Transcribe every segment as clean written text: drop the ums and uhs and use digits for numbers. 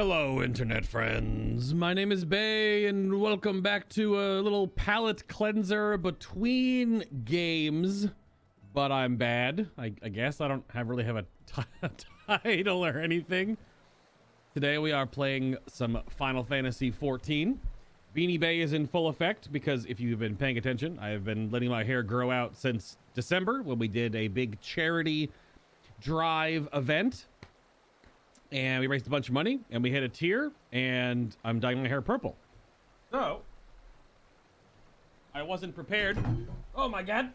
Hello, internet friends. My name is Bay, and welcome back to a little palate cleanser between games. But I'm bad. I guess I don't really have a title or anything. Today we are playing some Final Fantasy XIV. Beanie Bay is in full effect because if you've been paying attention, I have been letting my hair grow out since December when we did a big charity drive event. And we raised a bunch of money, and we hit a tier, and I'm dyeing my hair purple. So, I wasn't prepared. Oh my god!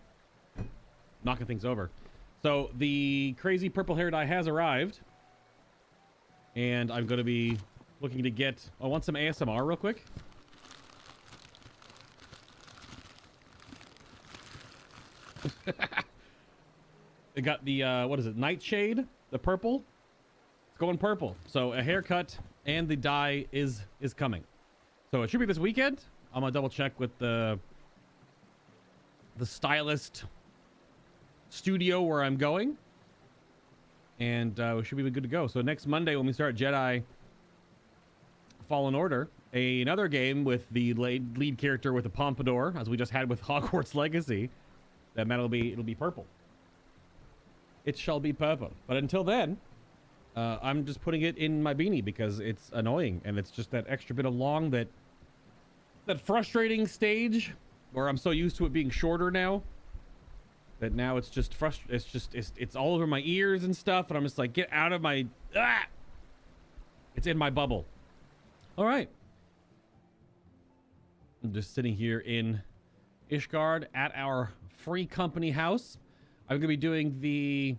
Knocking things over. So, the crazy purple hair dye has arrived. And I'm going to be looking to get... I want some ASMR real quick. They got the, what is it, Nightshade? The purple? It's going purple. So a haircut and the dye is coming. So it should be this weekend. I'm gonna double check with the stylist studio where I'm going, and we should be good to go. So next Monday when we start Jedi Fallen Order, another game with the lead character with the pompadour, as we just had with Hogwarts Legacy, it'll be purple. It shall be purple. But until then, I'm just putting it in my beanie because it's annoying, and it's just that extra bit of long, that frustrating stage where I'm so used to it being shorter now that now it's just it's all over my ears and stuff, and I'm just like, get out of my it's in my bubble. All right, I'm just sitting here in Ishgard at our free company house. I'm gonna be doing the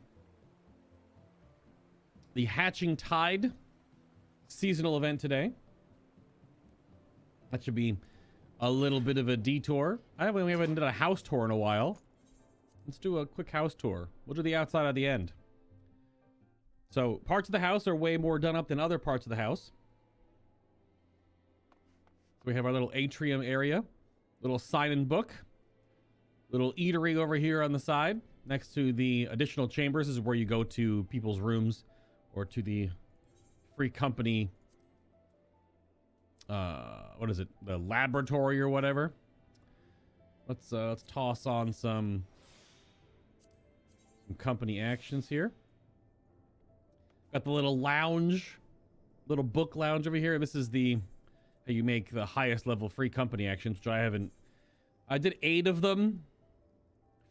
Hatching Tide seasonal event today. That should be a little bit of a detour. We haven't done a house tour in a while. Let's do a quick house tour. We'll do the outside at the end. So parts of the house are way more done up than other parts of the house. So we have our little atrium area, little sign and book, little eatery over here on the side. Next to the additional chambers is where you go to people's rooms, or to the free company, what is it? The laboratory or whatever. Let's toss on some company actions here. Got the little lounge, little book lounge over here. This is how you make the highest level free company actions, which I did 8 of them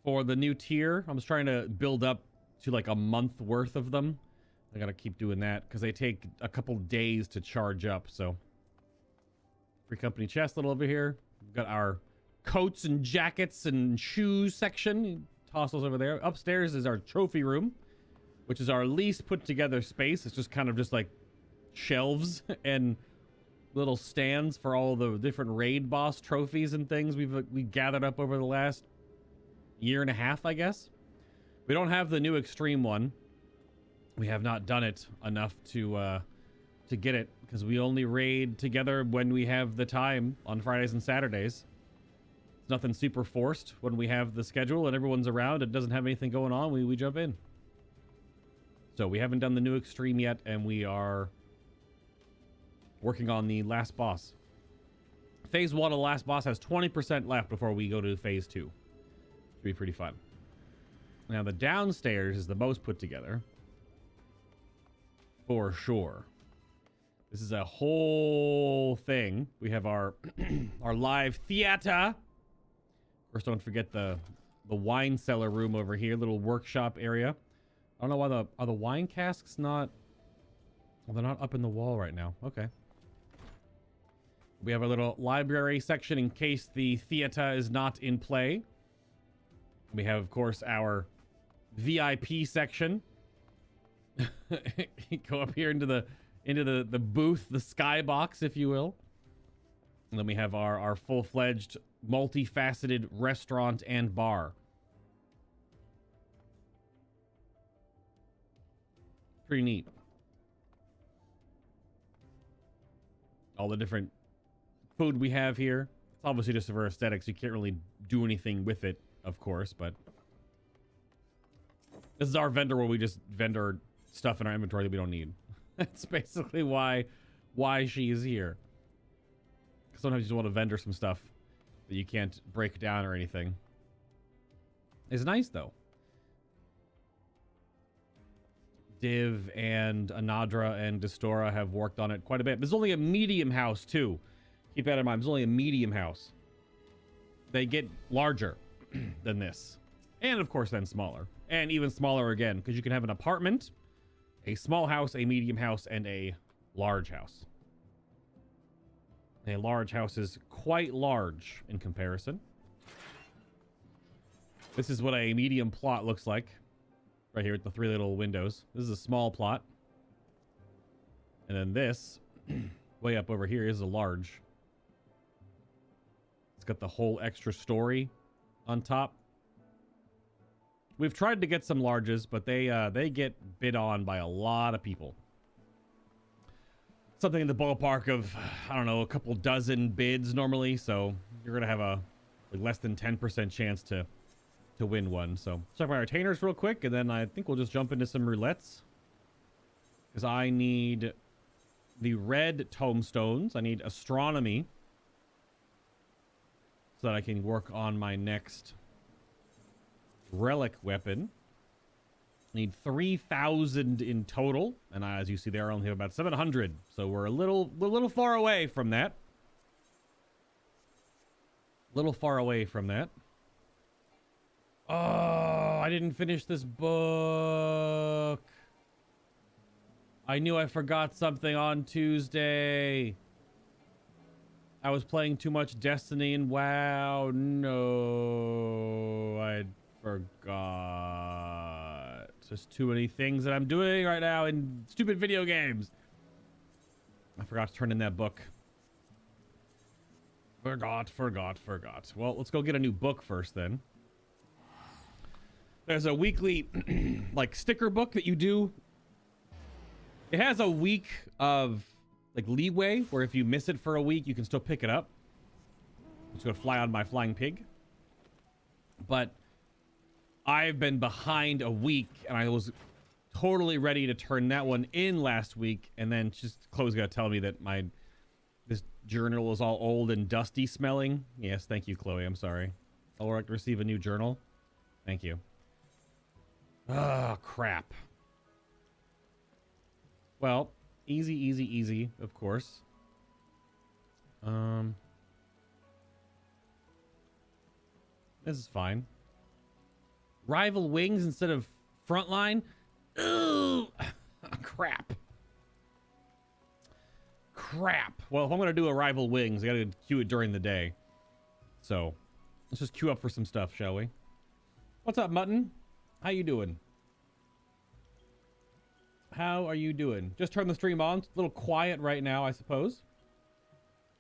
for the new tier. I'm just trying to build up to like a month worth of them. I gotta keep doing that because they take a couple days to charge up. So free company chest little over here. We've got our coats and jackets and shoes section. Toss those over there. Upstairs is our trophy room, which is our least put together space. It's just kind of just like shelves and little stands for all the different raid boss trophies and things we've gathered up over the last year and a half, I guess. We don't have the new extreme one. We have not done it enough to get it because we only raid together when we have the time on Fridays and Saturdays. It's nothing super forced. When we have the schedule and everyone's around, it doesn't have anything going on, we jump in. So we haven't done the new extreme yet, and we are working on the last boss. Phase 1 of the last boss has 20% left before we go to phase 2. Should be pretty fun. Now the downstairs is the most put together. For sure. This is a whole thing. We have our our live theater. Of course, don't forget the wine cellar room over here, little workshop area. I don't know why are the wine casks not... Well, they're not up in the wall right now. Okay. We have a little library section in case the theater is not in play. We have, of course, our VIP section. Go up here into the booth, the skybox, if you will. And then we have our full-fledged, multifaceted restaurant and bar. Pretty neat. All the different food we have here. It's obviously just for aesthetics. You can't really do anything with it, of course, but this is our vendor where we just vendor stuff in our inventory that we don't need. That's basically why why she is here. Sometimes you just want to vendor some stuff that you can't break down or anything. It's nice though. Div and Anadra and Distora have worked on it quite a bit. There's only a medium house too. Keep that in mind. There's only a medium house. They get larger than this. And of course then smaller. And even smaller again, because you can have an apartment, a small house, a medium house, and a large house. A large house is quite large in comparison. This is what a medium plot looks like. Right here with the 3 little windows. This is a small plot. And then this, way up over here, is a large. It's got the whole extra story on top. We've tried to get some larges, but they get bid on by a lot of people. Something in the ballpark of, I don't know, a couple dozen bids normally. So you're going to have a less than 10% chance to win one. So check my retainers real quick, and then I think we'll just jump into some roulettes. Because I need the red tomestones. I need astronomy. So that I can work on my next relic weapon. Need 3,000 in total. And as you see there, I only have about 700. So we're a little far away from that. Little far away from that. Oh, I didn't finish this book. I knew I forgot something on Tuesday. I was playing too much Destiny and WoW. No, I forgot. Just too many things that I'm doing right now in stupid video games. I forgot to turn in that book. Forgot. Well, let's go get a new book first then. There's a weekly like sticker book that you do. It has a week of like leeway where if you miss it for a week, you can still pick it up. I'm just gonna fly on my flying pig. But I've been behind a week and I was totally ready to turn that one in last week, and then just Chloe's gonna tell me that this journal is all old and dusty smelling. Yes, thank you, Chloe. I'm sorry. I'll like to receive a new journal. Thank you. Oh, crap. Well, easy, of course. This is fine. Rival wings instead of frontline? Ooh, crap. Well, if I'm going to do a rival wings, I got to queue it during the day. So, let's just queue up for some stuff, shall we? What's up, Mutton? How you doing? How are you doing? Just turn the stream on. It's a little quiet right now, I suppose.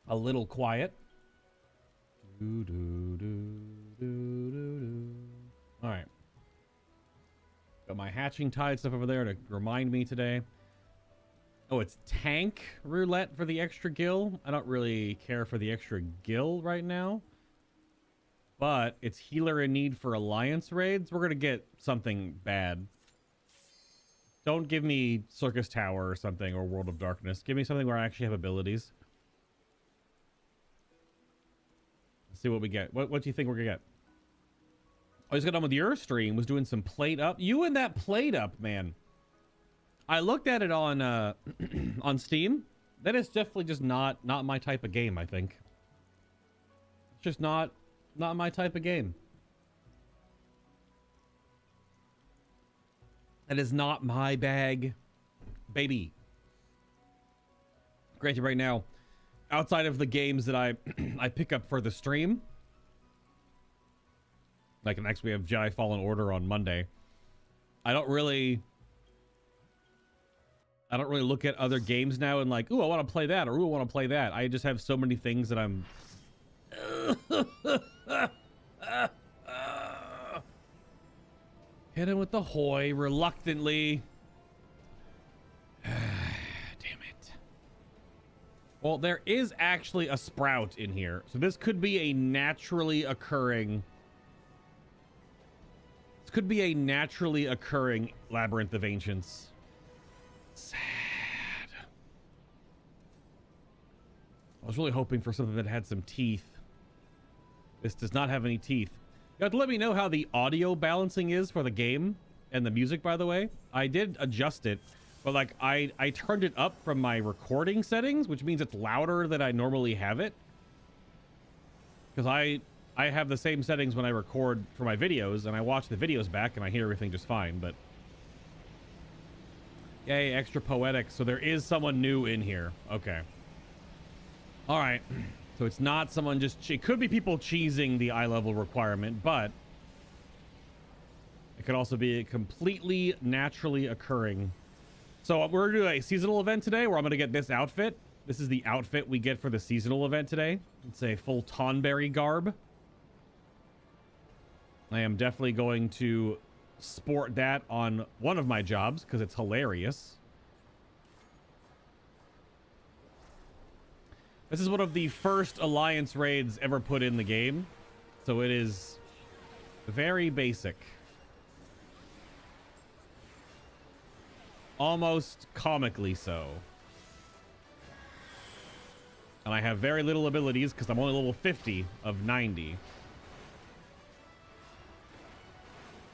A little quiet. All right. Got my hatching tide stuff over there to remind me today. Oh, it's tank roulette for the extra gil. I don't really care for the extra gil right now. But it's healer in need for alliance raids. We're going to get something bad. Don't give me Circus Tower or something, or World of Darkness. Give me something where I actually have abilities. Let's see what we get. What do you think we're going to get? I just got on with your stream, was doing some plate up. You and that plate up, man. I looked at it on on Steam. That is definitely just not my type of game, I think. It's just not my type of game. That is not my bag, baby. Granted, right now, outside of the games that I pick up for the stream, like next we have Jedi Fallen Order on Monday. I don't really look at other games now and like, ooh, I want to play that, or ooh, I want to play that. I just have so many things that I'm hit him with the hoy reluctantly. Damn it. Well, there is actually a sprout in here, so this could be a naturally occurring Labyrinth of Ancients. Sad. I was really hoping for something that had some teeth. This does not have any teeth. You have to let me know how the audio balancing is for the game and the music, by the way. I did adjust it, but like I turned it up from my recording settings, which means it's louder than I normally have it. Because I have the same settings when I record for my videos, and I watch the videos back and I hear everything just fine, but yay, extra poetic. So there is someone new in here. Okay. All right. So it's not someone just... It could be people cheesing the eye level requirement, but it could also be a completely naturally occurring. So we're going to do a seasonal event today where I'm going to get this outfit. This is the outfit we get for the seasonal event today. It's a full Tonberry garb. I am definitely going to sport that on one of my jobs because it's hilarious. This is one of the first Alliance raids ever put in the game, so it is very basic. Almost comically so. And I have very little abilities because I'm only level 50 of 90.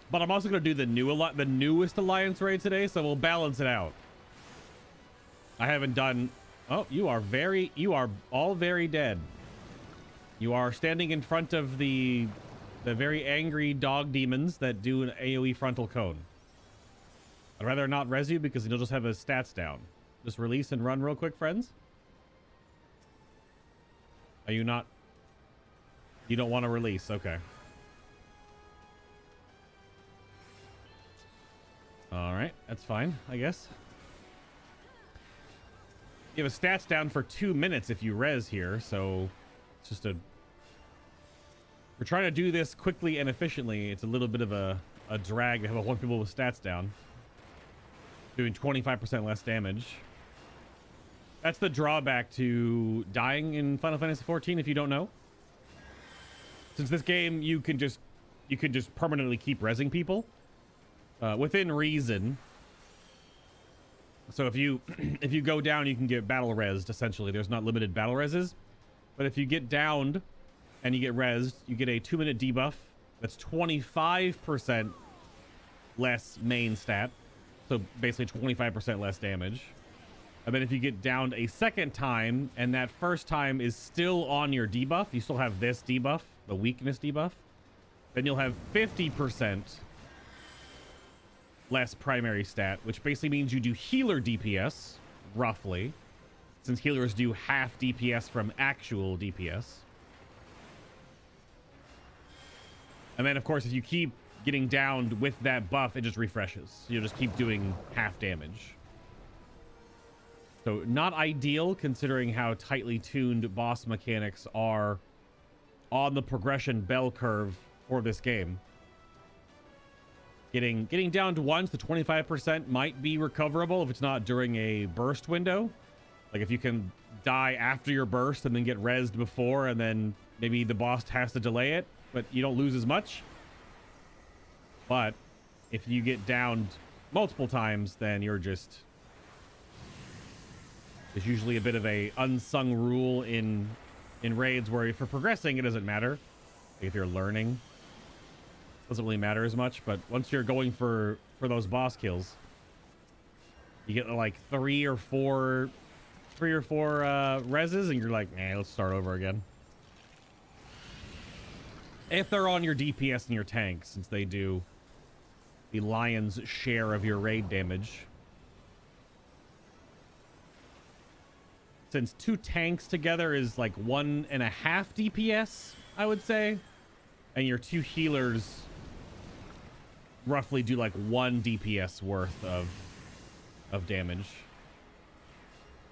But I'm also going to do the newest Alliance raid today, so we'll balance it out. I haven't done... Oh, you are all very dead. You are standing in front of the very angry dog demons that do an AoE frontal cone. I'd rather not res you because you'll just have his stats down. Just release and run real quick, friends. Are you not? You don't want to release. Okay. All right. That's fine, I guess. You have a stats down for 2 minutes if you res here, so it's just a... We're trying to do this quickly and efficiently. It's a little bit of a drag to have a one people with stats down. Doing 25% less damage. That's the drawback to dying in Final Fantasy XIV if you don't know. Since this game, you can just permanently keep resing people. Within reason. So if you go down, you can get battle resed, essentially. There's not limited battle reses. But if you get downed and you get resed, you get a 2-minute debuff. That's 25% less main stat. So basically 25% less damage. And then if you get downed a second time, and that first time is still on your debuff, you still have this debuff, the weakness debuff, then you'll have 50% less primary stat, which basically means you do healer DPS, roughly, since healers do half DPS from actual DPS. And then, of course, if you keep getting downed with that buff, it just refreshes. You'll just keep doing half damage. So not ideal considering how tightly tuned boss mechanics are on the progression bell curve for this game. Getting down to once, the 25% might be recoverable if it's not during a burst window. Like if you can die after your burst and then get rezzed before, and then maybe the boss has to delay it, but you don't lose as much. But if you get downed multiple times, then you're just... There's usually a bit of a unsung rule in raids where if you're progressing, it doesn't matter. Like if you're learning, doesn't really matter as much. But once you're going for those boss kills, you get like three or four reses, and you're like, nah, let's start over again. If they're on your DPS and your tank, since they do the lion's share of your raid damage. Since 2 tanks together is like 1.5 DPS, I would say. And your 2 healers roughly do like 1 DPS worth of damage.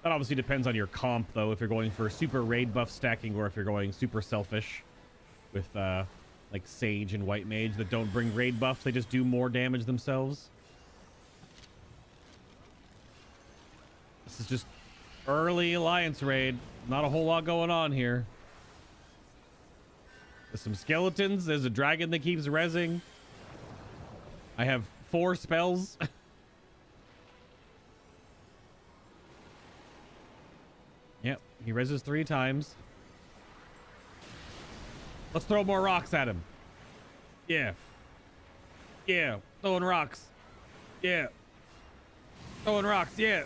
That obviously depends on your comp, though, if you're going for super raid buff stacking or if you're going super selfish with like Sage and White Mage that don't bring raid buffs. They just do more damage themselves. This is just early Alliance raid. Not a whole lot going on here. There's some skeletons. There's a dragon that keeps rezzing. I have 4 spells. Yep, He reses 3 times. Let's throw more rocks at him. Yeah. Yeah. Throwing rocks. Yeah. Throwing rocks. Yeah.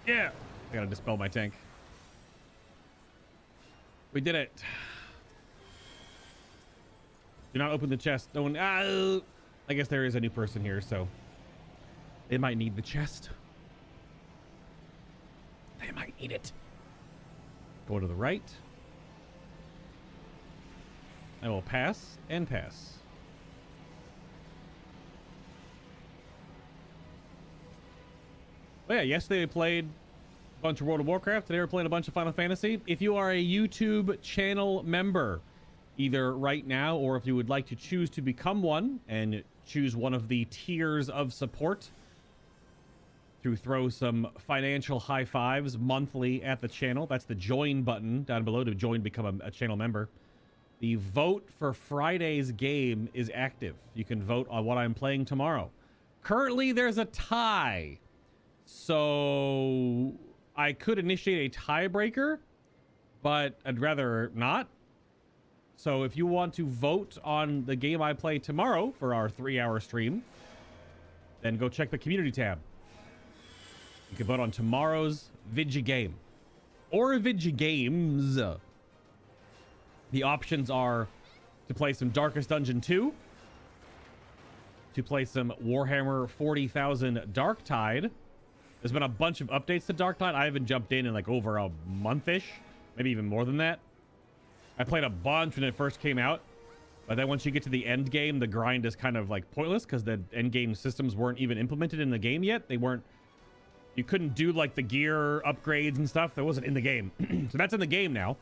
Yeah. I gotta dispel my tank. We did it. Do not open the chest. No one. I guess there is a new person here, so they might need the chest. They might need it. Go to the right. I will pass and pass. But yeah, yesterday I played a bunch of World of Warcraft. Today we're playing a bunch of Final Fantasy. If you are a YouTube channel member, either right now or if you would like to choose to become one and choose one of the tiers of support to throw some financial high fives monthly at the channel, that's the join button down below to join, become a channel member. The vote for Friday's game is active. You can vote on what I'm playing tomorrow. Currently, there's a tie. So I could initiate a tiebreaker, but I'd rather not. So if you want to vote on the game I play tomorrow for our 3-hour stream, then go check the community tab. You can vote on tomorrow's Vidya game or Vidya games. The options are to play some Darkest Dungeon 2, to play some Warhammer 40,000 Darktide. There's been a bunch of updates to Darktide. I haven't jumped in like over a month-ish, maybe even more than that. I played a bunch when it first came out, but then once you get to the end game, the grind is kind of like pointless because the end game systems weren't even implemented in the game yet. They weren't. You couldn't do like the gear upgrades and stuff that wasn't in the game. So that's in the game now.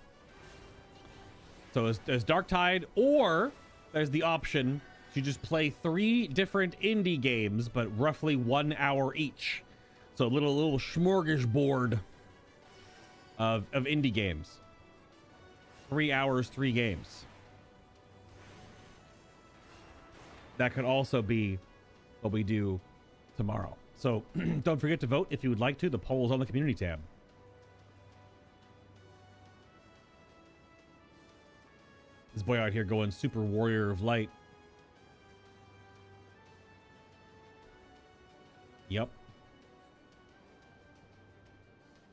So there's Darktide, or there's the option to just play 3 different indie games, but roughly 1 hour each. So a little smorgasbord of indie games. 3 hours, 3 games. That could also be what we do tomorrow. So don't forget to vote if you would like to. The poll is on the community tab. This boy out here going super warrior of light. Yep.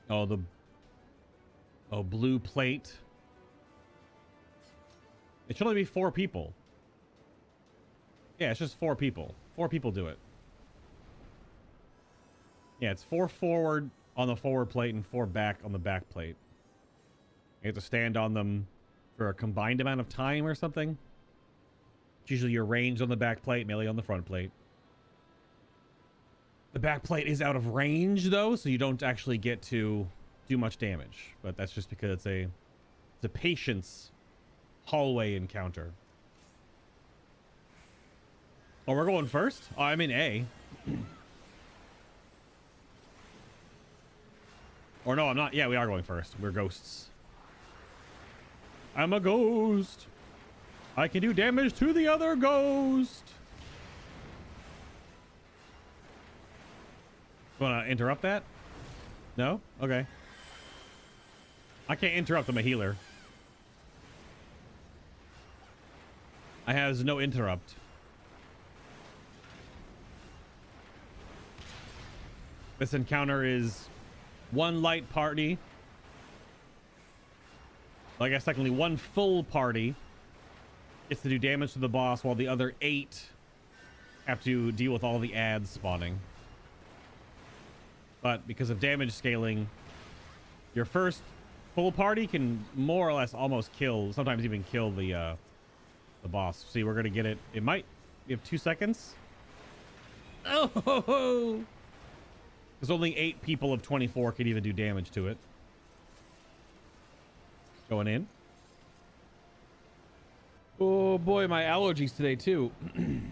Oh, blue plate. It should only be 4 people. Yeah, it's just 4 people. 4 people do it. Yeah, it's 4 forward on the forward plate and 4 back on the back plate. You have to stand on them for a combined amount of time or something. It's usually your range on the back plate, melee on the front plate. The back plate is out of range though, so you don't actually get to do much damage. But that's just because it's a patience hallway encounter. Oh, we're going first? Oh, I'm in A. Or no, I'm not. Yeah, we are going first. We're ghosts. I'm a ghost. I can do damage to the other ghost. Wanna interrupt that? No? Okay. I can't interrupt. I'm a healer. I have no interrupt. This encounter is 1 light party. Well, I guess technically 1 full party gets to do damage to the boss while the other 8 have to deal with all the ads spawning. But because of damage scaling, your first full party can more or less almost kill, sometimes even kill the boss. See, we're gonna get it. It might. We have 2 seconds. Oh, ho, ho. There's only 8 people of 24 can even do damage to it. Going in. Oh boy, my allergies today too.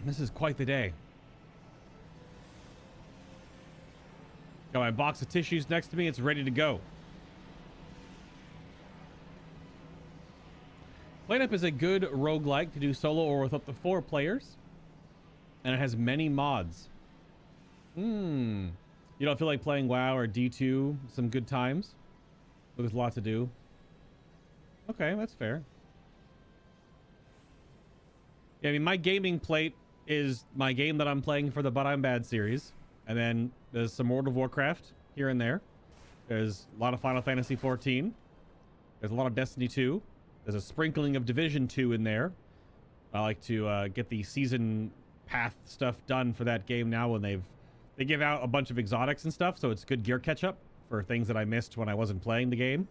This is quite the day. Got my box of tissues next to me. It's ready to go. Cleanup is a good roguelike to do solo or with up to 4 players. And it has many mods. You don't feel like playing WoW or D2 some good times? There's a lot to do. Okay, that's fair. Yeah, I mean, my gaming plate is my game that I'm playing for the But I'm Bad series. And then there's some World of Warcraft here and there. There's a lot of Final Fantasy XIV. There's a lot of Destiny 2. There's a sprinkling of Division 2 in there. I like to get the season path stuff done for that game now when they give out a bunch of exotics and stuff, so it's good gear catch up for things that I missed when I wasn't playing the game.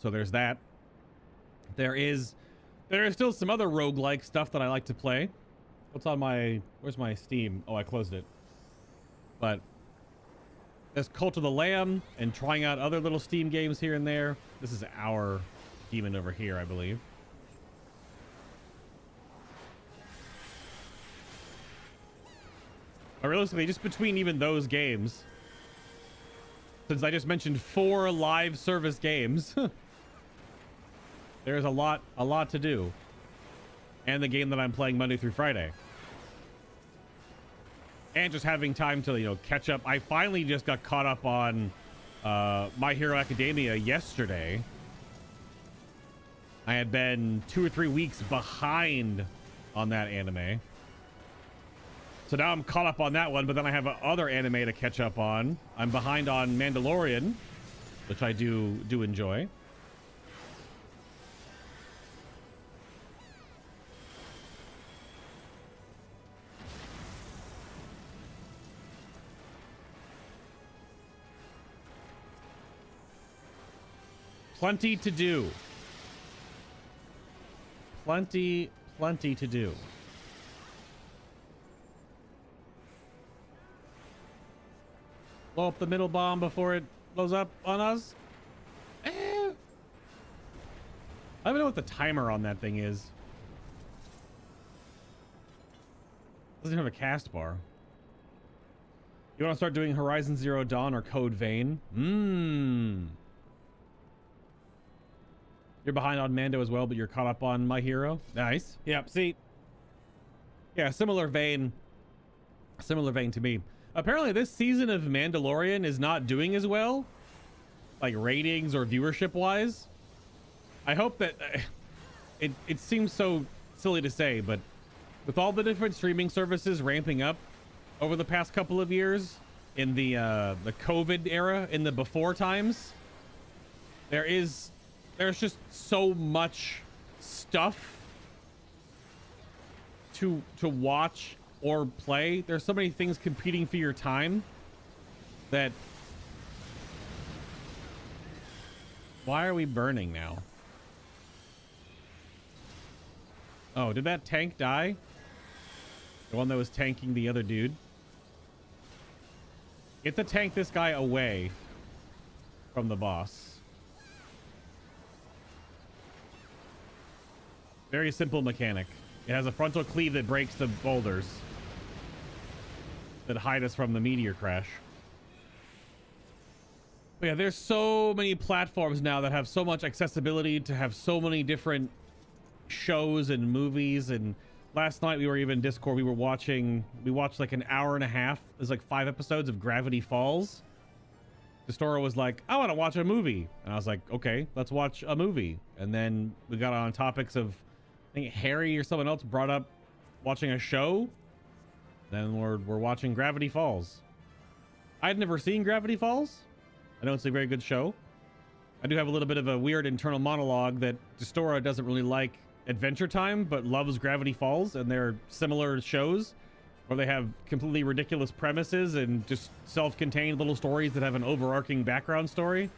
So there's that. There is still some other roguelike stuff that I like to play. What's on my... Where's my Steam? Oh, I closed it. But there's Cult of the Lamb and trying out other little Steam games here and there. This is our demon over here, I believe. But realistically, just between even those games, since I just mentioned 4 live service games, there's a lot to do. And the game that I'm playing Monday through Friday. And just having time to, you know, catch up. I finally just got caught up on My Hero Academia yesterday. I had been 2 or 3 weeks behind on that anime. So now I'm caught up on that one, but then I have other anime to catch up on. I'm behind on Mandalorian, which I do enjoy. Plenty to do. Plenty to do. Blow up the middle bomb before it blows up on us. I don't even know what the timer on that thing is. Doesn't have a cast bar. You want to start doing Horizon Zero Dawn or Code Vein? You're behind on Mando as well, but you're caught up on My Hero. Nice. Yep. See. Yeah. Similar vein to me. Apparently this season of Mandalorian is not doing as well, like ratings or viewership wise. I hope that it seems so silly to say, but with all the different streaming services ramping up over the past couple of years in the COVID era, in the before times, there's just so much stuff to watch or play. There's so many things competing for your time that... Why are we burning now? Oh, did that tank die? The one that was tanking the other dude? Get to tank this guy away from the boss. Very simple mechanic. It has a frontal cleave that breaks the boulders that hide us from the meteor crash. But yeah, there's so many platforms now that have so much accessibility to have so many different shows and movies. And last night we were even Discord, we watched like an hour and a half. There's like 5 episodes of Gravity Falls. Destora was like, I want to watch a movie. And I was like, okay, let's watch a movie. And then we got on topics of, I think Harry or someone else brought up watching a show. Then we're watching Gravity Falls. I'd never seen Gravity Falls. I know it's a very good show. I do have a little bit of a weird internal monologue that Destora doesn't really like Adventure Time, but loves Gravity Falls, and they're similar shows where they have completely ridiculous premises and just self-contained little stories that have an overarching background story.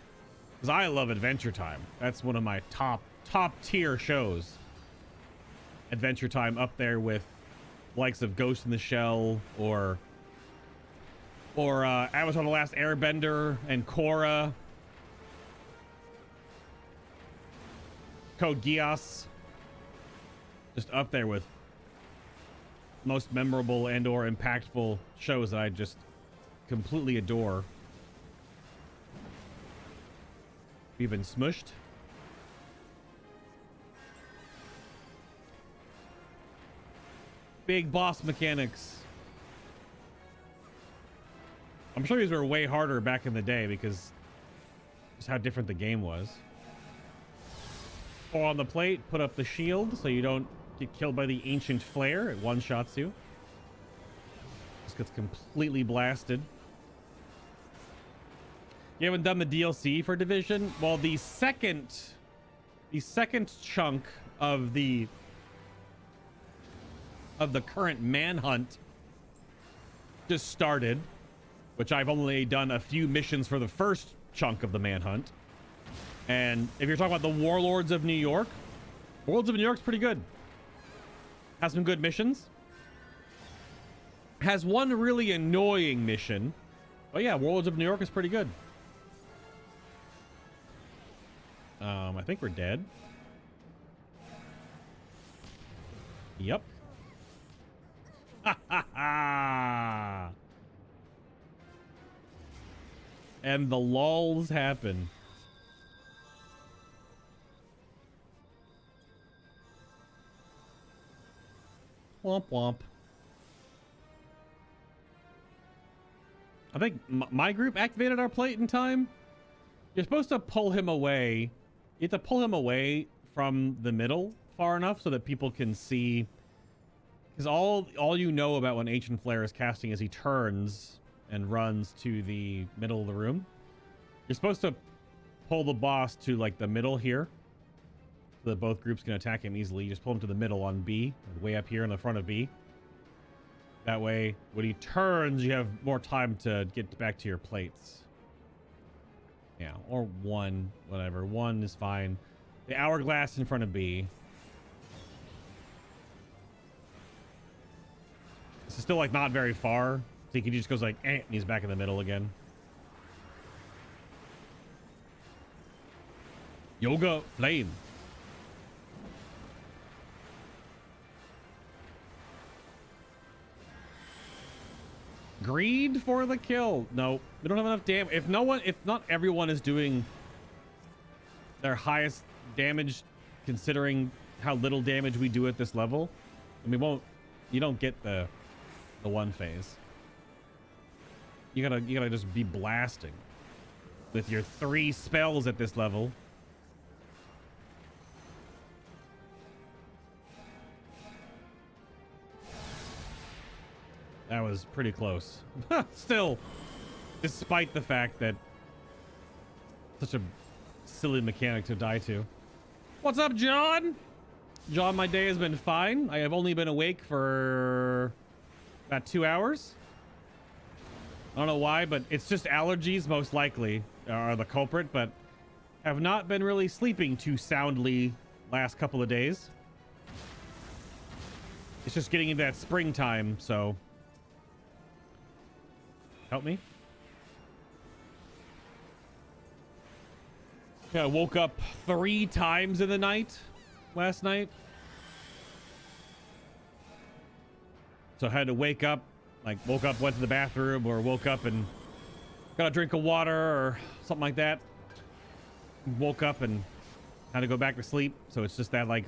Because I love Adventure Time. That's one of my top tier shows. Adventure Time up there with likes of Ghost in the Shell or Avatar: The Last Airbender and Korra, Code Geass. Just up there with most memorable and or impactful shows that I just completely adore. We've been smushed. Big boss mechanics. I'm sure these were way harder back in the day because Just how different the game was. Pour on the plate, put up the shield so you don't get killed by the ancient flare. It one-shots you. Just gets completely blasted. You haven't done the DLC for Division? Well, the second chunk of the current manhunt just started, which I've only done a few missions for the first chunk of the manhunt. And if you're talking about the Warlords of New York, Warlords of New York's pretty good. Has some good missions. Has one really annoying mission. But yeah, Warlords of New York is pretty good. I think we're dead. Yep. Ha ha ha! And the lulls happen. Womp womp. I think my group activated our plate in time. You're supposed to pull him away. You have to pull him away from the middle far enough so that people can see. Because all you know about when Ancient Flare is casting is he turns and runs to the middle of the room. You're supposed to pull the boss to like the middle here so that both groups can attack him easily. You just pull him to the middle on B, way up here in the front of B. That way, when he turns, you have more time to get back to your plates. Yeah, or one, whatever. One is fine. The hourglass in front of B. This is still like not very far. So he just goes like, eh, and he's back in the middle again. Yoga Flame. Greed for the kill. No, we don't have enough damage. If not everyone is doing their highest damage, considering how little damage we do at this level, and you don't get the one phase. You gotta just be blasting with your 3 spells at this level. That was pretty close. Still, despite the fact that such a silly mechanic to die to. What's up, John? John, my day has been fine. I have only been awake for about 2 hours. I don't know why, but it's just allergies most likely are the culprit, but have not been really sleeping too soundly last couple of days. It's just getting into that springtime, so help me. Yeah, I woke up 3 times in the night last night. So I had to wake up, like woke up, went to the bathroom, or woke up and got a drink of water or something like that. Woke up and had to go back to sleep. So it's just that like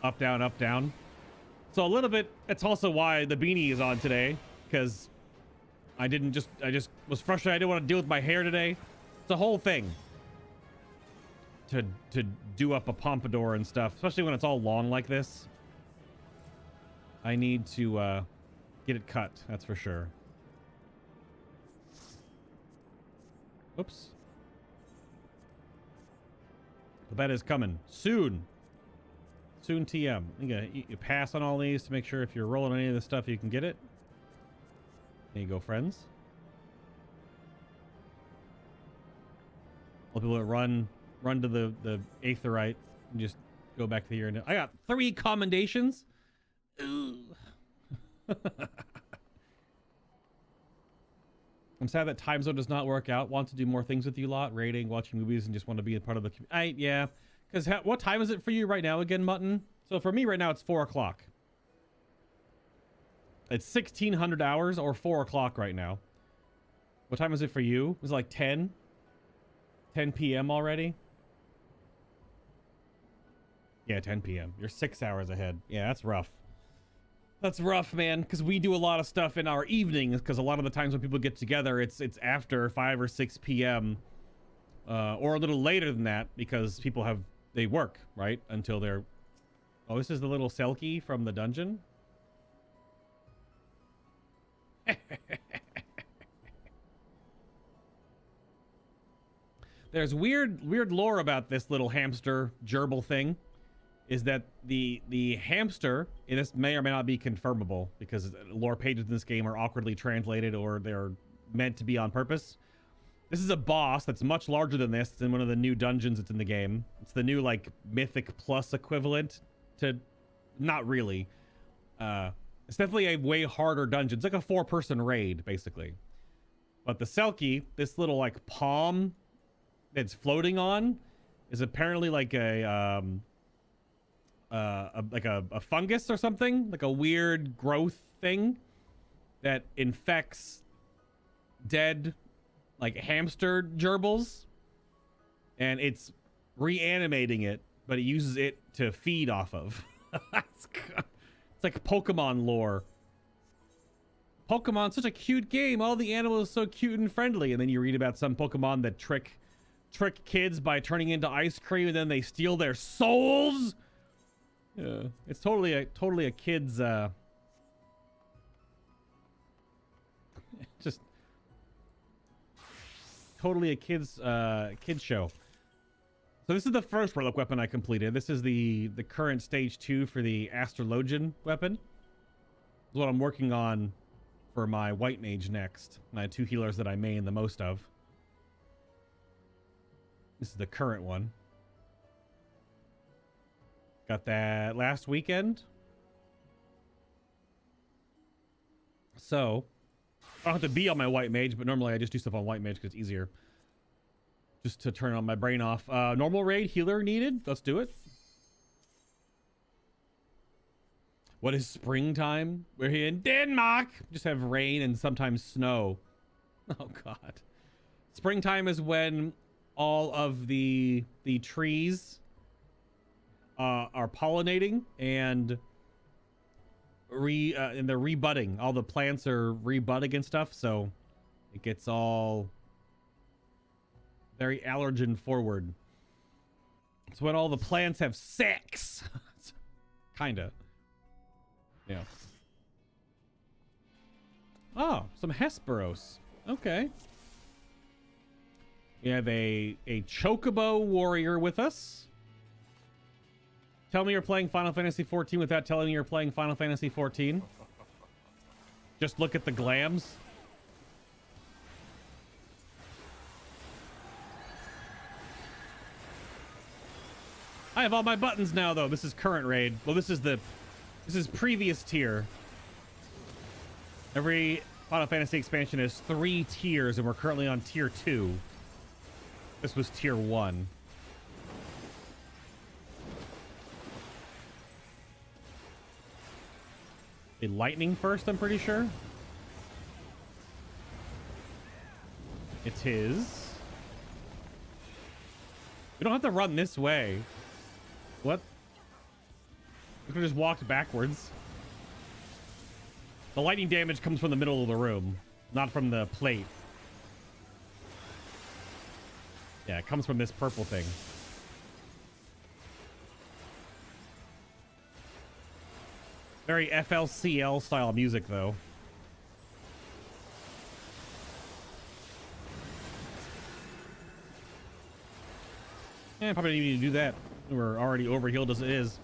up, down, up, down. So a little bit, it's also why the beanie is on today, because I just was frustrated. I didn't want to deal with my hair today. It's a whole thing to do up a pompadour and stuff, especially when it's all long like this. I need to get it cut, that's for sure. Oops. The bet is coming soon. Soon TM. You pass on all these to make sure if you're rolling any of this stuff you can get it. There you go, friends. All people that run to the Aetherite and just go back to here. And I got 3 commendations. I'm sad that time zone does not work out. Want to do more things with you lot, raiding, watching movies, and just want to be a part of the community. Yeah, because what time is it for you right now again, Mutton? So for me right now, it's 4 o'clock. It's 1600 hours or 4 o'clock right now. What time is it for you? It was like 10 p.m. already. Yeah, 10 p.m. You're 6 hours ahead. Yeah, that's rough. That's rough, man, because we do a lot of stuff in our evenings, because a lot of the times when people get together, it's after 5 or 6 p.m. or a little later than that because people they work, right? Until they're... Oh, this is the little Selkie from the dungeon? There's weird lore about this little hamster gerbil thing. Is that the hamster, and this may or may not be confirmable because lore pages in this game are awkwardly translated or they're meant to be on purpose. This is a boss that's much larger than this. It's in one of the new dungeons that's in the game. It's the new like Mythic Plus equivalent to, not really. It's definitely a way harder dungeon. It's like a 4-person raid basically. But the Selkie, this little like palm that's floating on, is apparently like a fungus or something, like a weird growth thing that infects dead like hamster gerbils, and it's reanimating it, but it uses it to feed off of. It's like Pokemon lore. Pokemon's such a cute game. All the animals are so cute and friendly, and then you read about some Pokemon that trick kids by turning into ice cream, and then they steal their souls. Yeah, it's totally a kid's just totally a kid's show. So this is the first relic weapon I completed. This is the current stage 2 for the astrologian weapon. This is what I'm working on for my white mage next. My 2 healers that I main the most of. This is the current one. Got that last weekend. So, I don't have to be on my white mage, but normally I just do stuff on white mage because it's easier. Just to turn on my brain off. Normal raid, healer needed. Let's do it. What is springtime? We're here in Denmark. Just have rain and sometimes snow. Oh, God. Springtime is when all of the trees are pollinating and they're rebudding. All the plants are rebudding and stuff, so it gets all very allergen forward. It's when all the plants have sex. Kinda. Yeah. Oh, some Hesperos. Okay. We have a Chocobo warrior with us. Tell me you're playing Final Fantasy XIV without telling me you're playing Final Fantasy XIV. Just look at the glams. I have all my buttons now, though. This is current raid. Well, this is previous tier. Every Final Fantasy expansion has 3 tiers, and we're currently on tier 2. This was tier 1. A lightning first, I'm pretty sure. It's his. We don't have to run this way. What? We could have just walked backwards. The lightning damage comes from the middle of the room, not from the plate. Yeah, it comes from this purple thing. Very FLCL style music, though. Yeah, probably didn't need to do that. We're already overhealed as it is.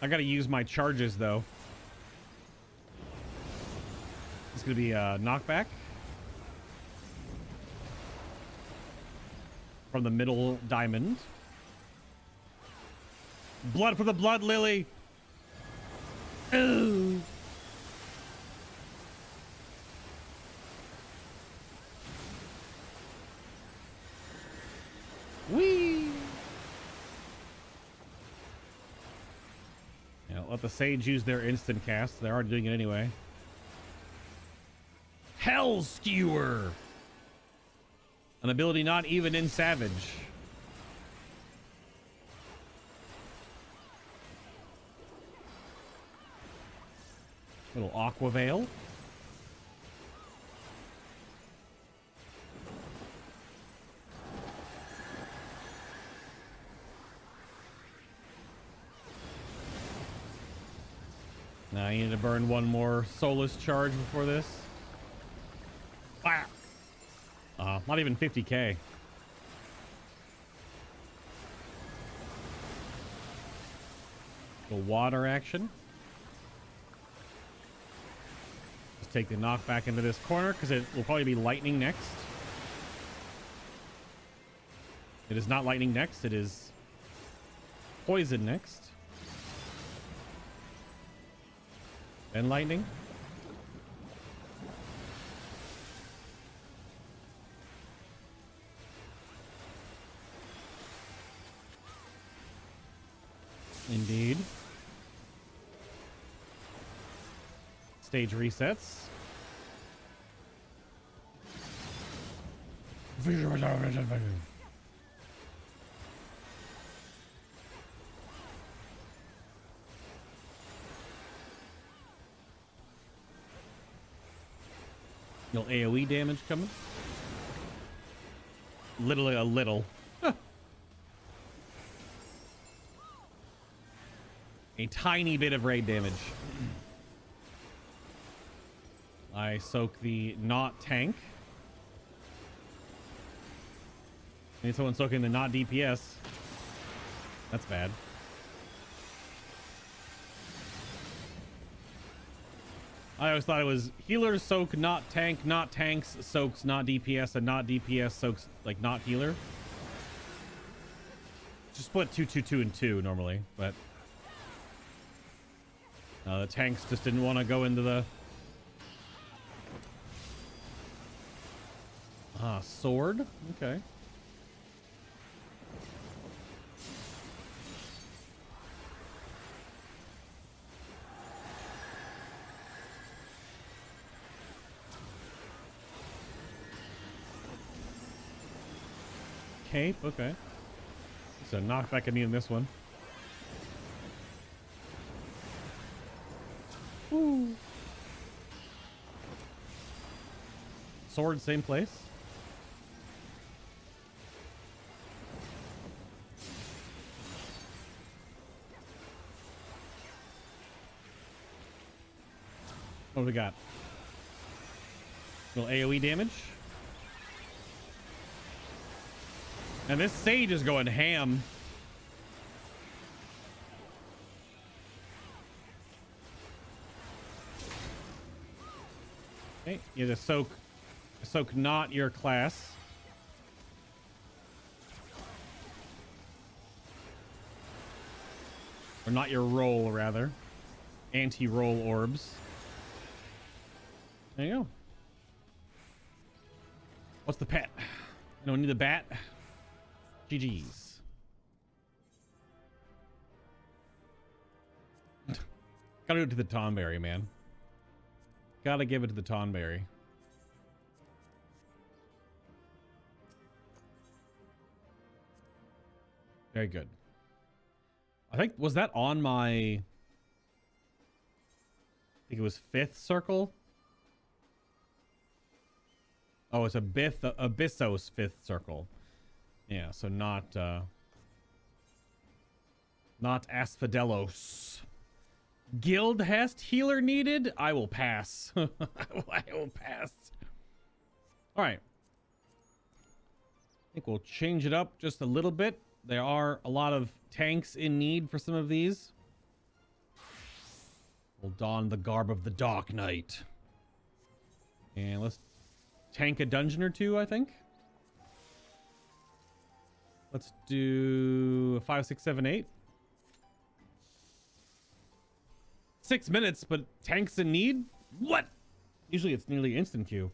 I gotta use my charges, though. It's gonna be a knockback from the middle diamond. Blood for the blood lily. Ooh. Whee! Yeah, let the sage use their instant cast. They're already doing it anyway. Hell Skewer! An ability not even in Savage. Little Aqua Veil. Now I need to burn one more soulless charge before this. Wow. Not even 50k. The water action. Let's take the knockback into this corner because it will probably be lightning next. It is not lightning next. It is poison next. Then lightning. Indeed. Stage resets. No AoE damage coming. Literally a little. A tiny bit of raid damage. I soak the not tank. Need someone soaking the not DPS. That's bad. I always thought it was healers soak not tank, not tanks soaks not DPS, and not DPS soaks like not healer. Just split 2, 2, 2, and 2 normally, but the tanks just didn't want to go into the sword. Okay. Cape, okay. So knockback I need in this one. Woo. Sword, same place. What do we got? Little AoE damage. And this Sage is going ham. Okay, you have to soak not your class. Or not your roll, rather. Anti-roll orbs. There you go. What's the pet? No, we need the bat. GG's. Gotta go to the Tonberry, man. Gotta give it to the Tonberry. Very good. I think, was that on my... I think it was 5th circle? Oh, it's Abyssos 5th circle. Yeah, so not Asphodelos. Guild Hest healer needed? I will pass. I will pass. All right. I think we'll change it up just a little bit. There are a lot of tanks in need for some of these. We'll don the garb of the Dark Knight. And let's tank a dungeon or two, I think. Let's do 5, 6, 7, 8. 6 minutes, but tanks in need? What? Usually it's nearly instant queue.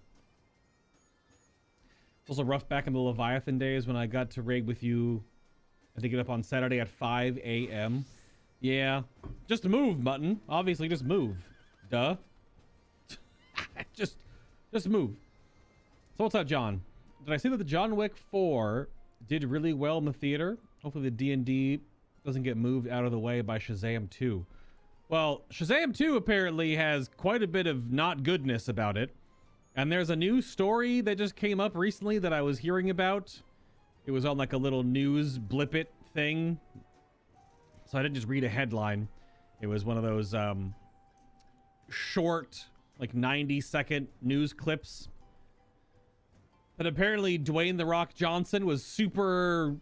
It's also rough back in the Leviathan days when I got to raid with you. I think it up on Saturday at 5 a.m. Yeah, just move, Mutton. Obviously, just move. Duh. just move. So what's up, John? Did I say that the John Wick 4 did really well in the theater? Hopefully the D&D doesn't get moved out of the way by Shazam 2. Well, Shazam 2 apparently has quite a bit of not goodness about it. And there's a new story that just came up recently that I was hearing about. It was on like a little news blippet thing. So I didn't just read a headline. It was one of those short, like 90-second news clips that apparently Dwayne "The Rock" Johnson was super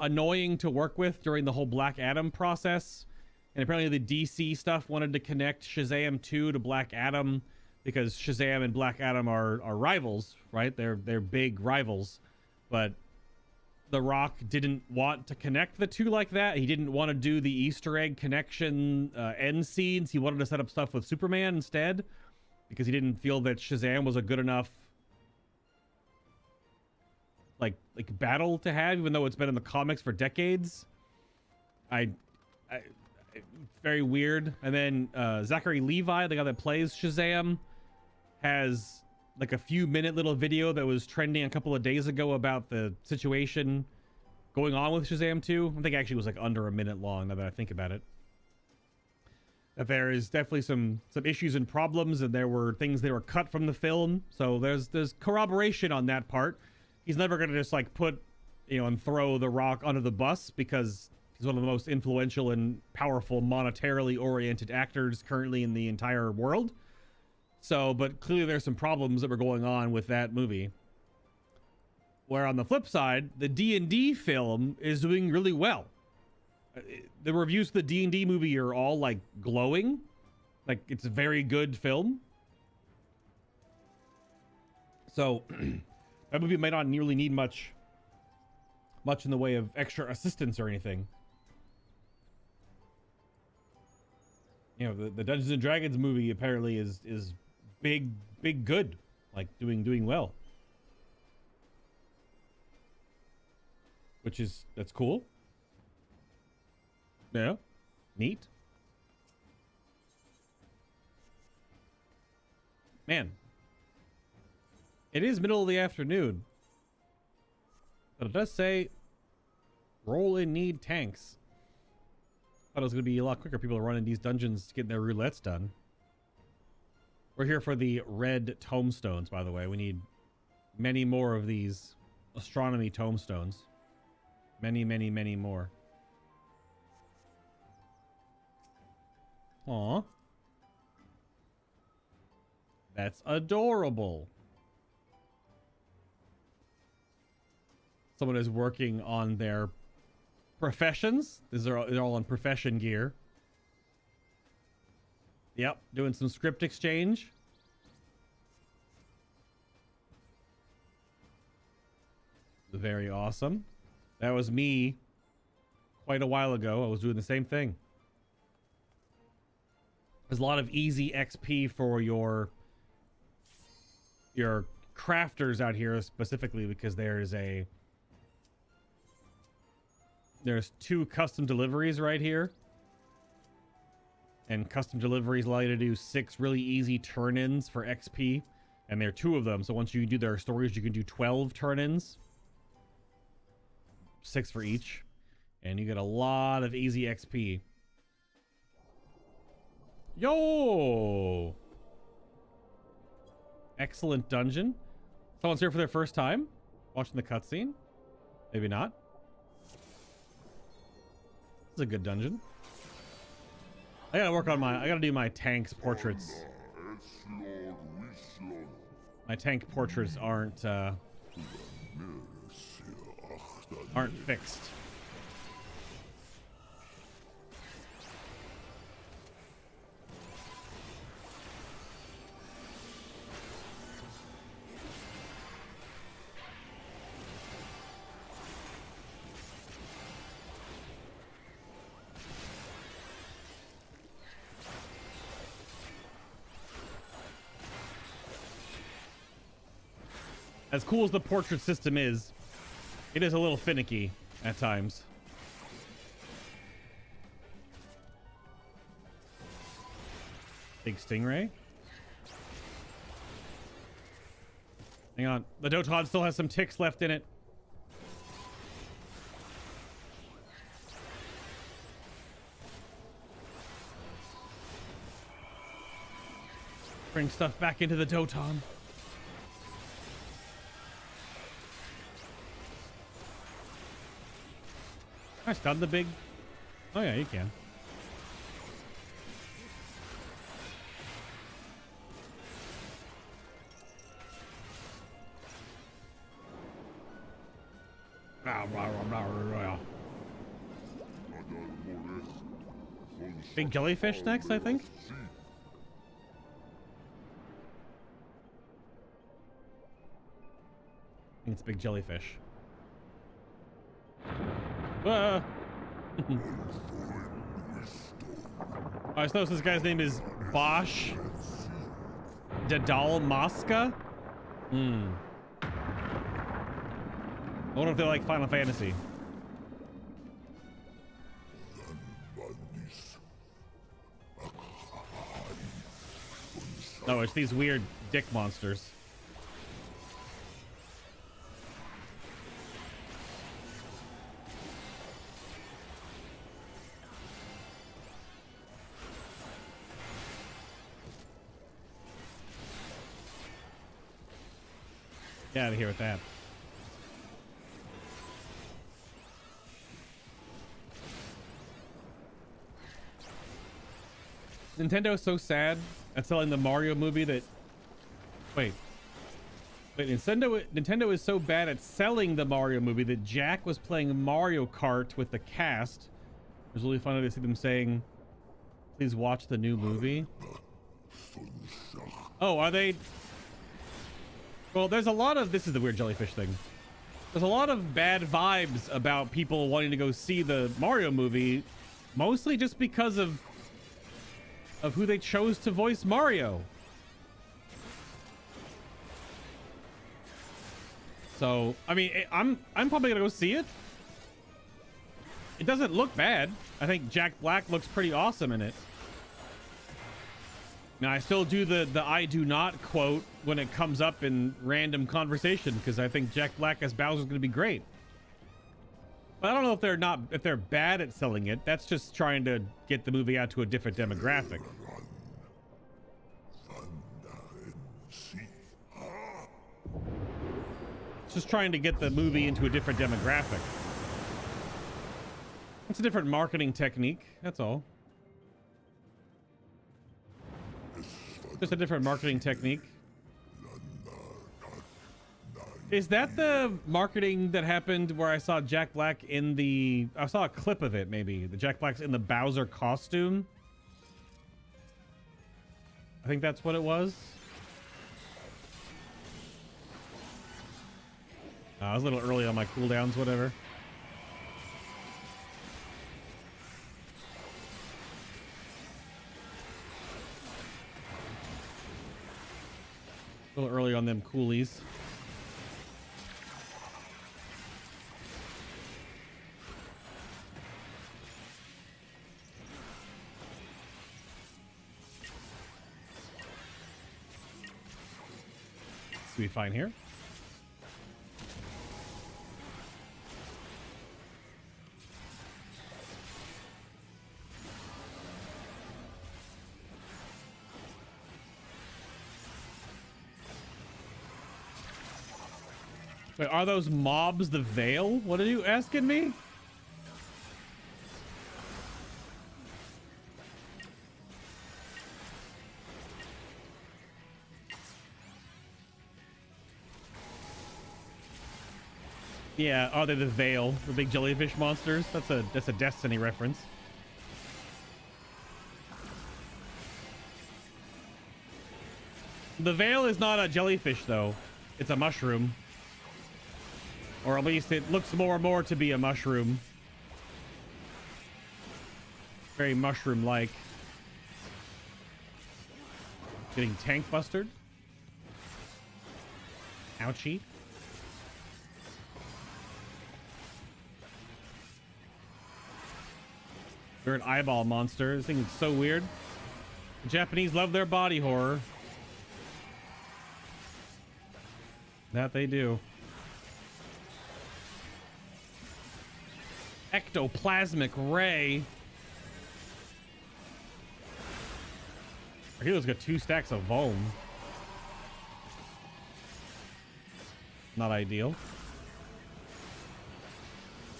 annoying to work with during the whole Black Adam process. And apparently the DC stuff wanted to connect Shazam 2 to Black Adam because Shazam and Black Adam are rivals, right? They're big rivals. But The Rock didn't want to connect the two like that. He didn't want to do the Easter egg connection end scenes. He wanted to set up stuff with Superman instead because he didn't feel that Shazam was a good enough like battle to have, even though it's been in the comics for decades. Very weird. And then Zachary Levi, the guy that plays Shazam, has like a few minute little video that was trending a couple of days ago about the situation going on with Shazam 2. I think actually it was like under a minute long, now that I think about it. That there is definitely some issues and problems, and there were things that were cut from the film. So there's corroboration on that part. He's never gonna just like put, you know, and throw The Rock under the bus because he's one of the most influential and powerful, monetarily oriented actors currently in the entire world. So, but clearly there's some problems that were going on with that movie. Where on the flip side, the D&D film is doing really well. The reviews for the D&D movie are all like glowing. Like it's a very good film. So that movie might not nearly need much in the way of extra assistance or anything. You know, the Dungeons and Dragons movie apparently is big good, like doing well, that's cool. Yeah, neat. Man, it is middle of the afternoon, but it does say roll in need tanks. Thought it was going to be a lot quicker. People are running these dungeons, getting their roulettes done. We're here for the red tomestones, by the way. We need many more of these astronomy tomestones. Many more. Aw. That's adorable. Someone is working on their professions. They're all in profession gear. Yep, doing some script exchange. Very awesome. That was me quite a while ago. I was doing the same thing. There's a lot of easy XP for your crafters out here, specifically because there's 2 custom deliveries right here. And custom deliveries allow you to do 6 really easy turn-ins for XP. And there are 2 of them. So once you do their stories, you can do 12 turn-ins. 6 for each. And you get a lot of easy XP. Yo! Excellent dungeon. Someone's here for their first time. Watching the cutscene. Maybe not. This is a good dungeon. I gotta do my tank's portraits. My tank portraits aren't fixed. As cool as the portrait system is, it is a little finicky at times. Big stingray. Hang on. The Dotod still has some ticks left in it. Bring stuff back into the Doton. Can I stun the big? Oh yeah, you can. Big jellyfish next, I think. I think it's big jellyfish. Oh, I suppose this guy's name is Bosch Dadal Mosca. I wonder if they like Final Fantasy. No, it's these weird dick monsters. Get out of here with that. Nintendo is so sad at selling the Mario movie that... Wait, Nintendo is so bad at selling the Mario movie that Jack was playing Mario Kart with the cast. It was really funny to see them saying, please watch the new movie. Oh, are they... Well, there's a lot of... This is the weird jellyfish thing. There's a lot of bad vibes about people wanting to go see the Mario movie, mostly just because of who they chose to voice Mario. So, I mean, I'm probably gonna go see it. It doesn't look bad. I think Jack Black looks pretty awesome in it. Now, I still do the I do not quote when it comes up in random conversation because I think Jack Black as Bowser is going to be great. But I don't know if they're bad at selling it. That's just trying to get the movie out to a different demographic. It's just trying to get the movie into a different demographic. It's a different marketing technique. That's all. Just a different marketing technique. Is that the marketing that happened where I saw Jack Black in the... I saw a clip of it, maybe. The Jack Black's in the Bowser costume. I think that's what it was. I was a little early on my cooldowns, whatever. A little early on them coolies. Be fine here. Wait, are those mobs the Veil? What are you asking me? Yeah, are they the Veil? The big jellyfish monsters? That's a Destiny reference. The Veil is not a jellyfish though. It's a mushroom. Or at least it looks more and more to be a mushroom. Very mushroom-like. Getting tank bustered. Ouchie. They're an eyeball monster. This thing is so weird. The Japanese love their body horror. That they do. Ectoplasmic ray. Our hero's got 2 stacks of Vuln. Not ideal.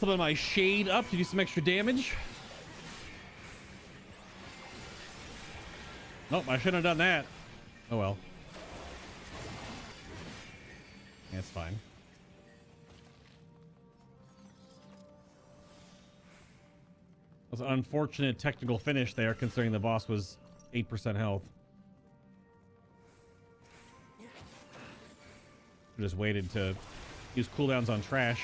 Put my shade up to do some extra damage. Nope, I shouldn't have done that. Oh well. That's fine. was an unfortunate technical finish there, considering the boss was 8% health. Just waited to use cooldowns on trash.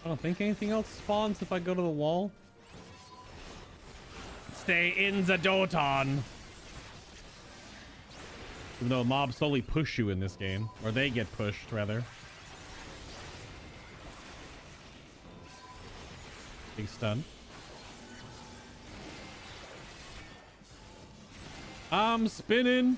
I don't think anything else spawns if I go to the wall. Stay in the Doton. Even though mobs slowly push you in this game. Or they get pushed, rather. Big stun. I'm spinning.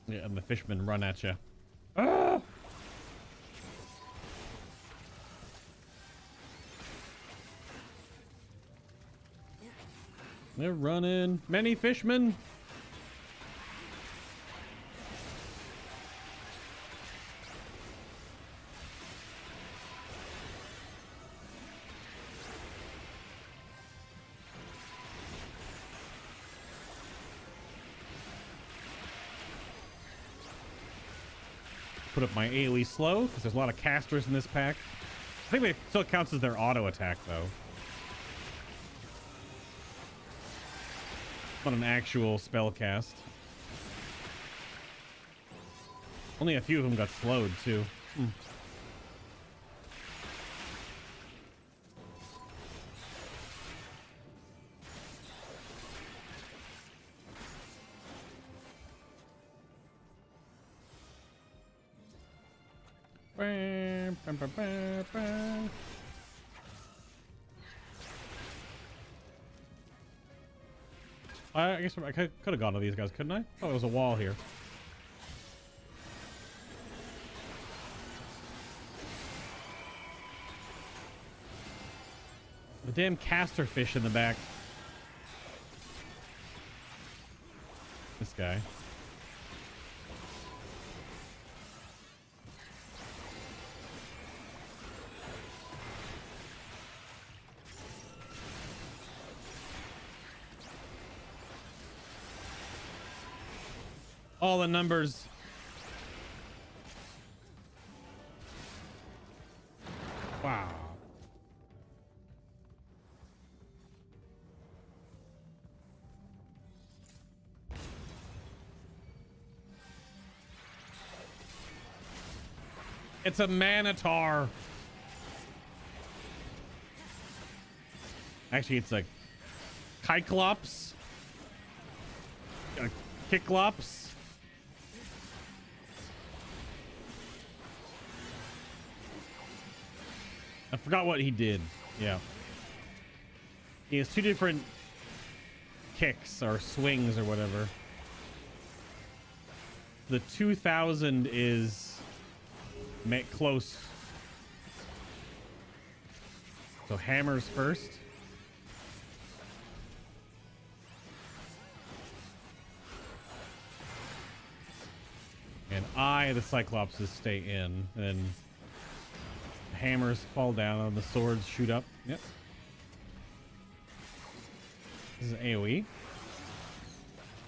Yeah, and the fishmen run at you. Ah! They're running. Many fishmen. Put up my AoE slow because there's a lot of casters in this pack. I think it still counts as their auto attack though. Not an actual spell cast. Only a few of them got slowed too. I guess I could have gone to these guys, couldn't I? Oh, there was a wall here. The damn caster fish in the back. This guy. All the numbers. Wow. It's a Manatar. Actually, it's a Kyclops. A Kiklops. I forgot what he did. Yeah. He has two different kicks or swings or whatever. The 2000 is close. So hammers first. And the Cyclopses stay in. And hammers fall down and the swords shoot up. Yep. This is AoE.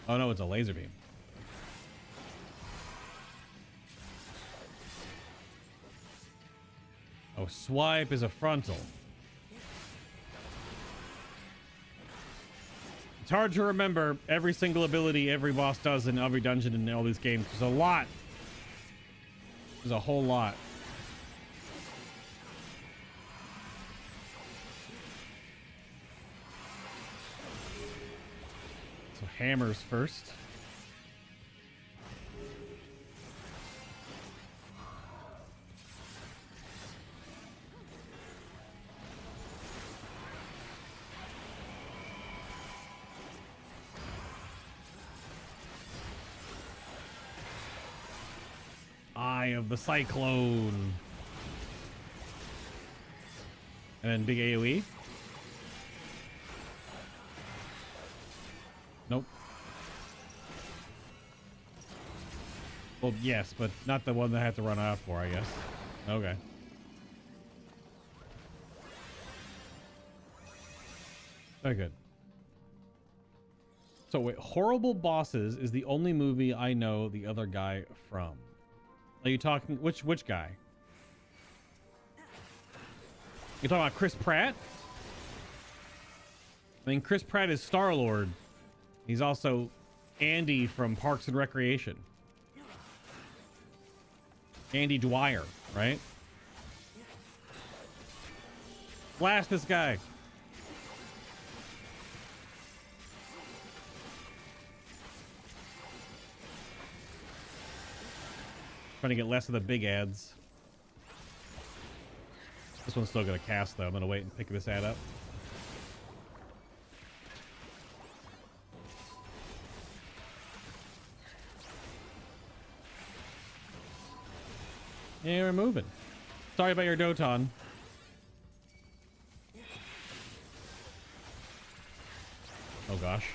Oh no, it's a laser beam. Oh, swipe is a frontal. It's hard to remember every single ability every boss does in every dungeon in all these games. There's a lot. There's a whole lot. So hammers first. Eye of the Cyclone. And then big AoE. Nope. Well, yes, but not the one that I have to run out for, I guess. Okay. Very good. So wait, Horrible Bosses is the only movie I know the other guy from. Are you talking which guy? You talking about Chris Pratt? I mean, Chris Pratt is Star-Lord. He's also Andy from Parks and Recreation. Andy Dwyer, right? Blast this guy. Trying to get less of the big ads. This one's still gonna cast though. I'm gonna wait and pick this ad up. Yeah, we're moving. Sorry about your Doton. Oh gosh.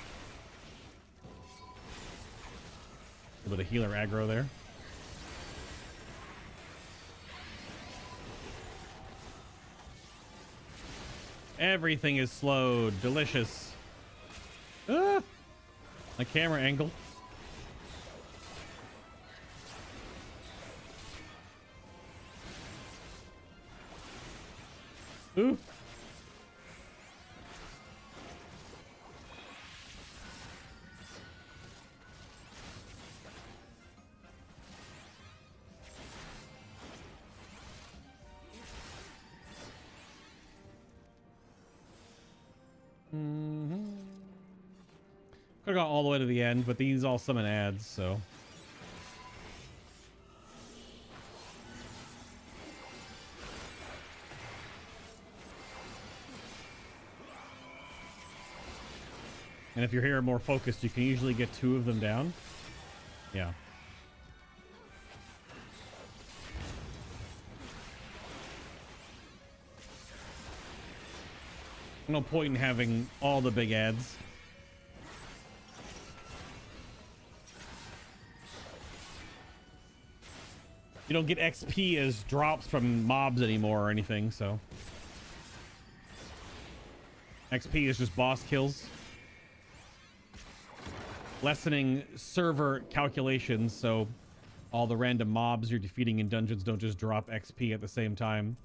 A little bit of healer aggro there. Everything is slowed. Delicious. Ah! My camera angle. Ooh. Could have gone all the way to the end, but these all summon ads, so. And if you're here more focused, you can usually get 2 of them down. Yeah. No point in having all the big ads. You don't get XP as drops from mobs anymore or anything, so. XP is just boss kills. Lessening server calculations, so all the random mobs you're defeating in dungeons don't just drop XP at the same time.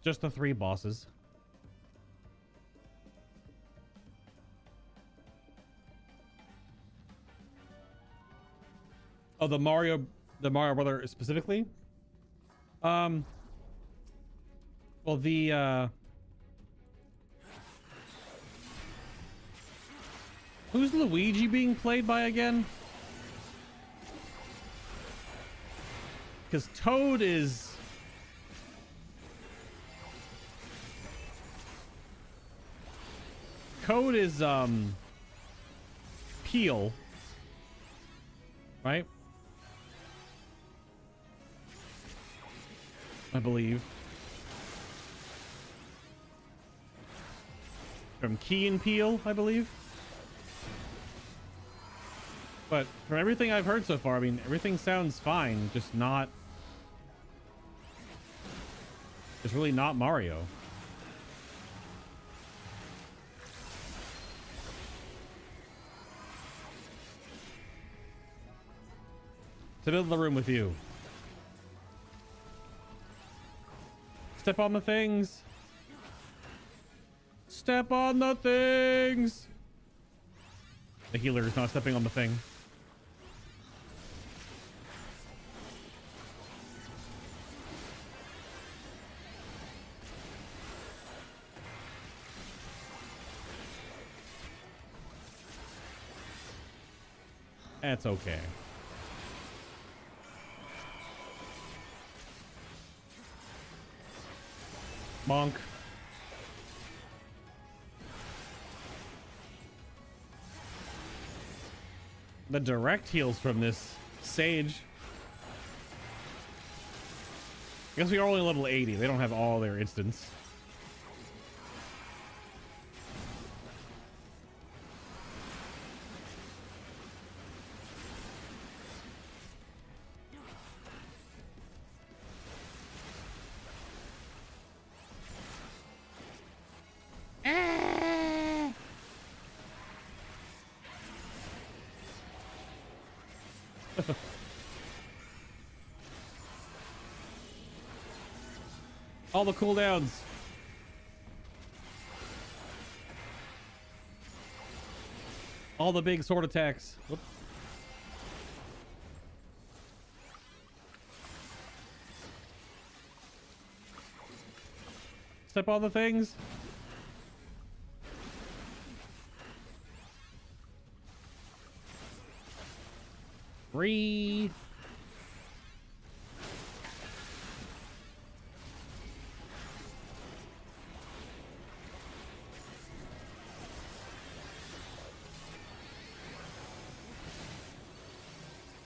Just the 3 bosses. Oh, the Mario Brother specifically? Well, who's Luigi being played by again? Because Toad is... Code is, Peel. Right? I believe. From Key and Peele, I believe. But from everything I've heard so far, I mean, everything sounds fine, just not... It's really not Mario. To build the room with you. Step on the things. Step on the things. The healer is not stepping on the thing. That's okay. Bonk. The direct heals from this Sage. I guess we are only level 80. They don't have all their instants. All the cooldowns. All the big sword attacks. Whoop. Step on the things. Free.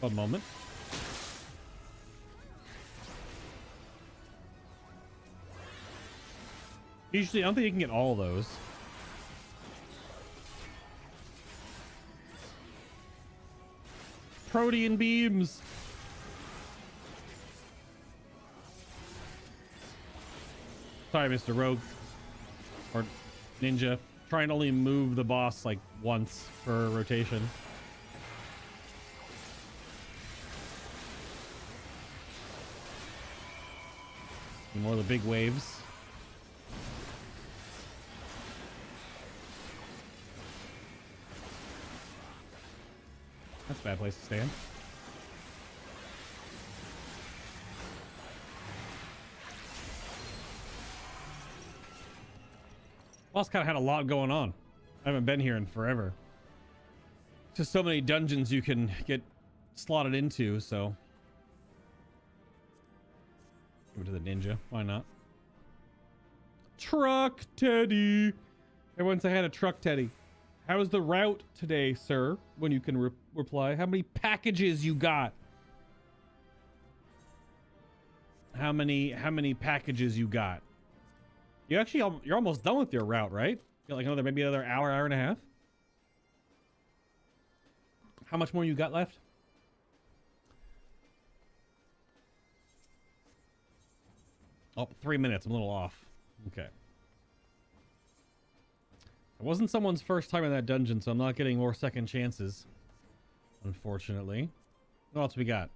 One moment. Usually, I don't think you can get all those. Protean beams. Sorry, Mr. Rogue. Or Ninja. Trying to only move the boss like once per rotation. More of the big waves. That's a bad place to stand. Boss kind of had a lot going on. I haven't been here in forever. Just so many dungeons you can get slotted into, so. Give it to the ninja. Why not? Truck Teddy. Everyone say hi to Truck Teddy. How is the route today, sir? When you can reply. How many packages you got? How many packages you got? You actually, you're almost done with your route, right? You got like maybe another hour, hour and a half. How much more you got left? Oh, 3 minutes. I'm a little off. Okay. It wasn't someone's first time in that dungeon, so I'm not getting more second chances. Unfortunately. What else we got?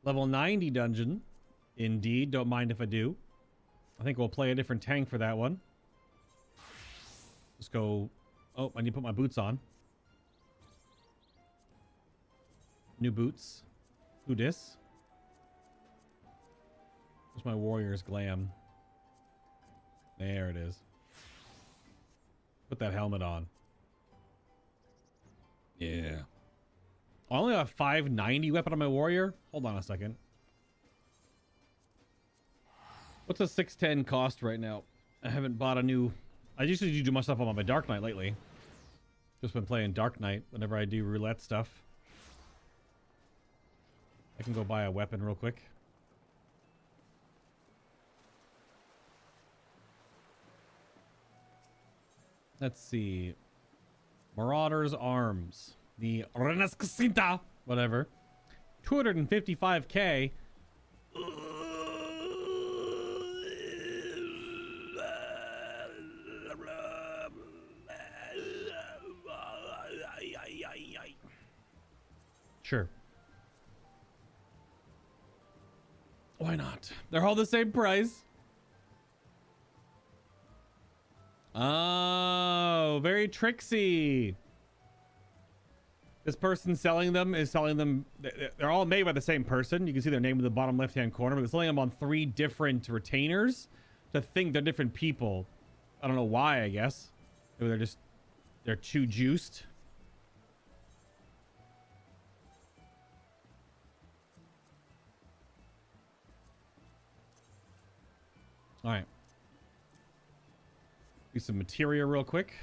Level 90 dungeon. Indeed. Don't mind if I do. I think we'll play a different tank for that one. Let's go. Oh, I need to put my boots on. New boots. Who dis? Where's my warrior's glam? There it is. Put that helmet on. Yeah. I only have a 590 weapon on my warrior. Hold on a second. What's a 610 cost right now? I haven't bought a new... I usually do my stuff on my Dark Knight lately. Just been playing Dark Knight whenever I do roulette stuff. I can go buy a weapon real quick. Let's see. Marauder's Arms. The Renascita. Whatever. 255k. Sure. Why not? They're all the same price. Oh, very tricksy. This person selling them is selling them. They're all made by the same person. You can see their name in the bottom left-hand corner, but they're selling them on 3 different retainers to think they're different people. I don't know why, I guess. Maybe they're too juiced. All right. Do some materia real quick.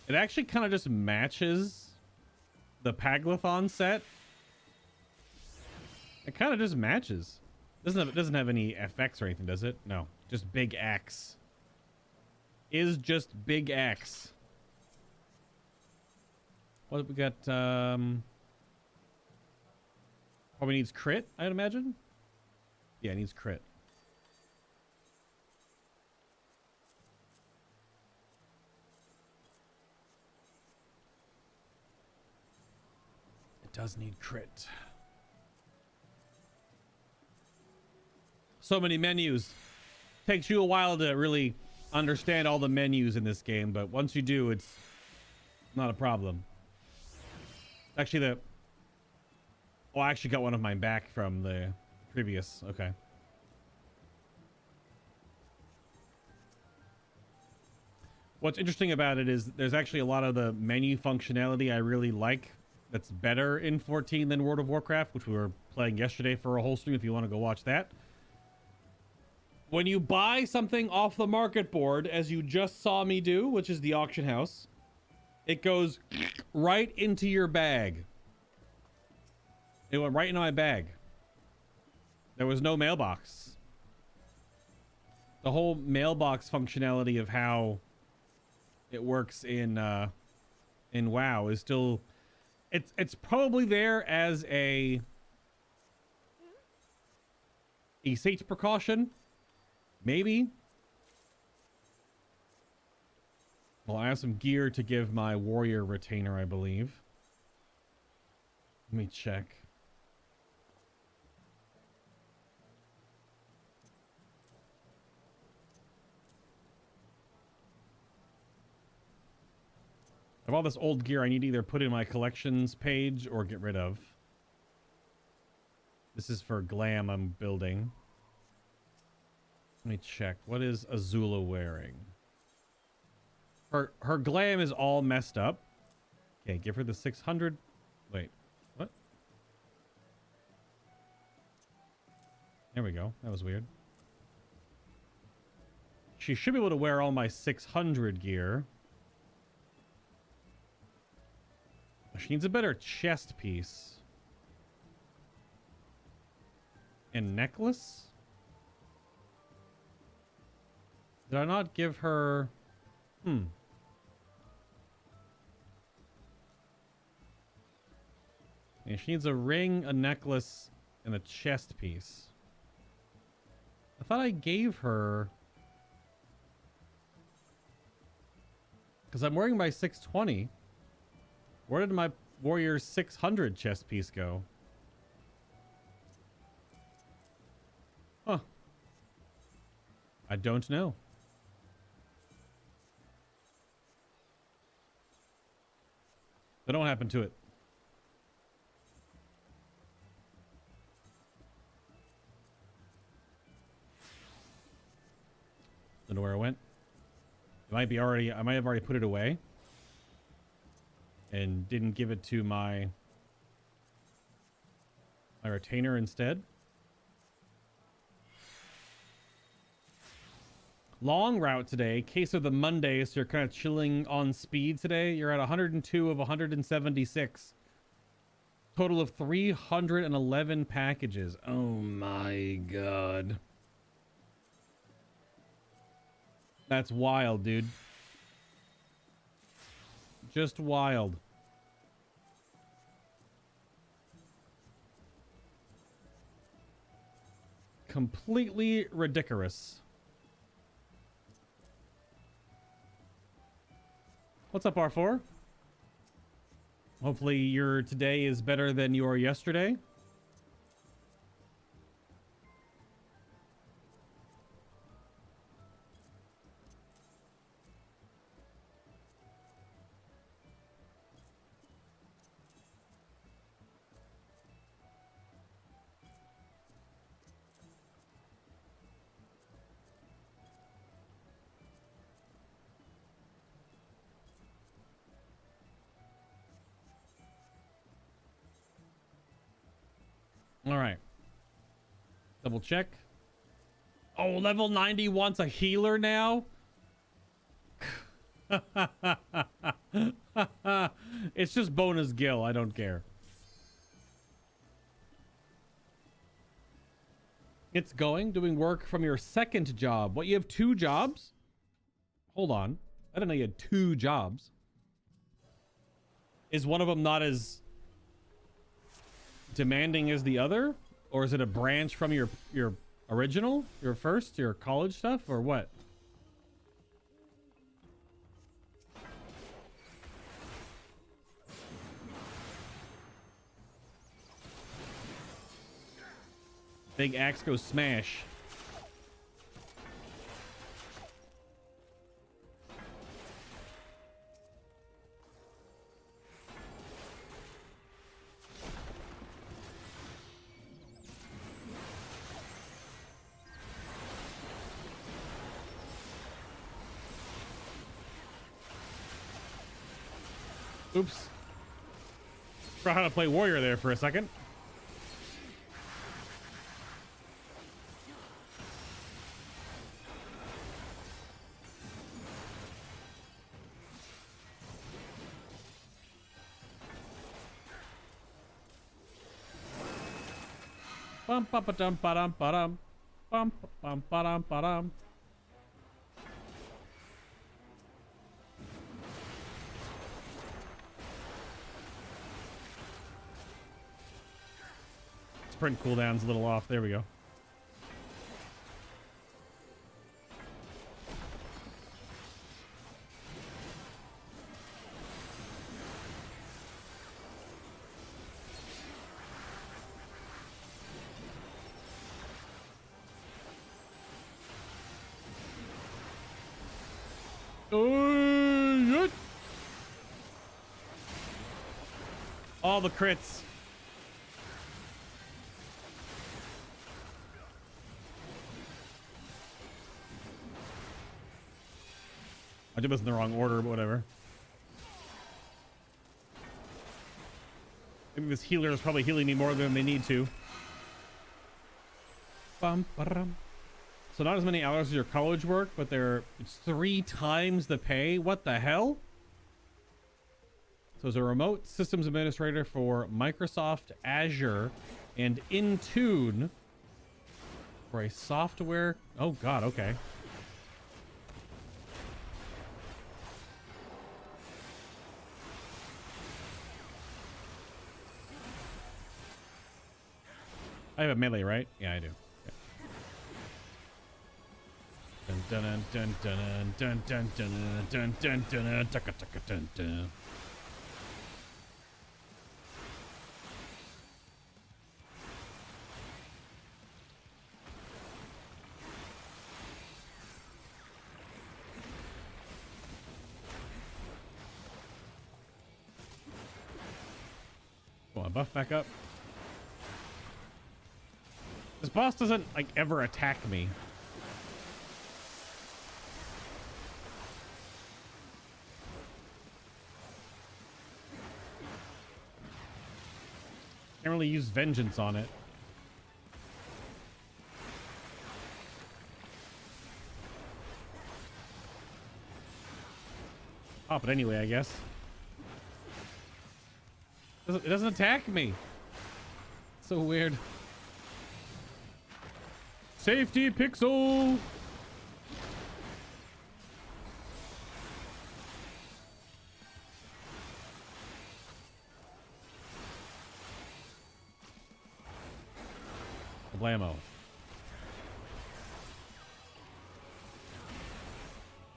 It actually kind of just matches the Paglathon set. It kind of just matches. It doesn't have any FX or anything, does it? No, just big X. Is just big X. What have we got? Probably needs crit, I'd imagine. Yeah, it needs crit. It does need crit. So many menus. Takes you a while to really understand all the menus in this game, but once you do, it's not a problem. Actually, oh, I actually got one of mine back from the previous. Okay. What's interesting about it is there's actually a lot of the menu functionality I really like that's better in 14 than World of Warcraft, which we were playing yesterday for a whole stream if you want to go watch that. When you buy something off the market board, as you just saw me do, which is the auction house, it goes right into your bag. It went right into my bag. There was no mailbox. The whole mailbox functionality of how it works in WoW is still, it's probably there as a safety precaution, maybe. Well, I have some gear to give my warrior retainer, I believe. Let me check. I have all this old gear I need to either put in my collections page or get rid of. This is for glam I'm building. Let me check. What is Azula wearing? Her glam is all messed up. Okay, give her the 600. Wait, what? There we go. That was weird. She should be able to wear all my 600 gear. She needs a better chest piece. And necklace? Did I not give her... Yeah, she needs a ring, a necklace, and a chest piece. I thought I gave her... Because I'm wearing my 620. Where did my warrior 600 chest piece go? Huh. I don't know. But don't happen to it. Don't know where it went. It might be already, I might have already put it away and didn't give it to my retainer instead. Long route today. Case of the Monday, so you're kind of chilling on speed today. You're at 102 of 176. Total of 311 packages. Oh my god. That's wild, dude. Just wild. Completely ridiculous. What's up, R4? Hopefully your today is better than your yesterday. All right. Double check. Oh, level 90 wants a healer now? It's just bonus gil. I don't care. It's doing work from your second job. What, you have 2 jobs? Hold on. I didn't know you had 2 jobs. Is one of them not as demanding as the other, or is it a branch from your original, your college stuff, or what? Big axe goes smash. Oops. Forgot how to play warrior there for a second. Bum ba dum ba dum ba dum. Bum bum ba dum ba dum. Sprint cooldown's a little off. There we go. All the crits. I did this in the wrong order, but whatever. I think this healer is probably healing me more than they need to. Bum, ba-dum. So not as many hours as your college work, but it's 3 times the pay. What the hell? So as a remote systems administrator for Microsoft Azure and Intune for a software. Oh God, okay. I have a melee, right? Yeah, I do. Dun dun dun dun dun dun dun dun dun dun dun. Come on, buff back up. This boss doesn't like ever attack me. Can't really use vengeance on it. Oh, but anyway, I guess. It doesn't attack me. So weird. Safety pixel. Blammo.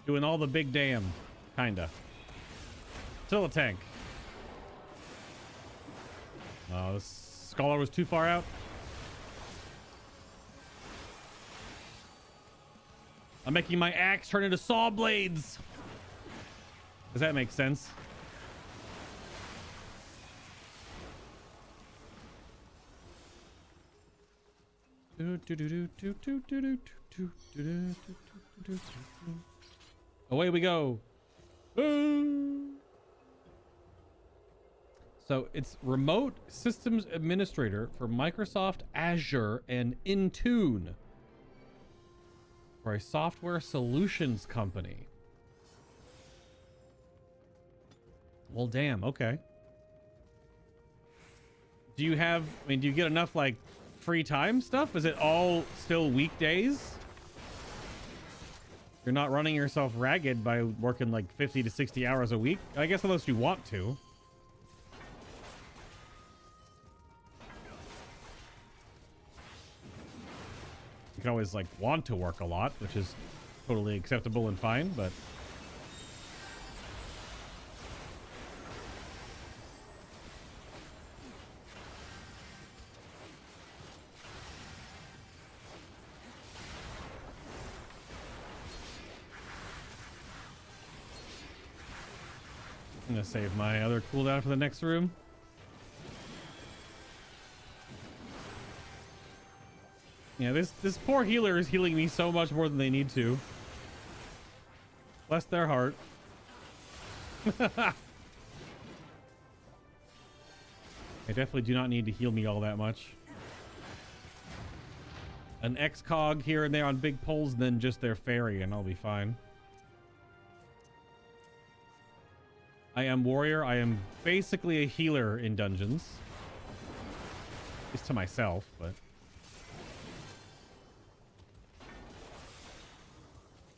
Doing all the big damn, kinda. Still a tank. Oh, this scholar was too far out. I'm making my axe turn into saw blades. Does that make sense? Away we go. So it's remote systems administrator for Microsoft Azure and Intune for a software solutions company. Well, damn. Okay. Do you have, I mean, do you get enough like free time stuff? Is it all still weekdays? You're not running yourself ragged by working like 50 to 60 hours a week? I guess unless you want to. You can always like want to work a lot, which is totally acceptable and fine, but I'm gonna save my other cooldown for the next room. Yeah, this poor healer is healing me so much more than they need to. Bless their heart. They definitely do not need to heal me all that much. An X-Cog here and there on big pulls, and then just their fairy, and I'll be fine. I am warrior. I am basically a healer in dungeons. At least to myself, but...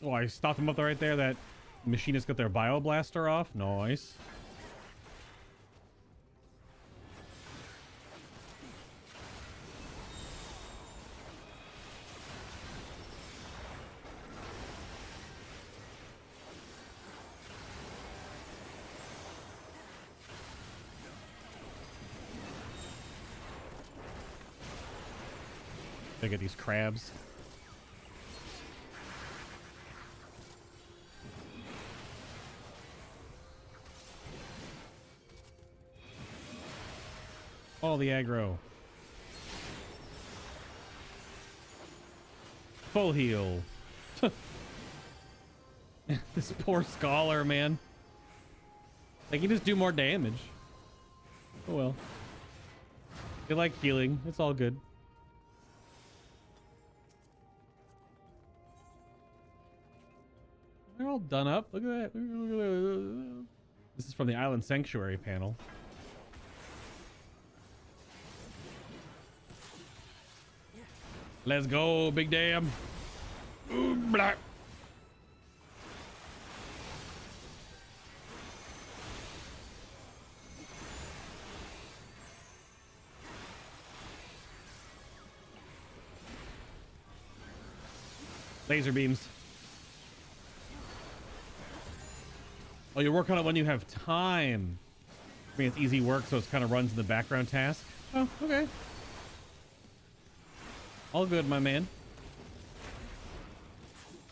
Oh, I stopped them up right there. That machinist got their bioblaster off. Nice. Look at these crabs. All the aggro. Full heal. This poor scholar, man. They can just do more damage. Oh well. They like healing. It's all good. They're all done up. Look at that. This is from the Island Sanctuary panel. Let's go, big damn. Ooh, blah. Laser beams. Oh, you work on it when you have time. I mean, it's easy work, so it kind of runs in the background task. Oh, okay. All good, my man.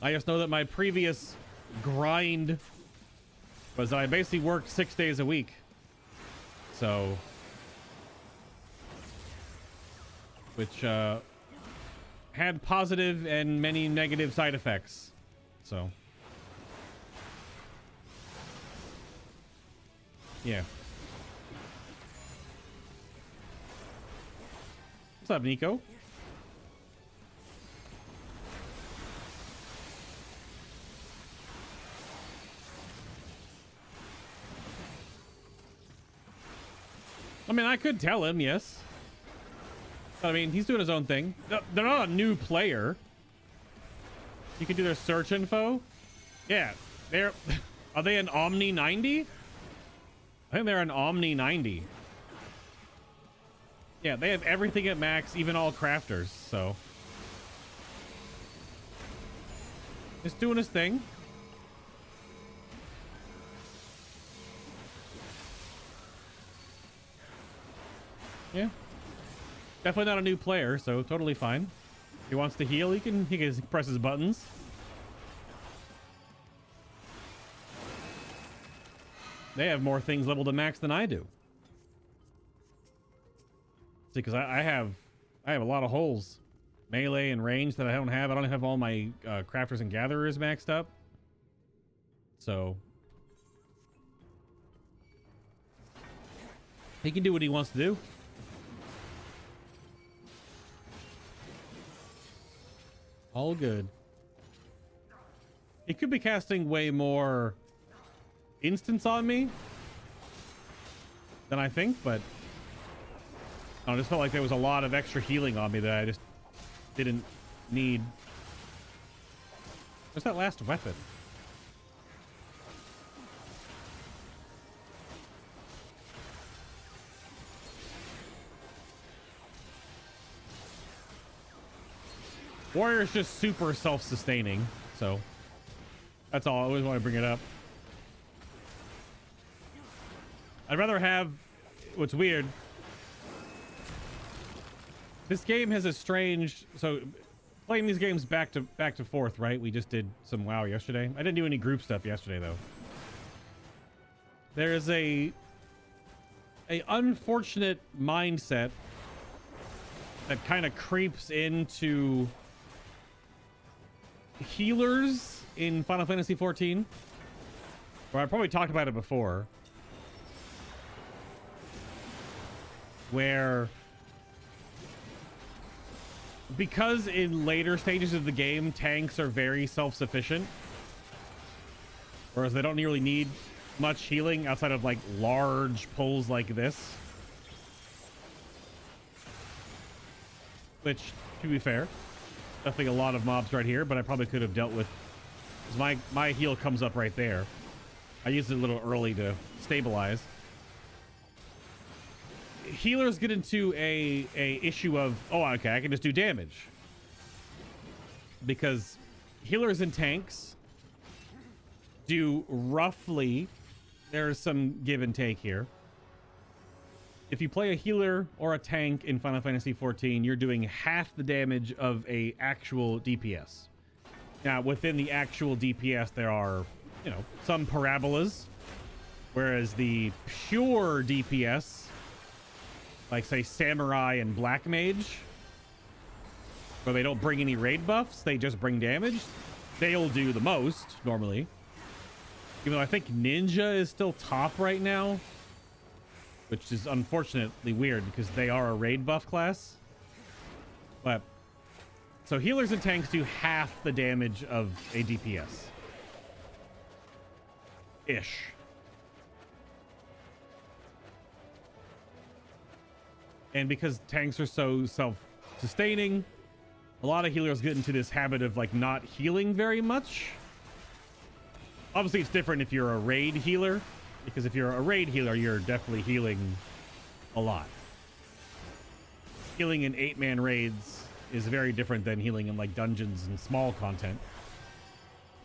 I just know that my previous grind was that I basically worked 6 days a week. So... which, had positive and many negative side effects. So... yeah. What's up, Nico? I mean, I could tell him, yes. I mean, he's doing his own thing. They're not a new player. You can do their search info. Yeah, they're... are they an Omni 90? I think they're an Omni 90. Yeah, they have everything at max, even all crafters, so. Just doing his thing. Yeah. Definitely not a new player, so totally fine. If he wants to heal, he can press his buttons. They have more things leveled to max than I do. See, because I have a lot of holes, melee and range that I don't have. I don't have all my crafters and gatherers maxed up. So he can do what he wants to do. All good. He could be casting way more instance on me than I think, but I just felt like there was a lot of extra healing on me that I just didn't need. What's that last weapon? Warrior's just super self-sustaining, so that's all. I always want to bring it up. I'd rather have... what's weird, this game has a strange... so playing these games back to forth, right? We just did some WoW yesterday. I didn't do any group stuff yesterday, though. There is a unfortunate mindset that kind of creeps into healers in Final Fantasy XIV, where I probably talked about it before. where, because in later stages of the game, tanks are very self-sufficient, whereas they don't really need much healing outside of like large pulls like this, which, to be fair, definitely a lot of mobs right here, but I probably could have dealt with, because my heal comes up right there. I used it a little early to stabilize. Healers get into a issue of, oh, okay, I can just do damage, because healers and tanks do roughly, there's some give and take here. If you play a healer or a tank in Final Fantasy XIV, you're doing half the damage of a actual DPS. Now, within the actual DPS, there are, you know, some parabolas, whereas the pure DPS, like say Samurai and Black Mage, where they don't bring any raid buffs, they just bring damage, they'll do the most normally. Even though I think Ninja is still top right now, which is unfortunately weird because they are a raid buff class. But so healers and tanks do half the damage of a DPS ish. And because tanks are so self-sustaining, a lot of healers get into this habit of like not healing very much. Obviously it's different if you're a raid healer, because if you're a raid healer, you're definitely healing a lot. Healing in 8-man raids is very different than healing in like dungeons and small content.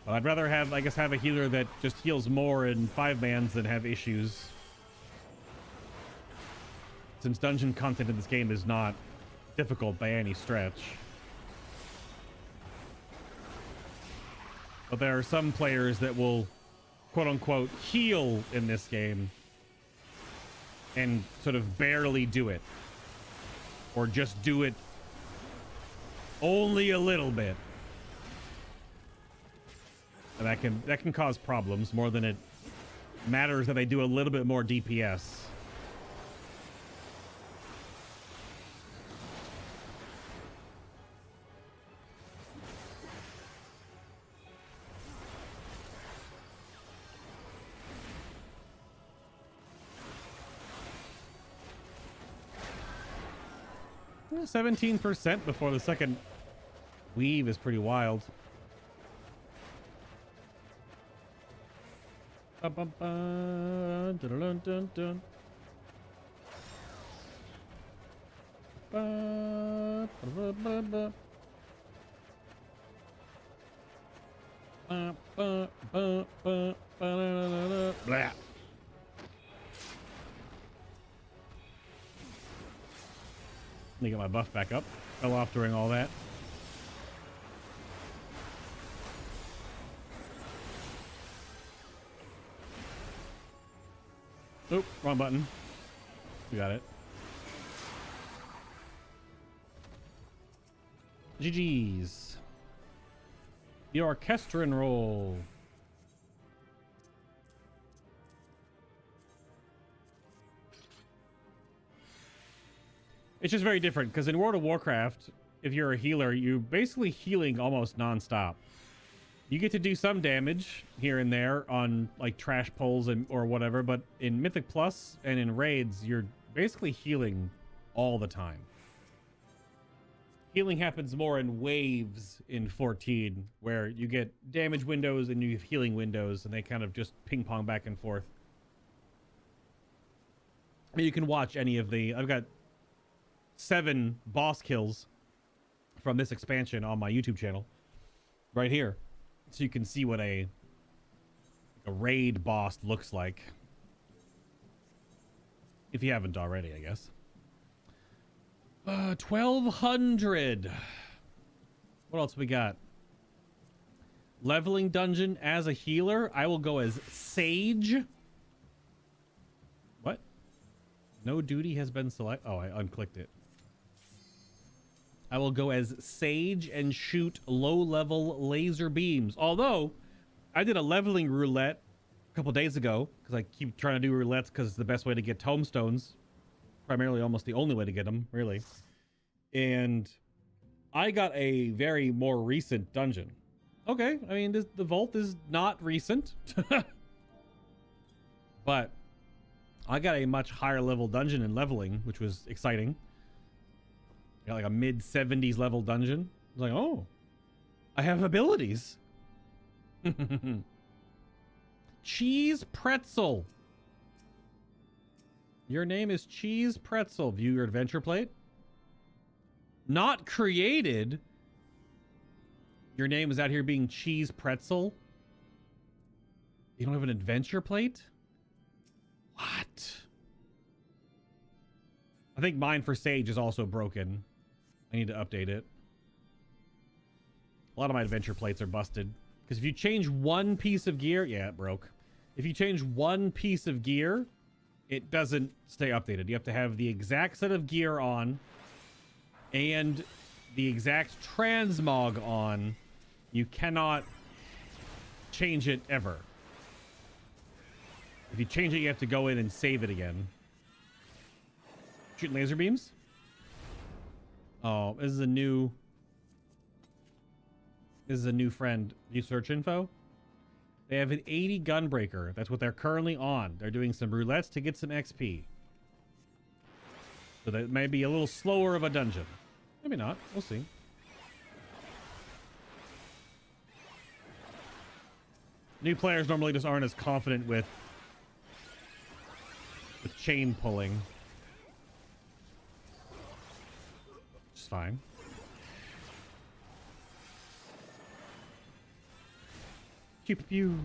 But I'd rather have, I guess, have a healer that just heals more in 5-mans than have issues. Since dungeon content in this game is not difficult by any stretch. But there are some players that will, quote unquote, heal in this game and sort of barely do it, or just do it only a little bit, and that can cause problems more than it matters that they do a little bit more DPS. Yeah, 17% before the second weave is pretty wild. Blah. Let me get my buff back up. Fell off during all that. Oop, wrong button. We got it. GG's. The orchestran roll. It's just very different because in World of Warcraft, if you're a healer, you're basically healing almost non-stop. You get to do some damage here and there on like trash pulls and or whatever, but in Mythic Plus and in raids, you're basically healing all the time. Healing happens more in waves in 14, where you get damage windows and you have healing windows, and they kind of just ping pong back and forth. You can watch any of the, I've got 7 boss kills from this expansion on my YouTube channel right here, so you can see what a raid boss looks like, if you haven't already, I guess. 1200. What else we got? Leveling dungeon as a healer. I will go as Sage. What? No duty has been selected. Oh, I unclicked it. I will go as Sage and shoot low-level laser beams. Although, I did a leveling roulette a couple days ago, because I keep trying to do roulettes because it's the best way to get tomestones Primarily almost the only way to get them, really. And I got a very more recent dungeon. Okay, I mean, the vault is not recent. But I got a much higher level dungeon in leveling, which was exciting. I got like a mid 70s level dungeon. I was like, oh, I have abilities. Cheese Pretzel. Your name is Cheese Pretzel. View your adventure plate. Not created. Your name is out here being Cheese Pretzel. You don't have an adventure plate? What? I think mine for Sage is also broken. I need to update it. A lot of my adventure plates are busted. Because if you change one piece of gear... Yeah, it broke. If you change one piece of gear, it doesn't stay updated. You have to have the exact set of gear on and the exact transmog on. You cannot change it ever. If you change it, you have to go in and save it again. Shooting laser beams? Oh, this is a new friend. New search info. They have an 80 gunbreaker. That's what they're currently on. They're doing some roulettes to get some XP. So that may be a little slower of a dungeon. Maybe not. We'll see. New players normally just aren't as confident with chain pulling. Which is fine. Pew pew pew.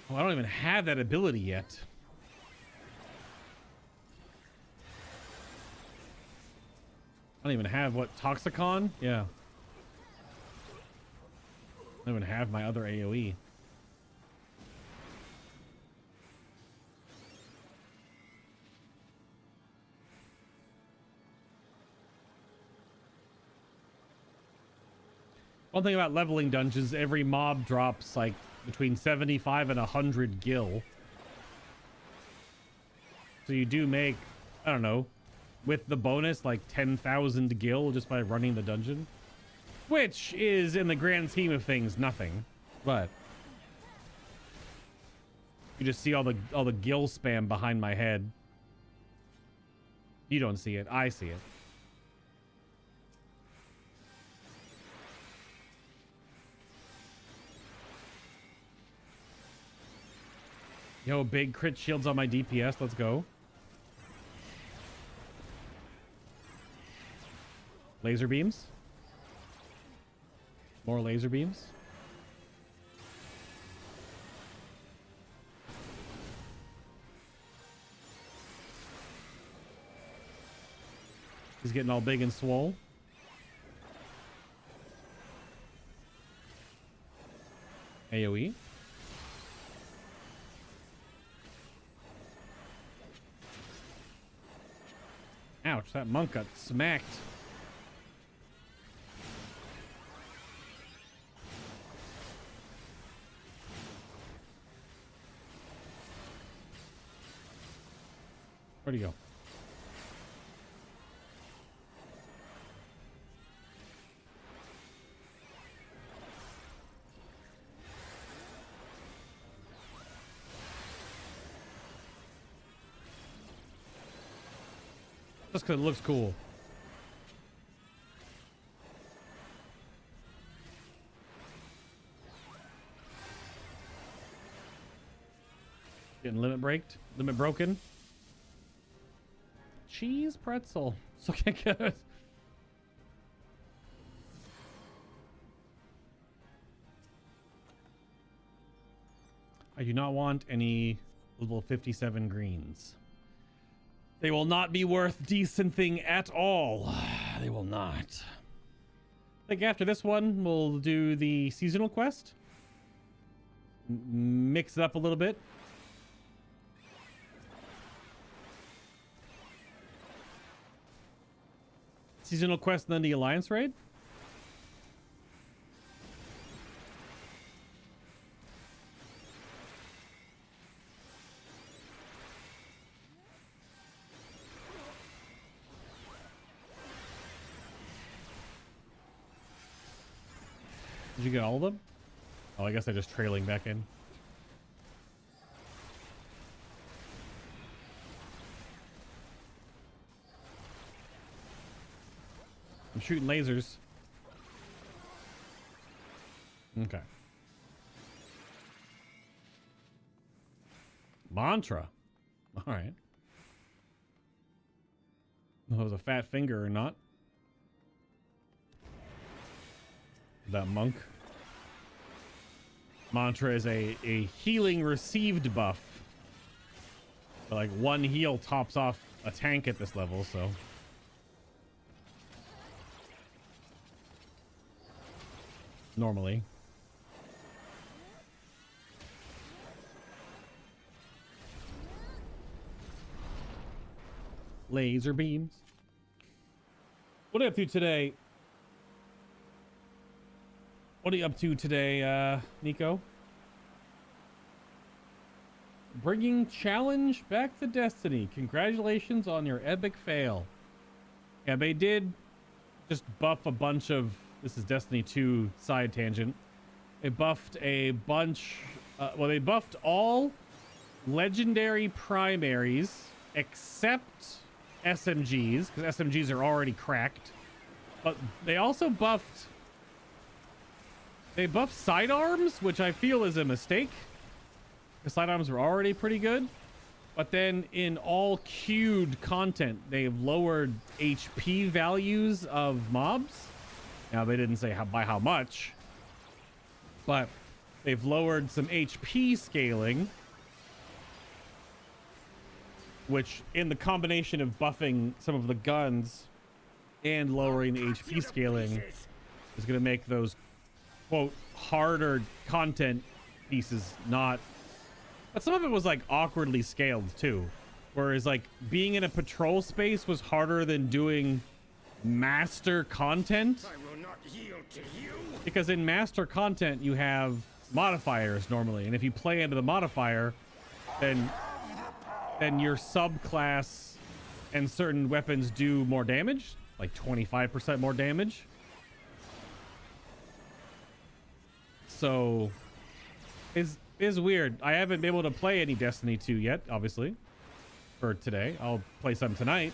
Oh, I don't even have that ability yet. I don't even have what, Toxicon? Yeah. I don't even have my other AoE. One thing about leveling dungeons, every mob drops like between 75 and 100 gil. So you do make, I don't know, with the bonus, like 10,000 gil just by running the dungeon. Which is, in the grand scheme of things, nothing. But you just see all the gil spam behind my head. You don't see it. I see it. Yo, big crit shields on my DPS. Let's go. Laser beams. More laser beams. He's getting all big and swole. AoE. Ouch, that monk got smacked. Where'd he go? Just because it looks cool. Getting limit broken. Cheese pretzel. It's looking good. I do not want any level 57 greens. They will not be worth decent thing at all. They will not. I think after this one, we'll do the seasonal quest. Mix it up a little bit. Seasonal quest and then the Alliance raid. Did you get all of them? Oh, I guess they're just trailing back in. I'm shooting lasers. Okay. Mantra. All right. That was a fat finger or not. That monk. Mantra is a healing received buff. But like one heal tops off a tank at this level, so. Normally. Laser beams. What are you up to today? What are you up to today, Nico? Bringing challenge back to Destiny. Congratulations on your epic fail. Yeah, they did just buff a bunch of... This is Destiny 2 side tangent. They buffed a bunch... well, they buffed all legendary primaries except SMGs, because SMGs are already cracked. But they also buffed... They buffed sidearms, which I feel is a mistake. The sidearms were already pretty good. But then in all queued content, they've lowered HP values of mobs. Now, they didn't say by how much. But they've lowered some HP scaling. Which, in the combination of buffing some of the guns and lowering the HP scaling, is going to make those, quote, harder content pieces not... But some of it was, like, awkwardly scaled, too. Whereas, like, being in a patrol space was harder than doing master content. I will not yield to you. Because in master content, you have modifiers, normally. And if you play into the modifier, then your subclass and certain weapons do more damage. Like 25% more damage. So... is weird. I haven't been able to play any Destiny 2 yet, obviously, for today. I'll play some tonight.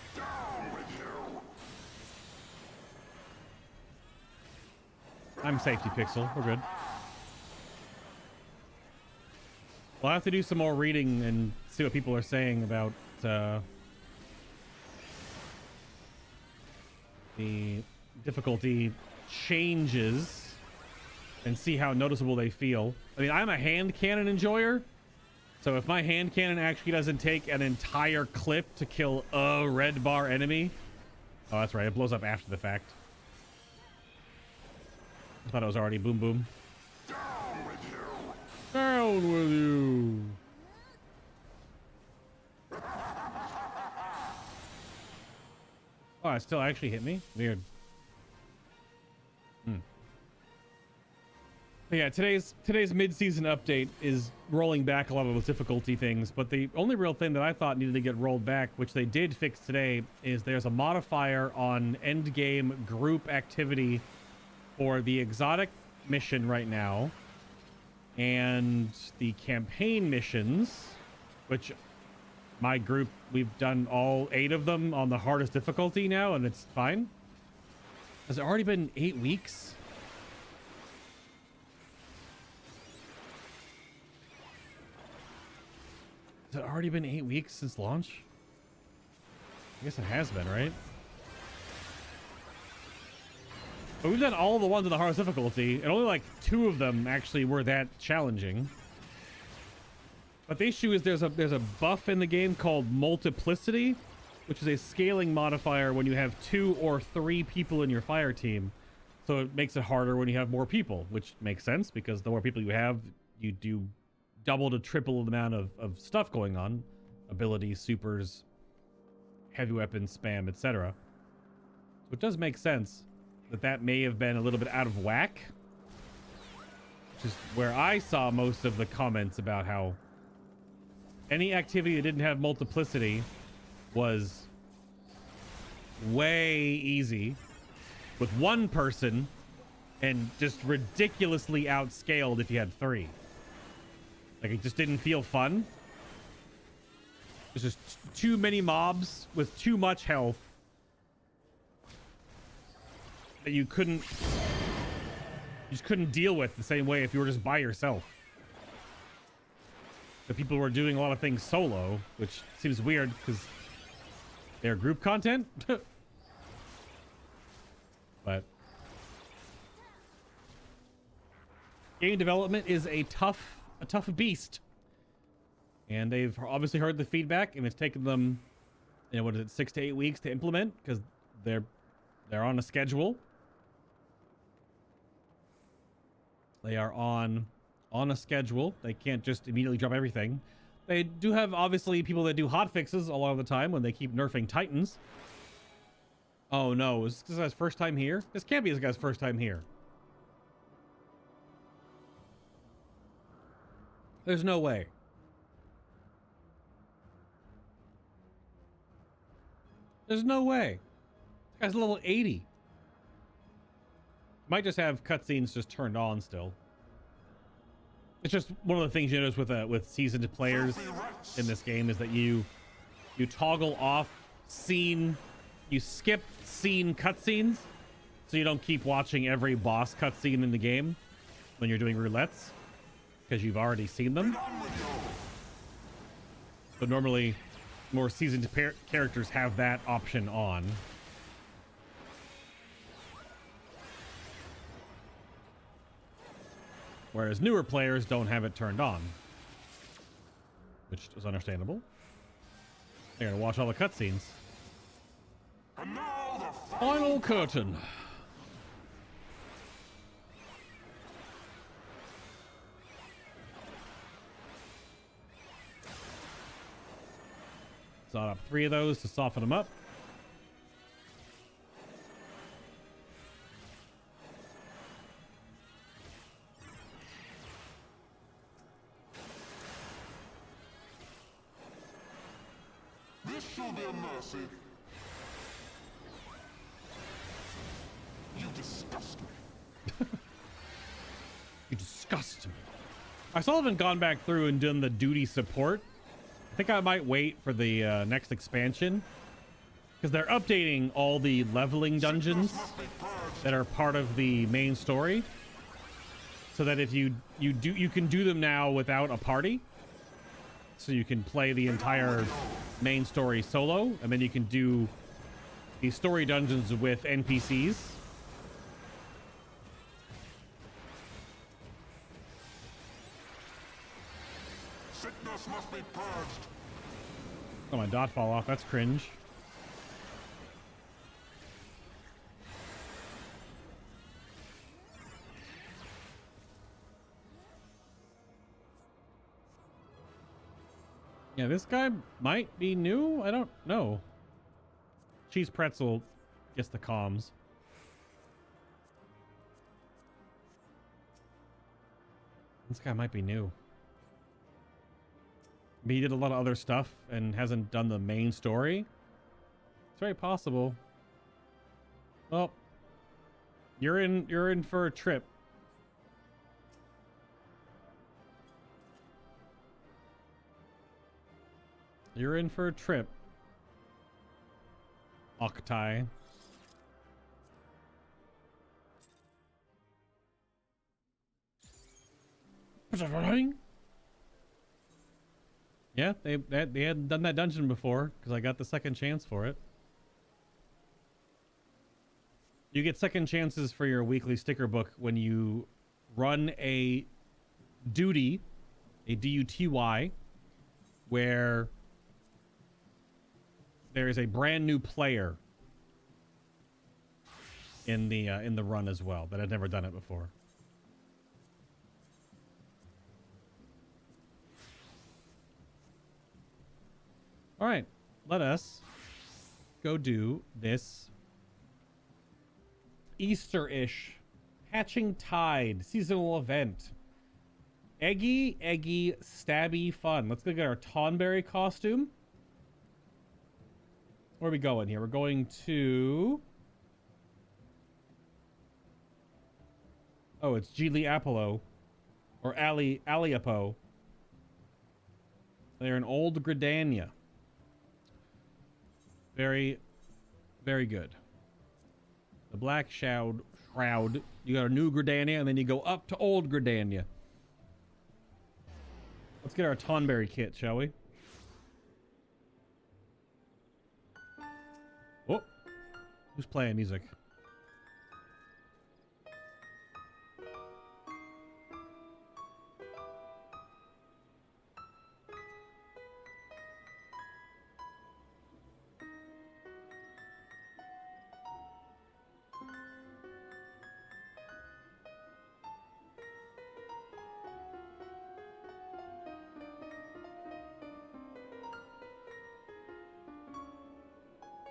I'm safety pixel. We're good. We'll have to do some more reading and see what people are saying about the difficulty changes and see how noticeable they feel. I mean, I'm a hand cannon enjoyer, so if my hand cannon actually doesn't take an entire clip to kill a red bar enemy... Oh, that's right. It blows up after the fact. I thought it was already boom boom. Down with you. Down with you. Oh, it still actually hit me? Weird. But yeah, today's mid-season update is rolling back a lot of those difficulty things, but the only real thing that I thought needed to get rolled back, which they did fix today, is there's a modifier on endgame group activity for the exotic mission right now and the campaign missions, which my group, we've done all 8 of them on the hardest difficulty now, and it's fine. Has it already been 8 weeks? Has it already been 8 weeks since launch? I guess it has been, right? But we've done all the ones on the hardest difficulty, and only like 2 of them actually were that challenging. But the issue is there's a buff in the game called Multiplicity, which is a scaling modifier when you have 2 or 3 people in your fire team. So it makes it harder when you have more people, which makes sense because the more people you have, you do double to triple the amount of stuff going on. Abilities, supers, heavy weapons, spam, etc. So it does make sense that may have been a little bit out of whack. Which is where I saw most of the comments about how any activity that didn't have multiplicity was way easy with one person and just ridiculously outscaled if you had 3. Like, it just didn't feel fun. There's just too many mobs with too much health that you just couldn't deal with the same way if you were just by yourself. The people were doing a lot of things solo, which seems weird because they're group content. But game development is a tough beast, and they've obviously heard the feedback, and it's taken them, you know, what is it, 6 to 8 weeks to implement, because they're on a schedule. They are on a schedule. They can't just immediately drop everything. They do have, obviously, people that do hot fixes a lot of the time when they keep nerfing Titans. Oh no, is this guy's first time here? This can't be this guy's first time here. There's no way. There's no way. This guy's level 80. Might just have cutscenes just turned on still. It's just one of the things you notice with seasoned players in this game is that you toggle off scene, you skip scene cutscenes, so you don't keep watching every boss cutscene in the game when you're doing roulettes, because you've already seen them. But normally, more seasoned characters have that option on. Whereas newer players don't have it turned on, which is understandable. They gotta watch all the cutscenes. And now the Final curtain. Sawed up 3 of those to soften them up. This shall be a mercy. You disgust me. You disgust me. I still haven't gone back through and done the duty support. I think I might wait for the next expansion, because they're updating all the leveling dungeons that are part of the main story, so that if you can do them now without a party, so you can play the entire main story solo, and then you can do the story dungeons with NPCs. Sickness must be purged. Oh, my dot fall off. That's cringe. Yeah, this guy might be new. I don't know. Cheese Pretzel gets the comms. This guy might be new. But he did a lot of other stuff and hasn't done the main story. It's very possible. Well, you're in for a trip. You're in for a trip, Octai. Yeah, they hadn't done that dungeon before because I got the second chance for it. You get second chances for your weekly sticker book when you run a duty, a DUTY, where there is a brand new player in the run as well that had never done it before. All right, let us go do this Easter-ish Hatching Tide seasonal event. Eggy, stabby fun. Let's go get our Tonberry costume. Where are we going here? We're going to Oh, it's Geely Apollo. Or Aliapo. They're in Old Gridania. Very, very good. The Black Shroud. You got a New Gridania, and then you go up to Old Gridania. Let's get our Tonberry kit, shall we? Oh, who's playing music?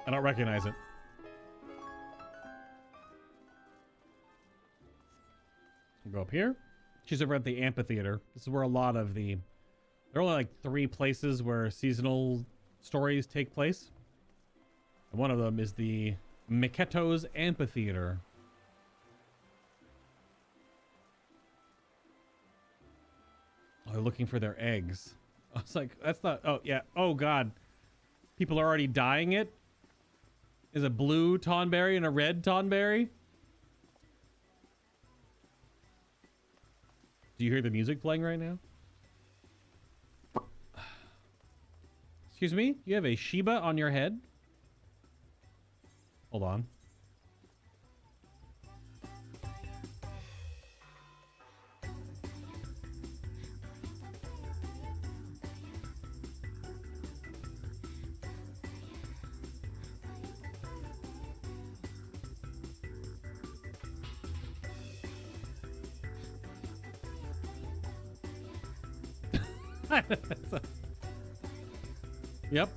I don't recognize it. We'll go up here. She's over at the amphitheater. This is where a lot of the... There are only like 3 places where seasonal stories take place. And one of them is the Miketo's Amphitheater. Oh, they're looking for their eggs. I was like, that's not... Oh, yeah. Oh, God. People are already dyeing it? Is a blue Tonberry and a red Tonberry? Do you hear the music playing right now? Excuse me? You have a Shiba on your head? Hold on. Yep.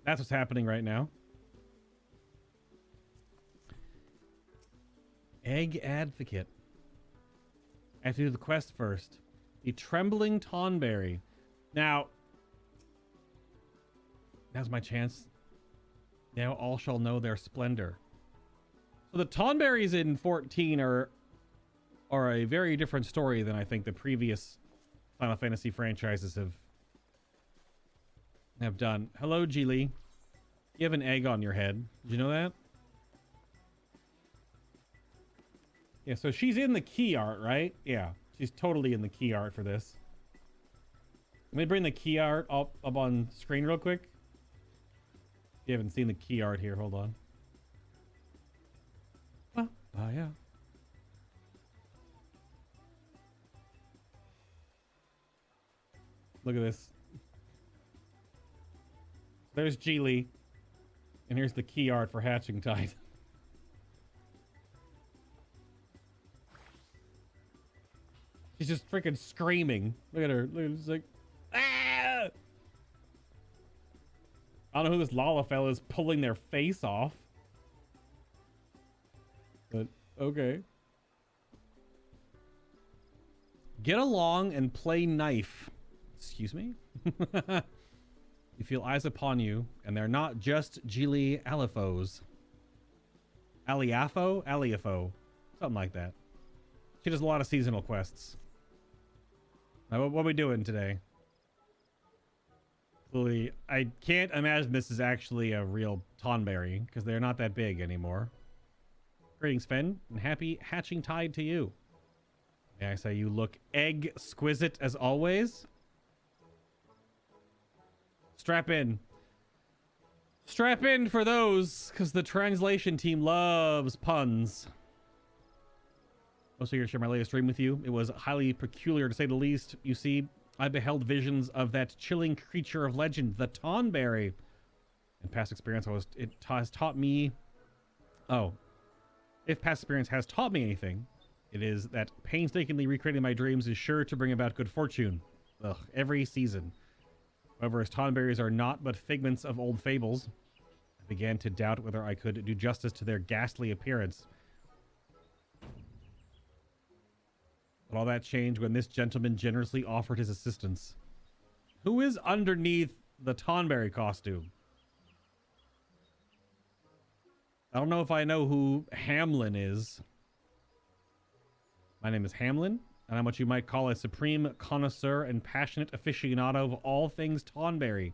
That's what's happening right now. Egg Advocate. I have to do the quest first. The Trembling Tonberry. Now, now's my chance. Now all shall know their splendor. So the Tonberries in 14 are a very different story than I think the previous Final Fantasy franchises have done. Hello, Geely. You have an egg on your head. Did you know that? Yeah, so she's in the key art, right? Yeah, she's totally in the key art for this. Let me bring the key art up on screen real quick. If you haven't seen the key art here, hold on. Oh, yeah. Look at this. There's Geely. And here's the key art for Hatching Tide. She's just freaking screaming. Look at her. Look at her. She's like, ah! I don't know who this Lalafell is pulling their face off. But, okay. Get along and play knife. Excuse me? You feel eyes upon you, and they're not just Geely Alifos. Aliafo? Something like that. She does a lot of seasonal quests. Now, what are we doing today? Clearly, I can't imagine this is actually a real Tonberry, because they're not that big anymore. Greetings, Fen, and happy Hatching Tide to you. May I say you look egg-squisite as always? Strap in. Strap in for those, because the translation team loves puns. Also here to share my latest dream with you. It was highly peculiar, to say the least. You see, I beheld visions of that chilling creature of legend, the Tonberry. In past experience, it has taught me... Oh. If past experience has taught me anything, it is that painstakingly recreating my dreams is sure to bring about good fortune. Ugh, every season. However, as Tonberries are not but figments of old fables, I began to doubt whether I could do justice to their ghastly appearance. But all that changed when this gentleman generously offered his assistance. Who is underneath the Tonberry costume? I don't know if I know who Hamlin is. My name is Hamlin, and I'm what you might call a supreme connoisseur and passionate aficionado of all things Tonberry.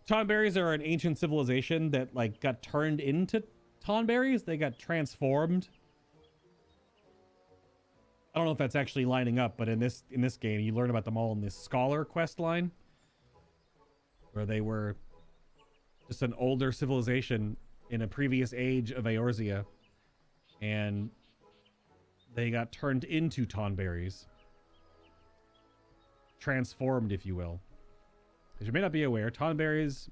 Tonberries are an ancient civilization that like got turned into Tonberries. They got transformed. I don't know if that's actually lining up, but in this game, you learn about them all in this scholar quest line, where they were just an older civilization in a previous age of Eorzea, and they got turned into Tonberries. Transformed, if you will. As you may not be aware, Tonberries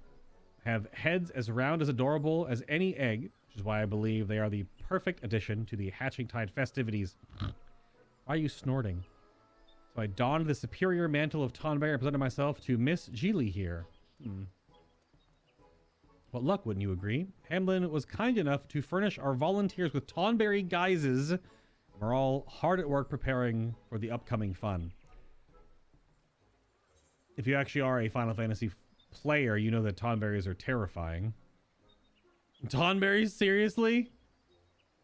have heads as round as adorable as any egg, which is why I believe they are the perfect addition to the Hatchingtide festivities. Why are you snorting? So I donned the superior mantle of Tonberry and presented myself to Miss Geely here. What luck, wouldn't you agree? Hamlin was kind enough to furnish our volunteers with Tonberry guises. We're all hard at work preparing for the upcoming fun. If you actually are a Final Fantasy player, you know that Tonberries are terrifying. Tonberries? Seriously?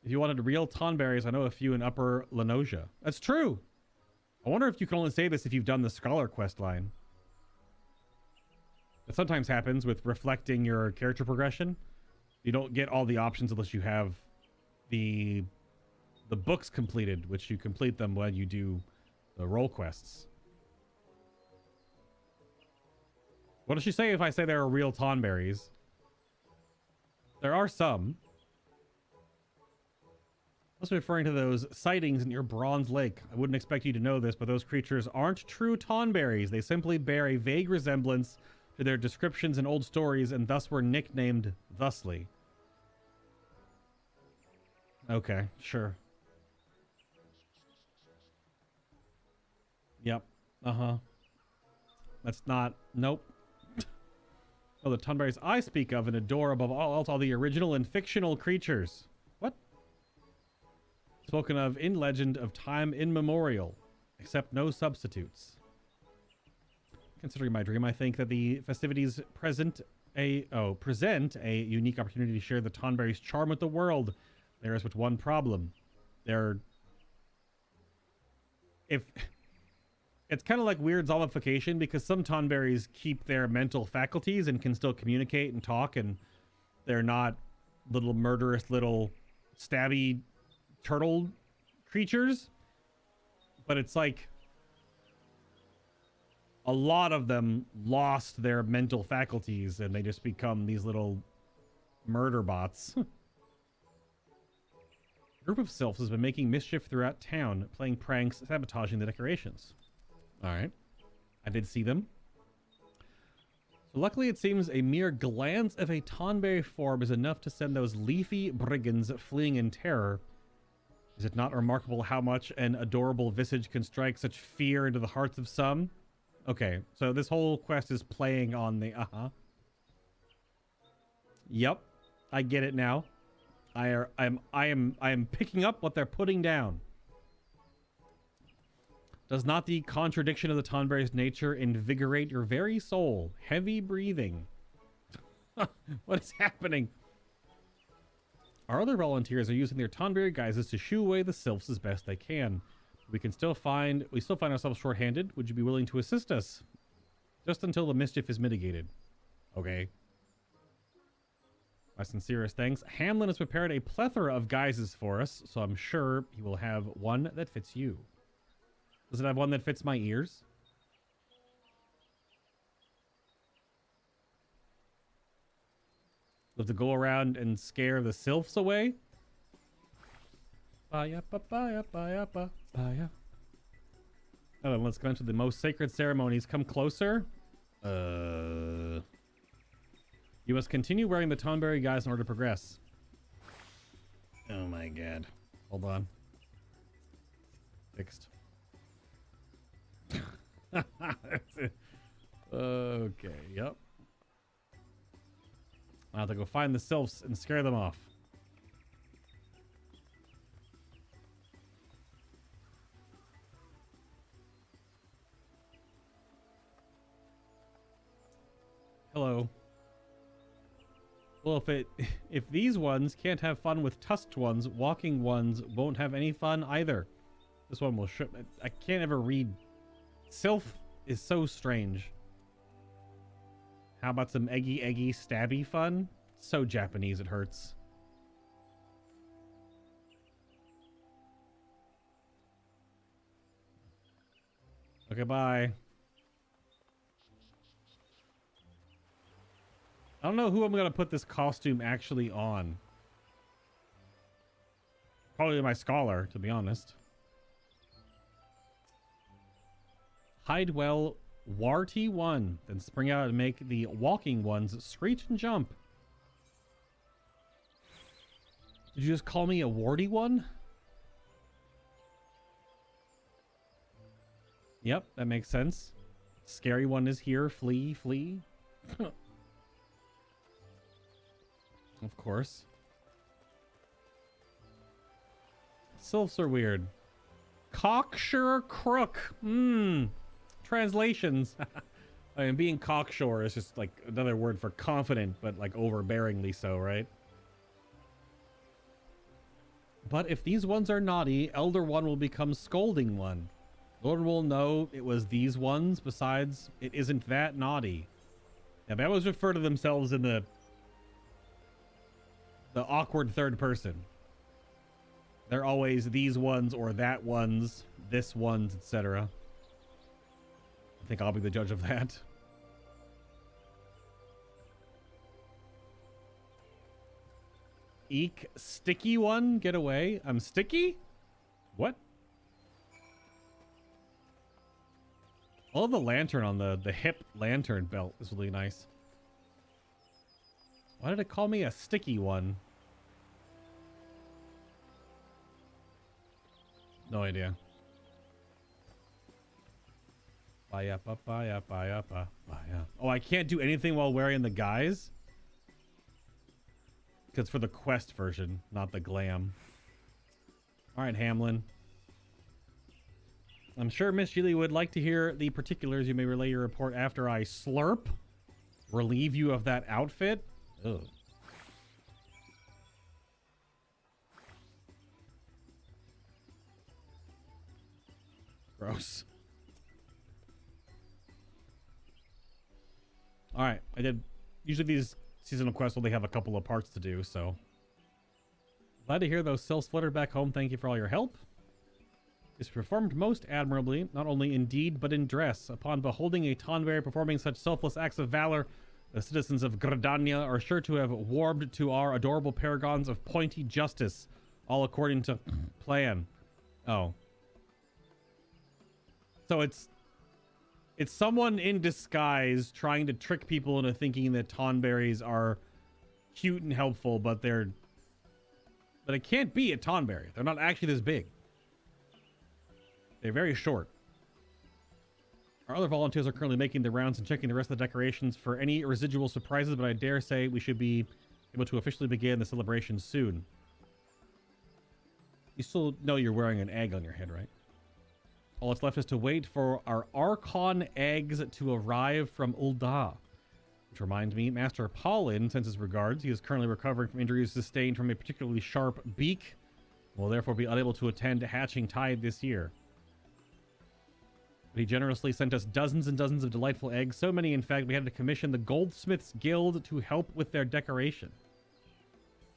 If you wanted real Tonberries, I know a few in Upper Lenosia. That's true. I wonder if you can only say this if you've done the Scholar quest line. That sometimes happens with reflecting your character progression. You don't get all the options unless you have the books completed, which you complete them when you do the role quests. What does she say if I say there are real Tonberries? There are some. I was referring to those sightings near Bronze Lake. I wouldn't expect you to know this, but those creatures aren't true Tonberries. They simply bear a vague resemblance to their descriptions in old stories and thus were nicknamed thusly. Okay, sure. Yep. Uh-huh. That's not... Nope. Oh, the Tonberries I speak of and adore above all else are the original and fictional creatures. What? Spoken of in legend of time immemorial, except no substitutes. Considering my dream, I think that the festivities present a unique opportunity to share the Tonberry's charm with the world. There is but one problem. It's kind of like weird zombification because some Tonberries keep their mental faculties and can still communicate and talk, and they're not little murderous little stabby turtle creatures. But it's like a lot of them lost their mental faculties and they just become these little murder bots. A group of sylphs has been making mischief throughout town, playing pranks, sabotaging the decorations. All right. I did see them. So luckily it seems a mere glance of a Tonberry form is enough to send those leafy brigands fleeing in terror. Is it not remarkable how much an adorable visage can strike such fear into the hearts of some? Okay, so this whole quest is playing on the Yep, I get it now. I am picking up what they're putting down. Does not the contradiction of the Tonberry's nature invigorate your very soul? Heavy breathing. What is happening? Our other volunteers are using their Tonberry guises to shoo away the sylphs as best they can. We still find ourselves short-handed. Would you be willing to assist us? Just until the mischief is mitigated. Okay. My sincerest thanks. Hamlin has prepared a plethora of guises for us, so I'm sure he will have one that fits you. Does it have one that fits my ears? Love to go around and scare the sylphs away? Baya, baya, baya, baya. Oh, let's go into the most sacred ceremonies. Come closer. You must continue wearing the Tonberry guise in order to progress. Oh my god. Hold on. Fixed. Okay, yep. I'll have to go find the sylphs and scare them off. Hello. Well, if these ones can't have fun with tusked ones, walking ones won't have any fun either. This one will I can't ever read. Sylph is so strange. How about some eggy stabby fun? So Japanese it hurts. Okay, bye. I don't know who I'm gonna put this costume actually on. Probably my scholar, to be honest. Hidewell WAR T1, then spring out and make the walking ones screech and jump. Did you just call me a warty one? Yep, that makes sense. Scary one is here. Flee, flee. Of course. Sylphs are weird. Cocksure crook. Translations. I mean, being cocksure is just like another word for confident, but like overbearingly so, right? But if these ones are naughty, Elder One will become Scolding One. Lord will know it was these ones. Besides, it isn't that naughty. Yeah, they always refer to themselves in the awkward third person. They're always these ones or that ones, this ones, etc. I think I'll be the judge of that. Eek, sticky one, get away. I'm sticky? What? I love the lantern on the hip lantern belt is really nice. Why did it call me a sticky one? No idea. Oh, I can't do anything while wearing the guise? Because for the quest version, not the glam. Alright, Hamlin. I'm sure Miss Geely would like to hear the particulars. You may relay your report after I slurp. Relieve you of that outfit. Ugh. Gross. Alright, I did. Usually these seasonal quests only have a couple of parts to do, so. Glad to hear those sylphs fluttered back home. Thank you for all your help. Is performed most admirably, not only in deed, but in dress. Upon beholding a Tonberry performing such selfless acts of valor, the citizens of Gradania are sure to have warmed to our adorable paragons of pointy justice, all according to plan. Oh. So it's someone in disguise trying to trick people into thinking that Tonberries are cute and helpful, but it can't be a Tonberry. They're not actually this big. They're very short. Our other volunteers are currently making the rounds and checking the rest of the decorations for any residual surprises, but I dare say we should be able to officially begin the celebration soon. You still know you're wearing an egg on your head, right? All that's left is to wait for our Archon eggs to arrive from Ul'dah. Which reminds me, Master Paulin sends his regards. He is currently recovering from injuries sustained from a particularly sharp beak. Will therefore be unable to attend Hatching Tide this year. But he generously sent us dozens and dozens of delightful eggs. So many, in fact, we had to commission the Goldsmiths Guild to help with their decoration.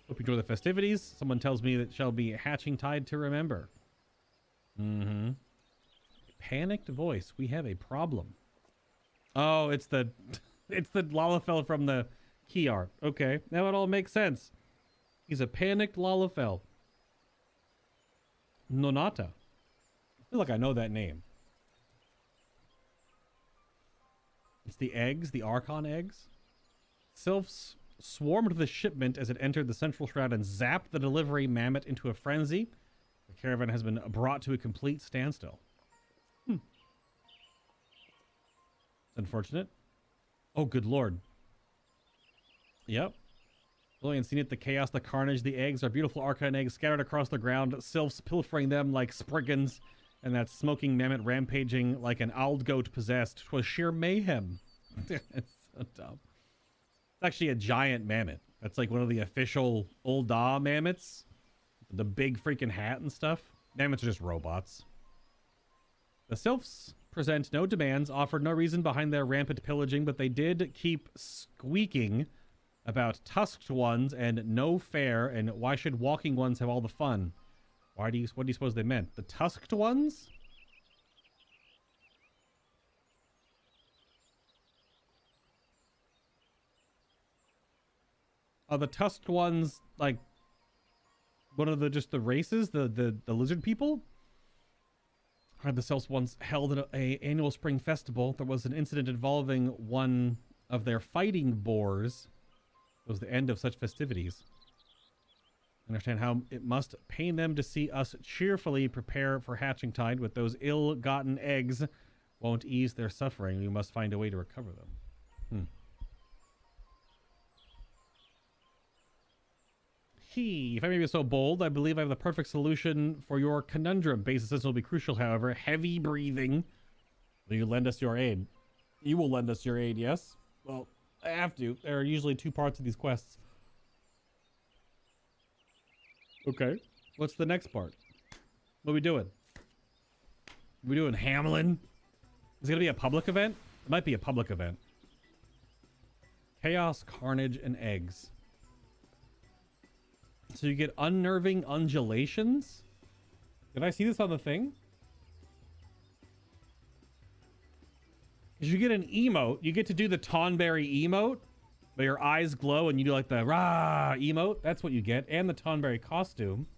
Hope you enjoy the festivities. Someone tells me that shall be Hatching Tide to remember. Mm-hmm. Panicked voice. We have a problem. Oh, it's the Lalafell from the key art. Okay, now it all makes sense. He's a panicked Lalafell. Nonata. I feel like I know that name. It's the eggs, the Archon eggs. Sylphs swarmed the shipment as it entered the central shroud and zapped the delivery mammoth into a frenzy. The caravan has been brought to a complete standstill. It's unfortunate. Oh, good lord. Yep. Brilliant scene it, the chaos, the carnage, the eggs, our beautiful Archon eggs scattered across the ground, sylphs pilfering them like spriggans, and that smoking mammoth rampaging like an old goat possessed. 'Twas sheer mayhem. It's so dumb. It's actually a giant mammoth. That's like one of the official Ul'dah mammoths. The big freaking hat and stuff. Mammoths are just robots. The sylphs present no demands, offered no reason behind their rampant pillaging, but they did keep squeaking about tusked ones and no fare, and why should walking ones have all the fun? What do you suppose they meant? The tusked ones? Are the tusked ones like one of the races, the lizard people? The sylphs once held an annual spring festival. There was an incident involving one of their fighting boars. It was the end of such festivities. I understand how it must pain them to see us cheerfully prepare for hatching tide with those ill-gotten eggs. Won't ease their suffering. We must find a way to recover them. If I may be so bold, I believe I have the perfect solution for your conundrum. Base assistance will be crucial, however. Heavy breathing. Will you lend us your aid? You will lend us your aid, yes? Well, I have to. There are usually two parts of these quests. Okay. What's the next part? What are we doing? Are we doing Hamlin? Is it going to be a public event? It might be a public event. Chaos, carnage, and eggs. So you get unnerving undulations? Did I see this on the thing? Because you get an emote. You get to do the Tonberry emote, where your eyes glow and you do like the rah emote. That's what you get. And the Tonberry costume.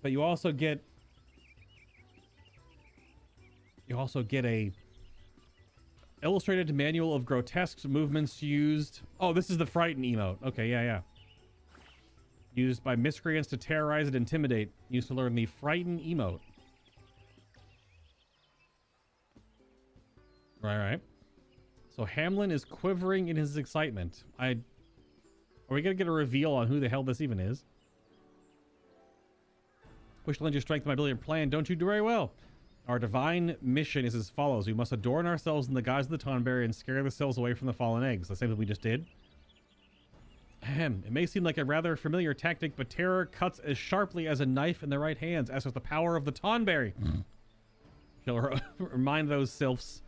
But you also get a illustrated manual of grotesque movements used. Oh, this is the frighten emote. Okay, yeah. Used by miscreants to terrorize and intimidate. Used to learn the frighten emote. Right. So Hamlin is quivering in his excitement. Are we gonna get a reveal on who the hell this even is? Wish to lend your strength to my brilliant plan. Don't you do very well? Our divine mission is as follows. We must adorn ourselves in the guise of the Tonberry and scare the cells away from the fallen eggs. The same that we just did. Ahem. It may seem like a rather familiar tactic, but terror cuts as sharply as a knife in the right hands, as is the power of the Tonberry. Shall remind those sylphs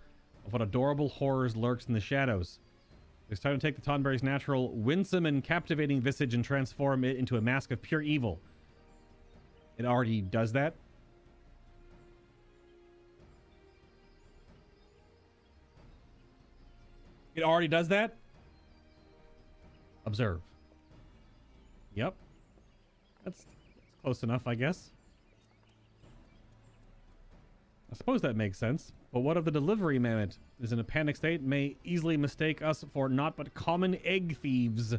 of what adorable horrors lurks in the shadows. It's time to take the Tonberry's natural, winsome and captivating visage and transform it into a mask of pure evil. It already does that. It already does that? Observe. Yep. That's close enough, I guess. I suppose that makes sense. But what of the delivery mammoth? Is in a panic state, may easily mistake us for naught but common egg thieves.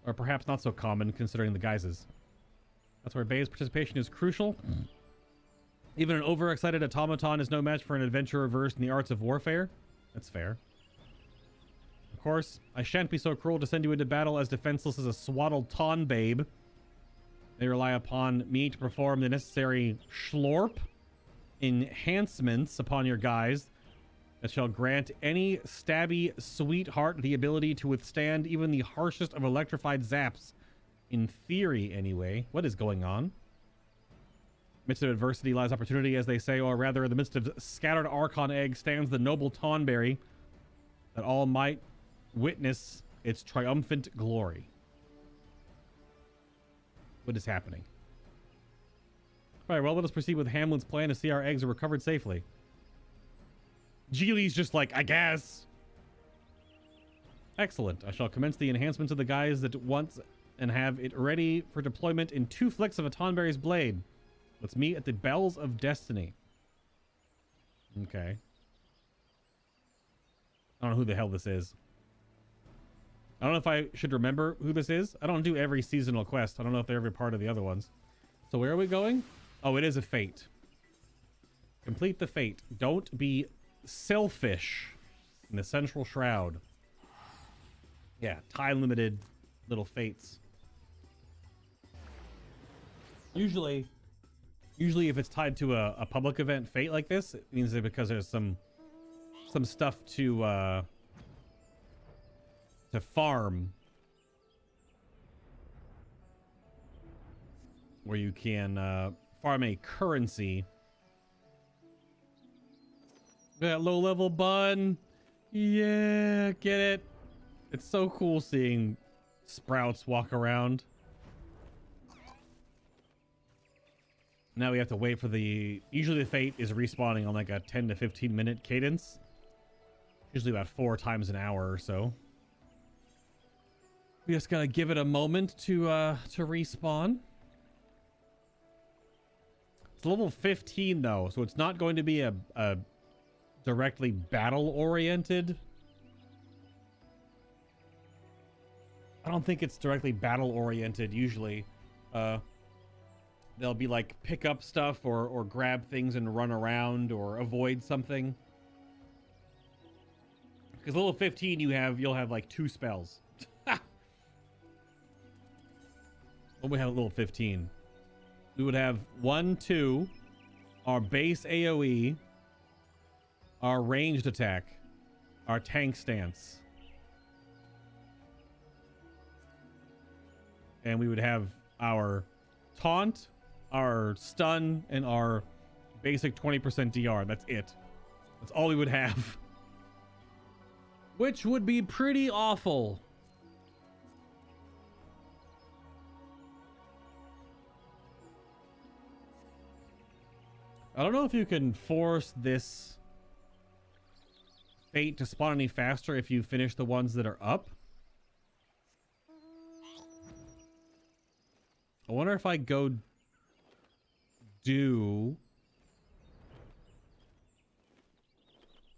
Or perhaps not so common, considering the guises. That's where Bay's participation is crucial. Even an overexcited automaton is no match for an adventurer versed in the arts of warfare. That's fair. Of course, I shan't be so cruel to send you into battle as defenseless as a swaddled Ton babe. They rely upon me to perform the necessary schlorp enhancements upon your guys that shall grant any stabby sweetheart the ability to withstand even the harshest of electrified zaps. In theory, anyway. What is going on? Midst of adversity lies opportunity, as they say, or rather, in the midst of scattered Archon egg stands the noble Tonberry, that all might witness its triumphant glory. What is happening? All right, well, let us proceed with Hamlin's plan to see our eggs are recovered safely. Geely's just like, I guess. Excellent. I shall commence the enhancements of the guys that once and have it ready for deployment in 2 flicks of a Tonberry's blade. Let's meet at the Bells of Destiny. Okay. I don't know who the hell this is. I don't know if I should remember who this is. I don't do every seasonal quest. I don't know if they're every part of the other ones. So where are we going? Oh, it is a fate. Complete the fate. Don't be selfish in the Central Shroud. Yeah, time-limited little fates. Usually if it's tied to a public event fate like this, it means that because there's some stuff to to farm, where you can farm a currency. That low level bun. Yeah, get it. It's so cool seeing sprouts walk around. Now we have to wait for the... Usually the fate is respawning on like a 10 to 15 minute cadence. Usually about 4 times an hour or so. We just gotta give it a moment to respawn. It's level 15 though, so it's not going to be a directly battle oriented. I don't think it's directly battle oriented usually. They'll be like pick up stuff or grab things and run around or avoid something. Because level 15 you'll have like 2 spells. What we have at level 15? We would have 1, 2, our base AoE, our ranged attack, our tank stance. And we would have our taunt, our stun, and our basic 20% DR. That's it. That's all we would have. Which would be pretty awful. I don't know if you can force this fate to spawn any faster if you finish the ones that are up. I wonder if I go do...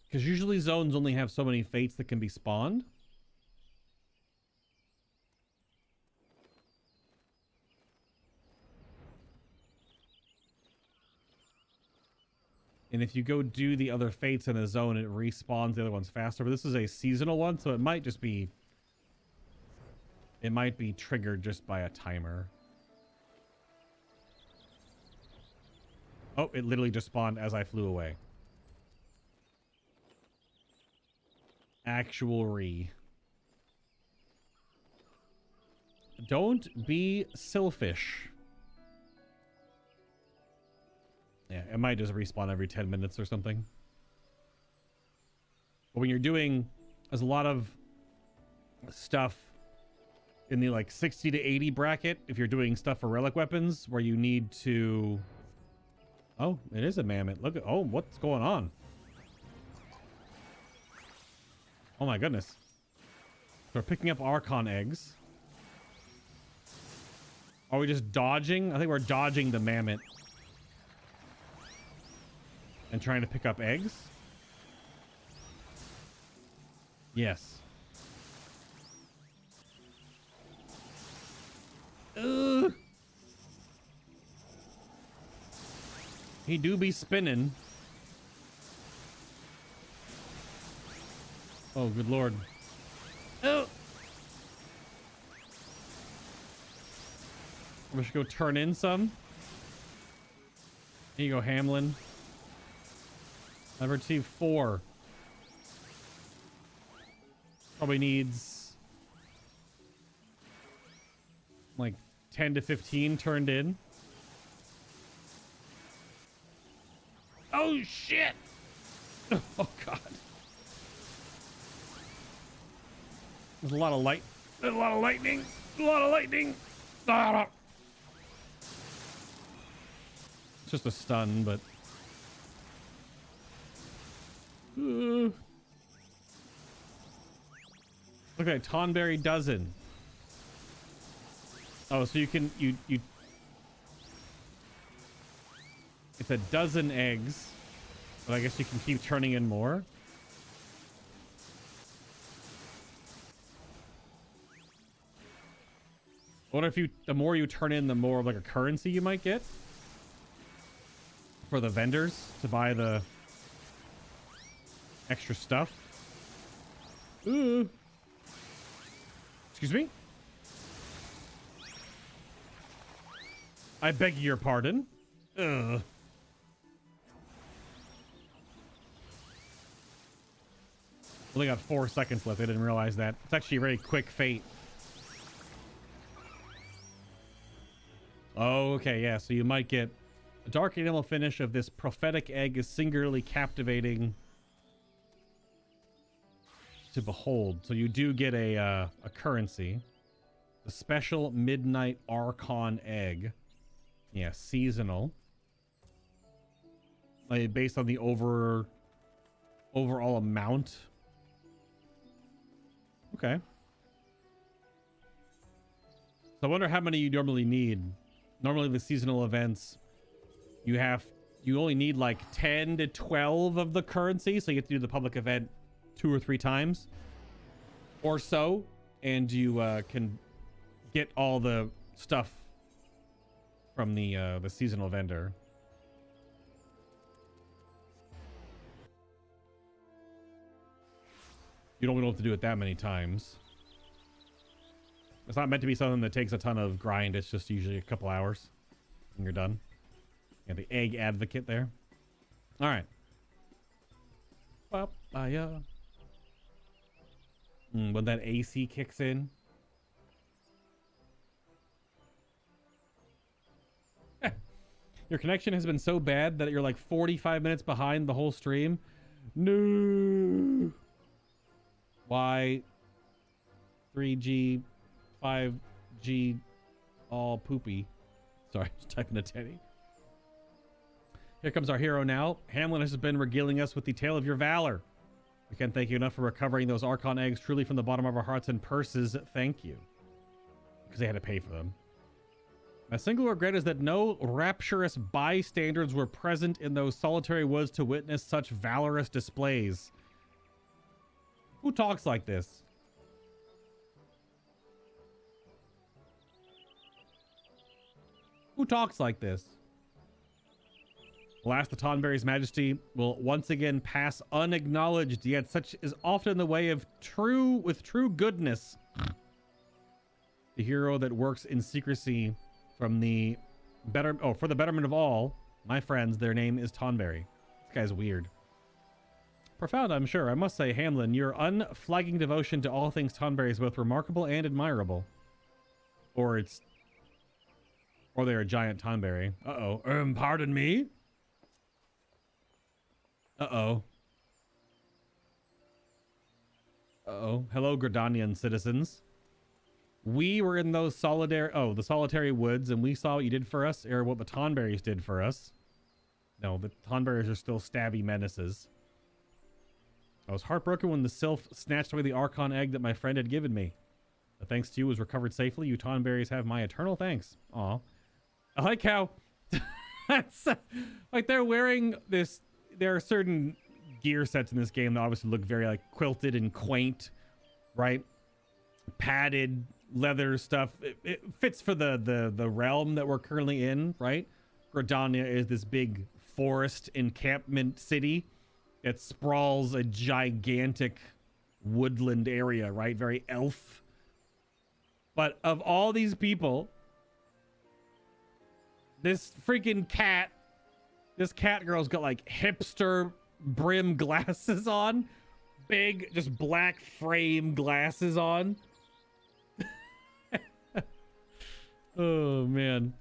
Because usually zones only have so many fates that can be spawned. And if you go do the other fates in a zone, it respawns the other ones faster. But this is a seasonal one, so it might just be... It might be triggered just by a timer. Oh, it literally just spawned as I flew away. Actual re. Don't be selfish. Yeah, it might just respawn every 10 minutes or something. But when you're doing... There's a lot of stuff in the like 60 to 80 bracket if you're doing stuff for relic weapons where you need to... Oh, it is a mammoth. Look at... Oh, what's going on? Oh my goodness. We're picking up Archon eggs. Are we just dodging? I think we're dodging the mammoth. And trying to pick up eggs? Yes. Ugh. He do be spinning. Oh, good lord. Oh! We should go turn in some. Here you go, Hamlin. I've received 4. Probably needs like 10 to 15 turned in. Oh shit! Oh god. There's a lot of light. There's a lot of lightning. A lot of lightning. Ah. It's just a stun, but. Look at that, Tonberry dozen. Oh, so you can you it's a dozen eggs, but I guess you can keep turning in more. I wonder if the more you turn in, the more of like a currency you might get for the vendors to buy the extra stuff. Ooh. Excuse me? I beg your pardon. Ugh. Only got 4 seconds left. I didn't realize that. It's actually a very quick fate. Oh, okay, yeah. So you might get a dark animal finish of this prophetic egg is singularly captivating to behold. So you do get a currency. The special midnight Archon egg. Yeah, seasonal. Like based on the overall amount. Okay. So I wonder how many you normally need. Normally the seasonal events, you only need like 10 to 12 of the currency. So you have to do the public event 2 or 3 times or so. And you can get all the stuff from the seasonal vendor. You don't have to do it that many times. It's not meant to be something that takes a ton of grind. It's just usually a couple hours and you're done. Yeah, the egg advocate there. All right. Papaya. When that AC kicks in. Your connection has been so bad that you're like 45 minutes behind the whole stream. No. Why? 3G, 5G, all poopy. Sorry, just typing a Teddy. Here comes our hero now. Hamlin has been regaling us with the tale of your valor. We can't thank you enough for recovering those Archon eggs. Truly from the bottom of our hearts and purses, thank you. Because they had to pay for them. My single regret is that no rapturous bystanders were present in those solitary woods to witness such valorous displays. Who talks like this? Who talks like this? Alas, the Tonberry's majesty will once again pass unacknowledged, yet such is often the way of true goodness. The hero that works in secrecy for the betterment of all. My friends, their name is Tonberry. This guy's weird. Profound, I'm sure. I must say, Hamlin, your unflagging devotion to all things Tonberry is both remarkable and admirable. Or they're a giant Tonberry. Uh-oh. Pardon me? Uh-oh. Uh-oh. Hello, Gradanian citizens. We were in those the solitary woods, and we saw what you did for us, or what the Tonberries did for us. No, the Tonberries are still stabby menaces. I was heartbroken when the Sylph snatched away the Archon egg that my friend had given me. But thanks to you, it was recovered safely. You Tonberries have my eternal thanks. Aw. I like how that's like they're wearing this. There are certain gear sets in this game that obviously look very like quilted and quaint, right? Padded leather stuff. It fits for the realm that we're currently in, right? Gradania is this big forest encampment city. It sprawls a gigantic woodland area, right? Very elf. But of all these people, this freaking cat, this cat girl's got like hipster brim glasses on. Big, just black frame glasses on. Oh, man.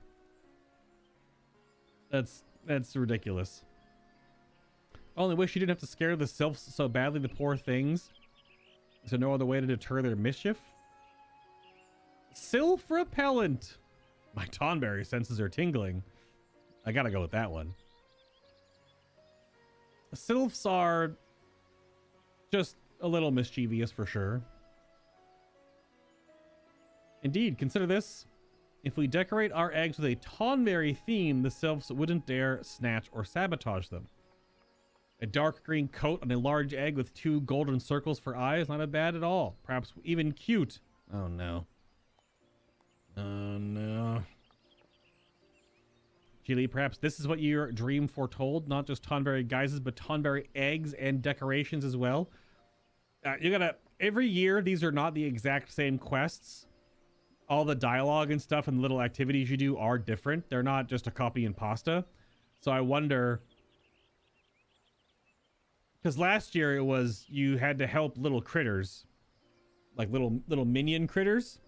That's ridiculous. I only wish you didn't have to scare the Sylphs so badly, the poor things. Is there no other way to deter their mischief? Sylph repellent. My Tonberry senses are tingling. I gotta go with that one. The Sylphs are just a little mischievous for sure. Indeed, consider this. If we decorate our eggs with a Tonberry theme, the Sylphs wouldn't dare snatch or sabotage them. A dark green coat on a large egg with 2 golden circles for eyes, not bad at all. Perhaps even cute. Oh no. Oh no. Gilly, perhaps this is what your dream foretold. Not just Tonberry guises, but Tonberry eggs and decorations as well. You gotta, every year, these are not the exact same quests. All the dialogue and stuff and the little activities you do are different. They're not just a copy and pasta. So I wonder Because last year it was you had to help little critters, like little minion critters,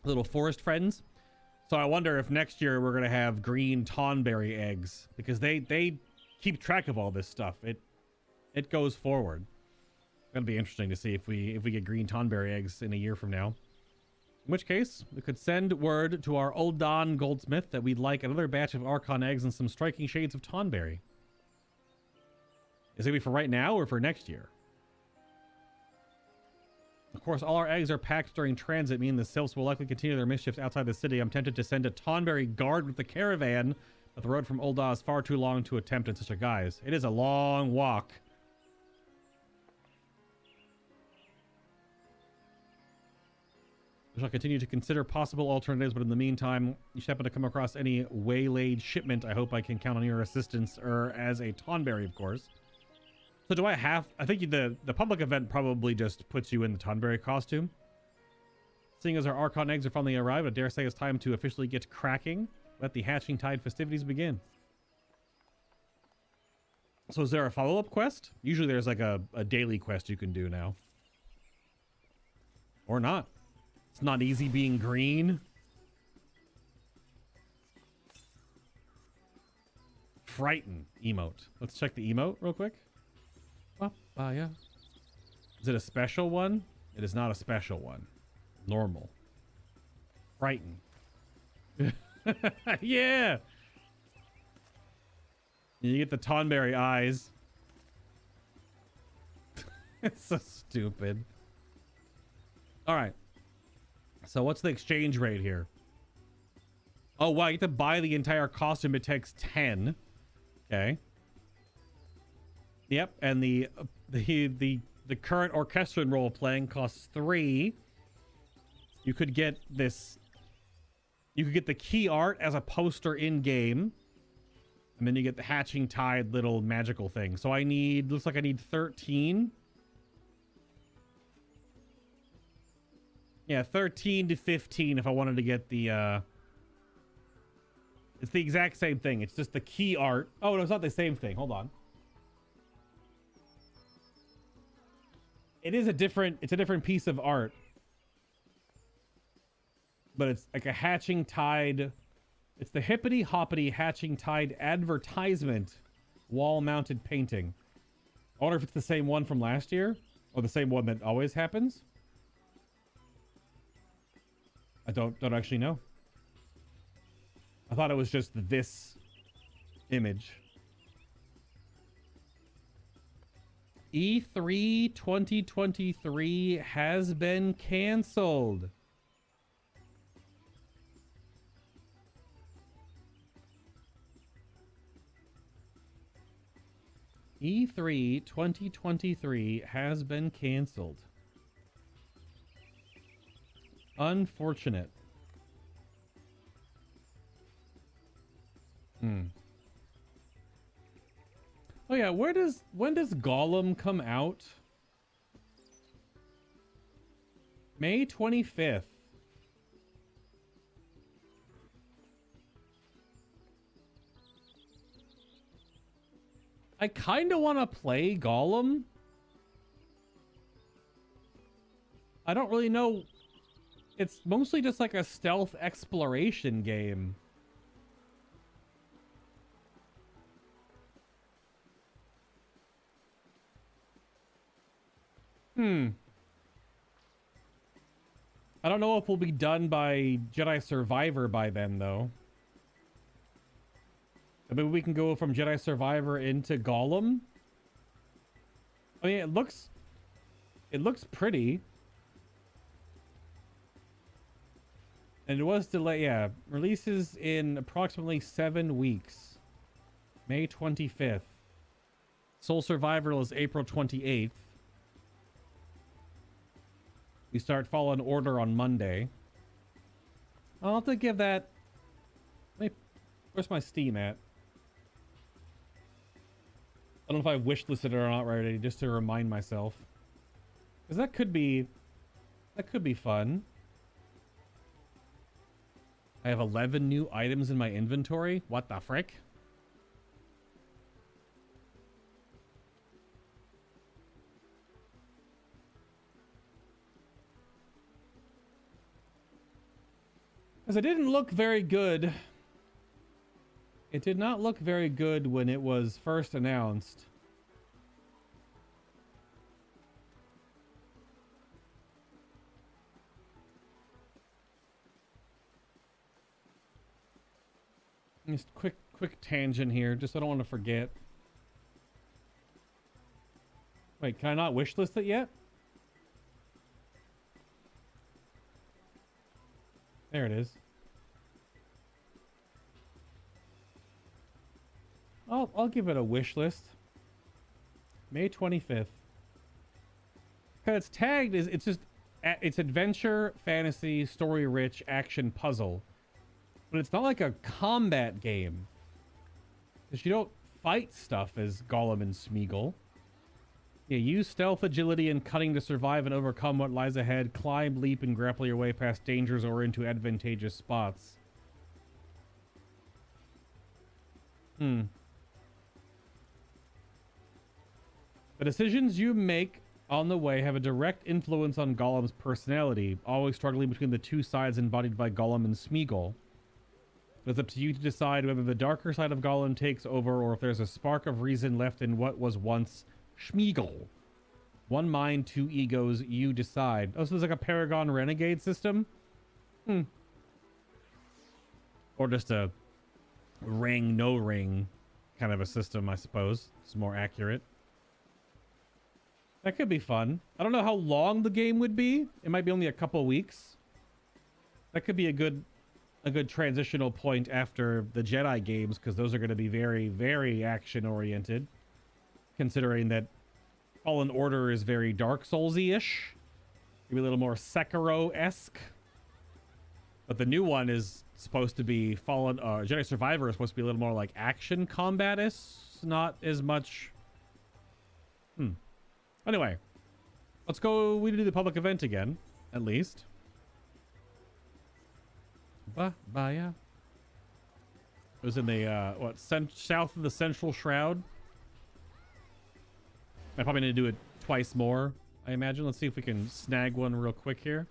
little forest friends. So I wonder if next year we're gonna have green tonberry eggs, because they keep track of all this stuff. It goes forward. Gonna be interesting to see if we get green tonberry eggs in a year from now. In which case, we could send word to our old Don goldsmith that we'd like another batch of Archon eggs and some striking shades of tonberry. Is it gonna be for right now or for next year? Of course, all our eggs are packed during transit, meaning the sylphs will likely continue their mischiefs outside the city. I'm tempted to send a tonberry guard with the caravan, but the road from Old Da is far too long to attempt in such a guise. It is a long walk. We shall continue to consider possible alternatives, but in the meantime, you should happen to come across any waylaid shipment. I hope I can count on your assistance, or as a tonberry, of course. So do I have... I think the public event probably just puts you in the tonberry costume. Seeing as our Archon eggs are finally arrived, I dare say it's time to officially get cracking. Let the Hatching Tide festivities begin. So is there a follow-up quest? Usually there's like a daily quest you can do now. Or not. It's not easy being green. Frighten emote. Let's check the emote real quick. Papaya. Is it a special one? It is not a special one. Normal. Frighten. Yeah! You get the tonberry eyes. It's so stupid. Alright. So what's the exchange rate here? Oh, wow, you have to buy the entire costume. It takes 10. Okay. Yep, and the current orchestrion role playing costs 3. You could get this. You could get the key art as a poster in game, and then you get the Hatching Tide little magical thing. So I need. Looks like I need 13. Yeah, 13 to 15 if I wanted to get the. It's the exact same thing. It's just the key art. Oh no, it's not the same thing. Hold on. It is a different. It's a different piece of art. But it's like a Hatching Tide. It's the hippity hoppity Hatching Tide advertisement wall-mounted painting. I wonder if it's the same one from last year or the same one that always happens. I don't actually know. I thought it was just this image. E3 2023 has been canceled. E3 2023 has been canceled. Unfortunate. Oh yeah, when does Gollum come out? May 25th. I kind of want to play Gollum. I don't really know. It's mostly just like a stealth exploration game. I don't know if we'll be done by Jedi Survivor by then, though. Maybe we can go from Jedi Survivor into Gollum. I mean, it looks pretty. And it was delayed, yeah. Releases in approximately 7 weeks. May 25th. Soul Survivor is April 28th. We start Fallen Order on Monday. I'll have to give that... Where's my Steam at? I don't know if I wishlisted it or not already, just to remind myself. Because that could be fun. I have 11 new items in my inventory. What the frick? Because it didn't look very good. It did not look very good when it was first announced. Just quick tangent here, just I don't want to forget. Wait, can I not wishlist it yet? There it is. I'll give it a wish list. May 25th. Cause it's tagged as it's adventure, fantasy, story rich, action, puzzle. But it's not like a combat game. Because you don't fight stuff as Gollum and Smeagol. You use stealth, agility, and cunning to survive and overcome what lies ahead. Climb, leap, and grapple your way past dangers or into advantageous spots. The decisions you make on the way have a direct influence on Gollum's personality, always struggling between the two sides embodied by Gollum and Smeagol. It's up to you to decide whether the darker side of Gollum takes over or if there's a spark of reason left in what was once Smeagol. One mind, two egos, you decide. Oh, so there's like a Paragon Renegade system? Or just a ring, no ring kind of a system, I suppose. It's more accurate. That could be fun. I don't know how long the game would be. It might be only a couple weeks. That could be a good transitional point after the Jedi games, because those are going to be very, very action oriented. Considering that Fallen Order is very Dark Souls-y-ish. Maybe a little more Sekiro-esque. But the new one is supposed to be Jedi Survivor is supposed to be a little more like action combat-ish. Not as much... Anyway. Let's go... We do the public event again. At least. Yeah. It was in the, south of the Central Shroud. I probably need to do it twice more, I imagine. Let's see if we can snag one real quick here.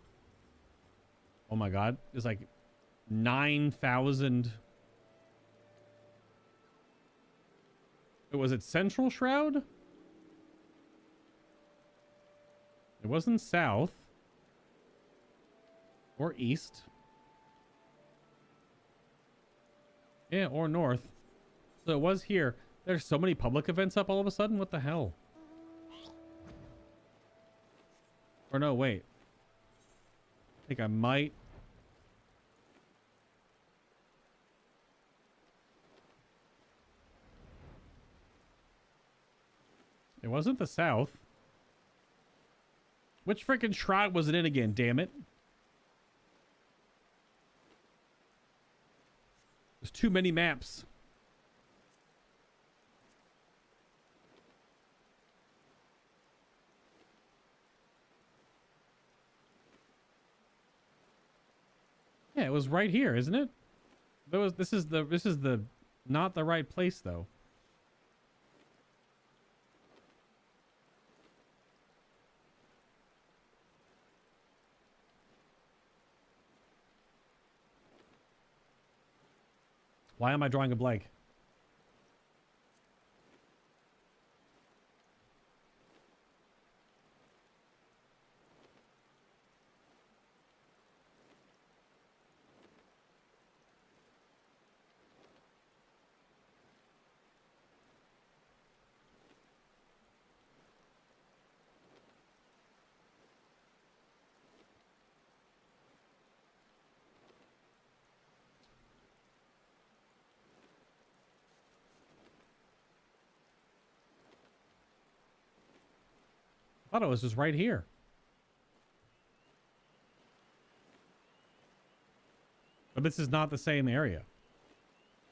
Oh my god. There's like 9,000. Was it Central Shroud? It wasn't south. Or east. Yeah, or north. So it was here. There's so many public events up all of a sudden. What the hell? Or no, wait. I think I might. It wasn't the south. Which freaking shroud was it in again? Damn it. There's too many maps. Yeah, it was right here, isn't it? This is the not the right place though. Why am I drawing a blank? I thought it was just right here. But this is not the same area.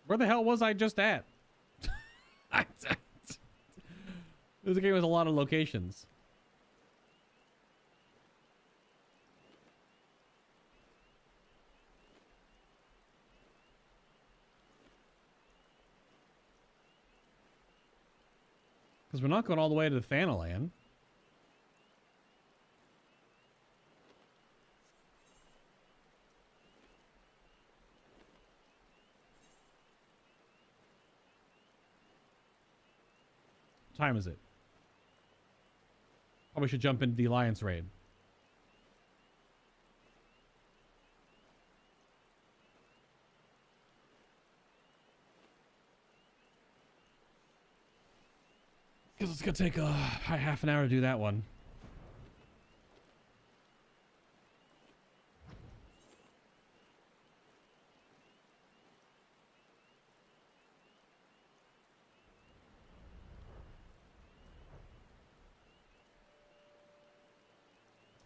Where the hell was I just at? This game has a lot of locations. Because we're not going all the way to the Thanalan. time is it? Probably should jump into the Alliance raid. Because it's going to take a half an hour to do that one.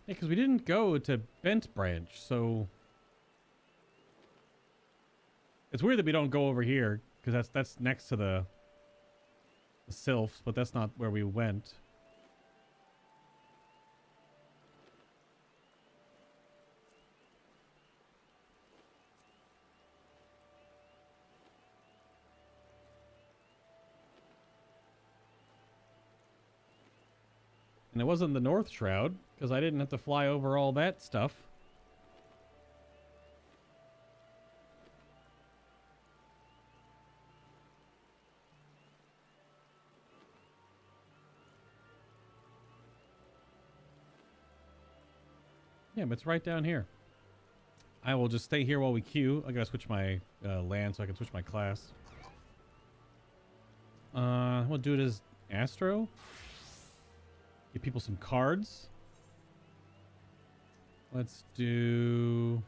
Yeah, because we didn't go to Bent Branch, so it's weird that we don't go over here because that's next to the Sylphs, but that's not where we went. And it wasn't the North Shroud, because I didn't have to fly over all that stuff. Yeah, but it's right down here. I will just stay here while we queue. I gotta switch my land so I can switch my class. We'll do it as Astro. Give people some cards. Let's do...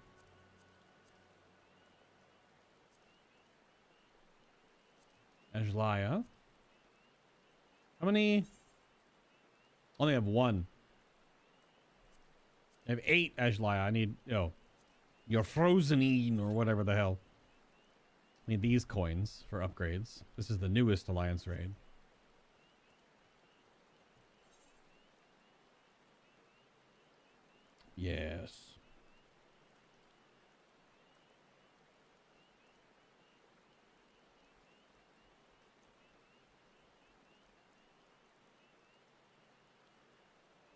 Ajlaya. How many? I only have one. I have 8 Ajlaya. I need, your Frozenine or whatever the hell. I need these coins for upgrades. This is the newest Alliance raid. Yes.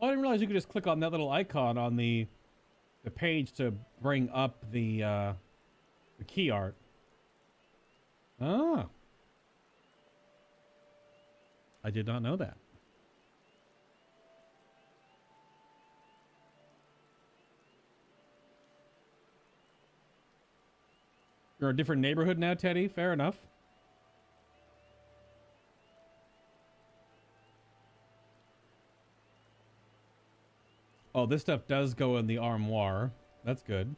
Oh, I didn't realize you could just click on that little icon on the page to bring up the key art. Ah. I did not know that. You're a different neighborhood now, Teddy. Fair enough. Oh, this stuff does go in the armoire. That's good.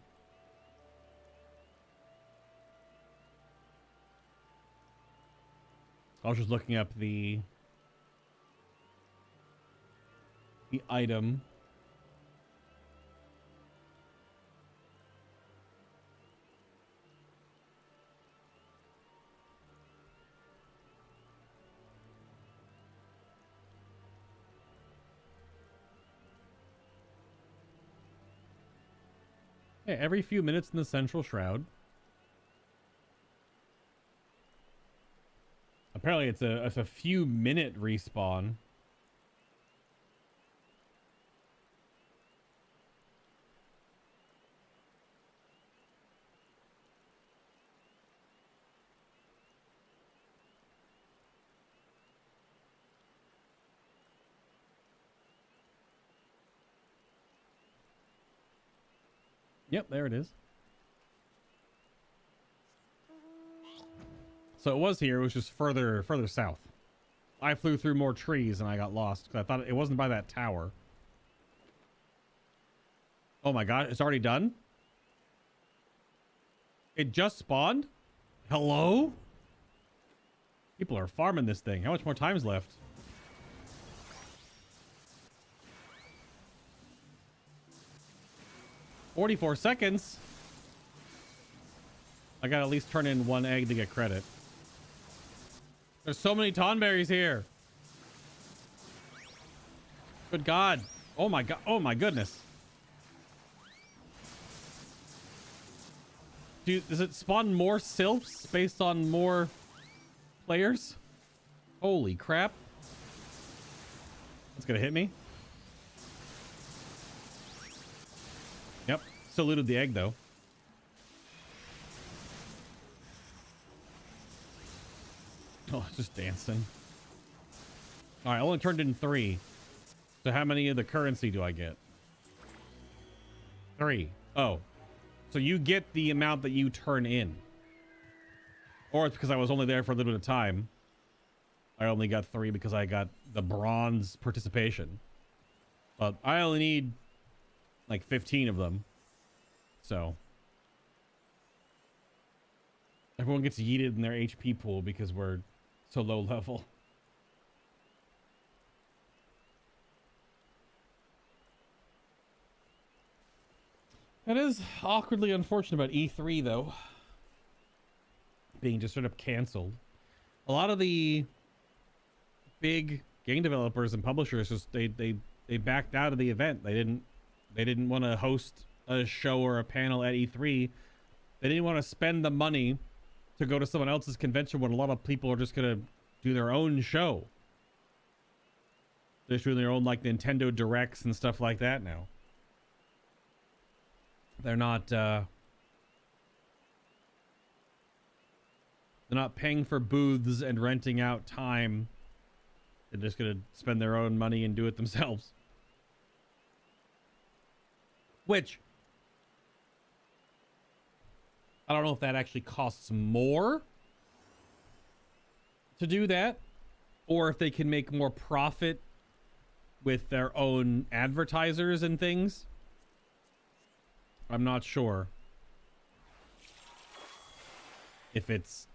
I was just looking up the item. Yeah, every few minutes in the Central Shroud. Apparently it's a few minute respawn. Yep, there it is. So it was here. It was just further south. I flew through more trees and I got lost because I thought it wasn't by that tower. Oh my god, it's already done? It just spawned? Hello? People are farming this thing. How much more time's left? $44 seconds. I gotta at least turn in 1 egg to get credit. There's so many tonberries here. Good god. Oh my god. Oh my goodness. Dude, does it spawn more sylphs based on more players? Holy crap. It's gonna hit me. Yep. Still looted the egg though. Oh, it's just dancing. All right, I only turned in 3. So how many of the currency do I get? 3. Oh, so you get the amount that you turn in. Or it's because I was only there for a little bit of time. I only got 3 because I got the bronze participation. But I only need like 15 of them. So everyone gets yeeted in their HP pool because we're so low level. That is awkwardly unfortunate about E3 though. Being just sort of canceled. A lot of the big game developers and publishers just they backed out of the event. They didn't want to host a show or a panel at E3. They didn't want to spend the money to go to someone else's convention when a lot of people are just gonna do their own show. They're just doing their own like Nintendo Directs and stuff like that now. They're not paying for booths and renting out time. They're just gonna spend their own money and do it themselves. Which I don't know if that actually costs more to do that, or if they can make more profit with their own advertisers and things. I'm not sure if it's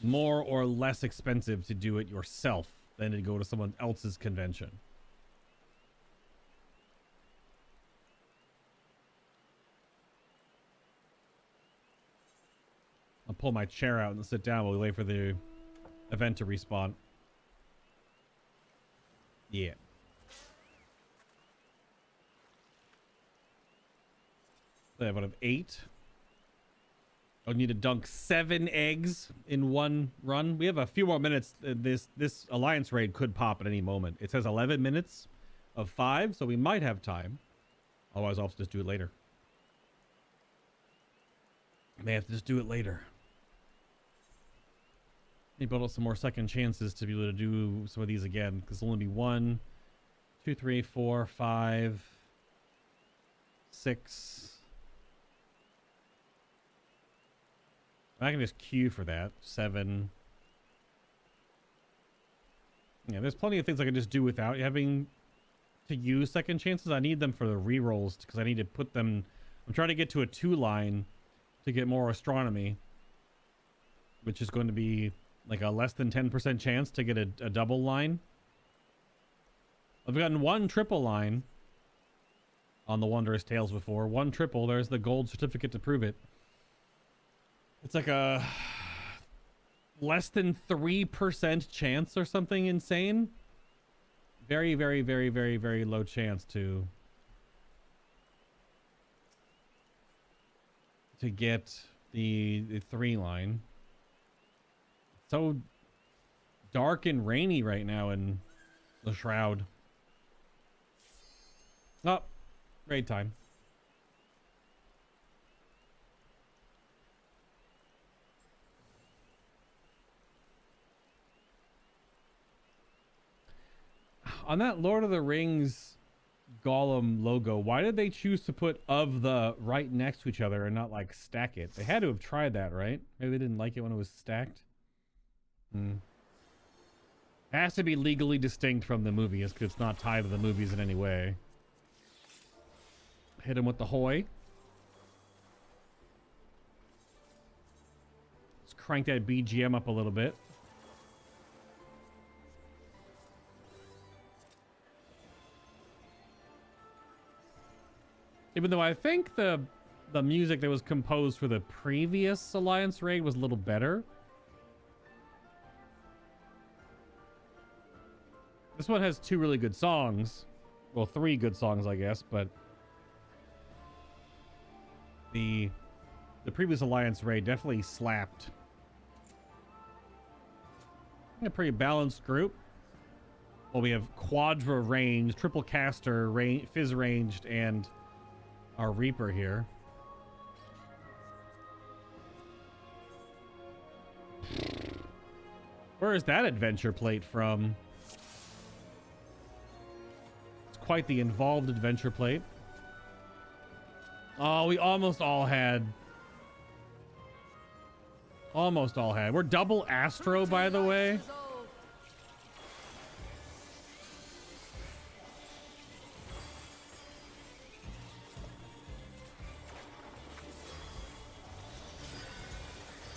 more or less expensive to do it yourself than to go to someone else's convention. I'll pull my chair out and sit down while we wait for the event to respawn. Yeah. I have 8. I'll need to dunk 7 eggs in one run. We have a few more minutes. This alliance raid could pop at any moment. It says 11 minutes of 5, so we might have time. Otherwise, I'll have to just do it later. I may have to just do it later. Maybe build up some more second chances to be able to do some of these again, because there'll only be 1, 2, 3, 4, 5, 6. I can just queue for that. 7. Yeah, there's plenty of things I can just do without having to use second chances. I need them for the rerolls because I need to put them. I'm trying to get to a 2 line to get more astronomy, which is going to be like a less than 10% chance to get a double line. I've gotten 1 triple line on the Wondrous Tales before. 1 triple. There's the gold certificate to prove it. It's like a less than 3% chance or something insane. Very, very, very, very, very low chance to get the 3 line. So dark and rainy right now in the Shroud. Oh, raid time. On that Lord of the Rings Gollum logo, why did they choose to put "of the" right next to each other and not like stack it? They had to have tried that, right? Maybe they didn't like it when it was stacked. It has to be legally distinct from the movies because it's not tied to the movies in any way. Hit him with the hoy. Let's crank that BGM up a little bit. Even though I think the music that was composed for the previous Alliance raid was a little better. This one has 2 really good songs. Well, 3 good songs, I guess, but the previous Alliance raid definitely slapped. A pretty balanced group. Well, we have Quadra ranged, triple caster, fizz ranged, and our Reaper here. Where is that adventure plate from? quite the involved adventure plate. Oh, we almost all had. Almost all had. We're double Astro, by the way.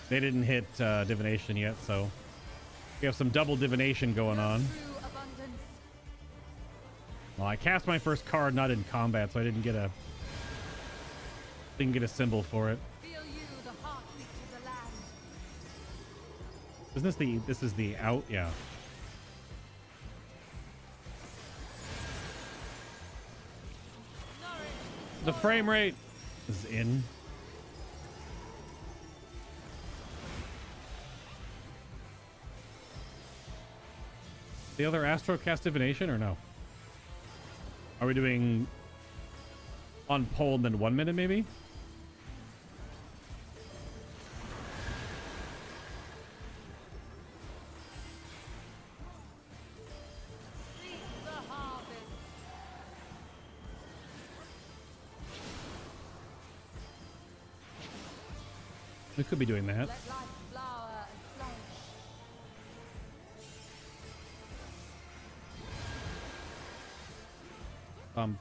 They didn't hit divination yet, so we have some double divination going on. Well, I cast my first card not in combat, so I didn't get a symbol for it. Isn't this is the out? Yeah. The frame rate is in. The other Astro cast divination or no? Are we doing on pole and then 1 minute maybe? We could be doing that.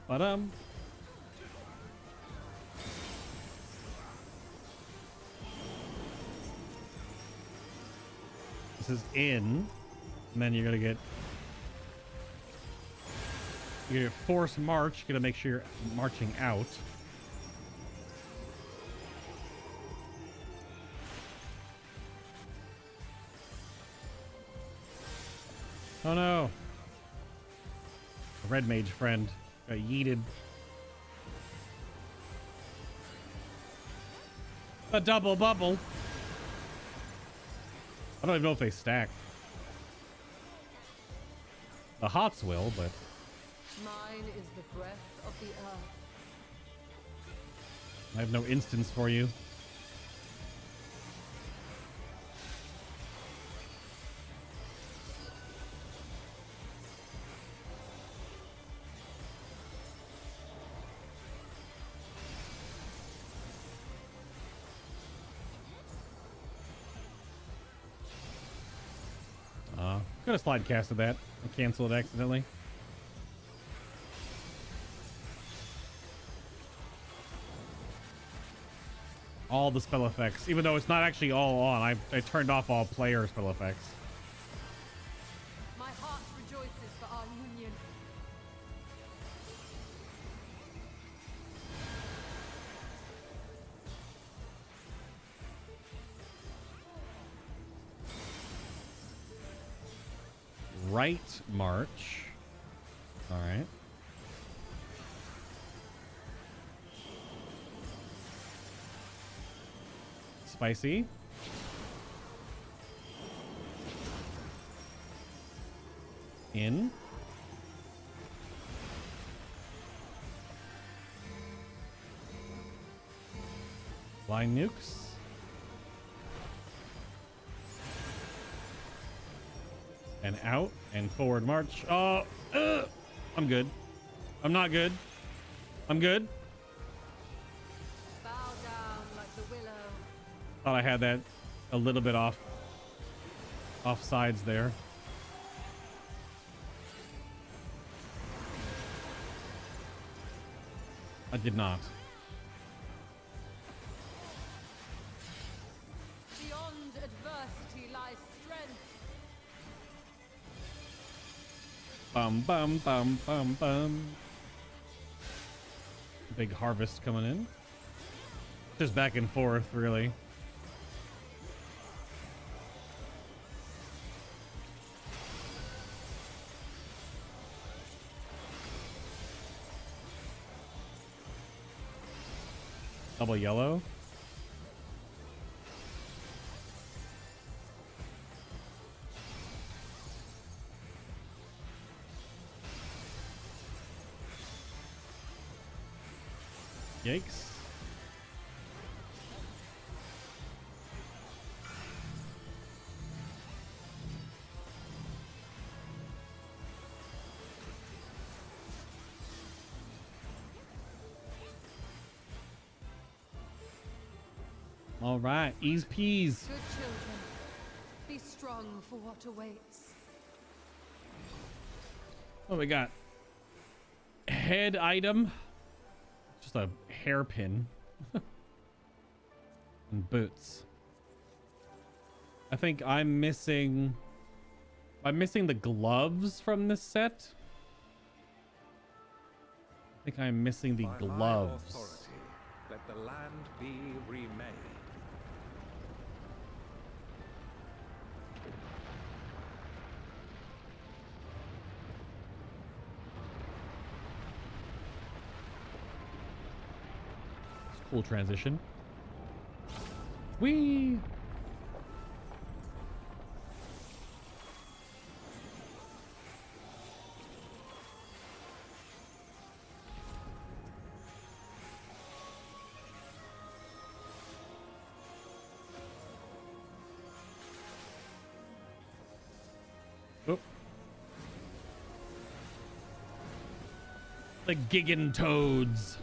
Ba-dum. This is in, and then you're gonna get force march. You're gonna make sure you're marching out. Oh no! A red mage friend got yeeted. A double bubble. I don't even know if they stack. The Hots will, but mine is the breath of the earth. I have no instance for you. Could have slide casted that. I canceled it accidentally. All the spell effects, even though it's not actually all on. I turned off all player spell effects. My heart rejoices for our union. Right march. All right. Spicy. In. Flying nukes. And out and forward march. Oh, I'm good. I'm not good. I'm good. Bow down like the willow. Thought I had that a little bit off sides there. I did not. Beyond adversity lies strength. Bum bum bum bum bum. Big harvest coming in. Just back and forth, really. Double yellow. Yikes. All right, ease peas. Good children, be strong for what awaits. What we got? Head item. Just a hairpin. And boots. I think I'm missing the gloves from this set. I think I'm missing the By my gloves. authority, let the land be remade. It's a cool transition. Whee! Oh. The Gigan Toads.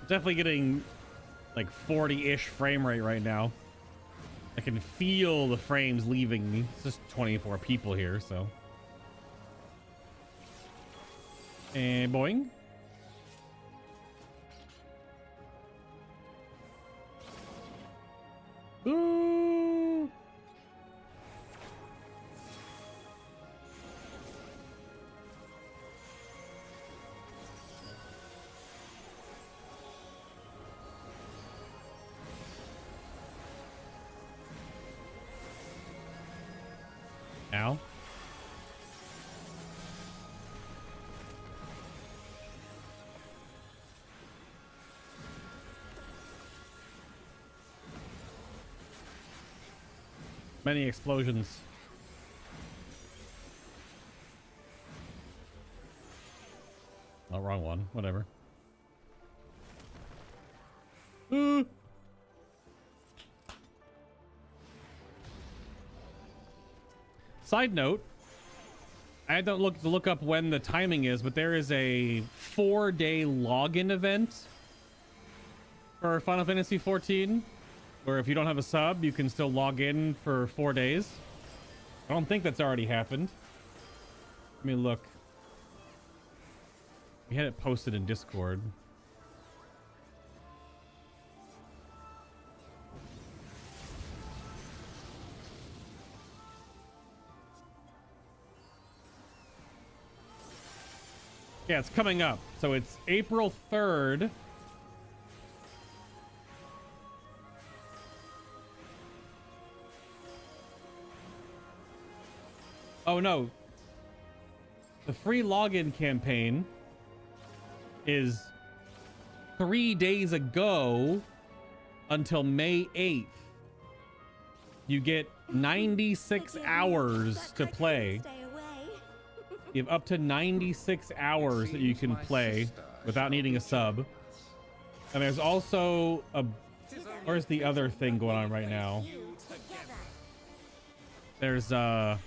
Definitely getting like 40-ish frame rate right now. I can feel the frames leaving me. It's just 24 people here, so. And boing. Ooh. Ow. Many explosions. Oh, wrong one. Whatever. Side note, I don't look up when the timing is, but there is a 4-day login event for Final Fantasy XIV, where if you don't have a sub, you can still log in for 4 days. I don't think that's already happened. Let me look. We had it posted in Discord. Yeah, it's coming up. So it's April 3rd. Oh, no. The free login campaign is 3 days ago until May 8th. You get 96 hours to play. You have up to 96 hours that you can play without needing a sub. And there's also a... Where's the other thing going on right now? There's they're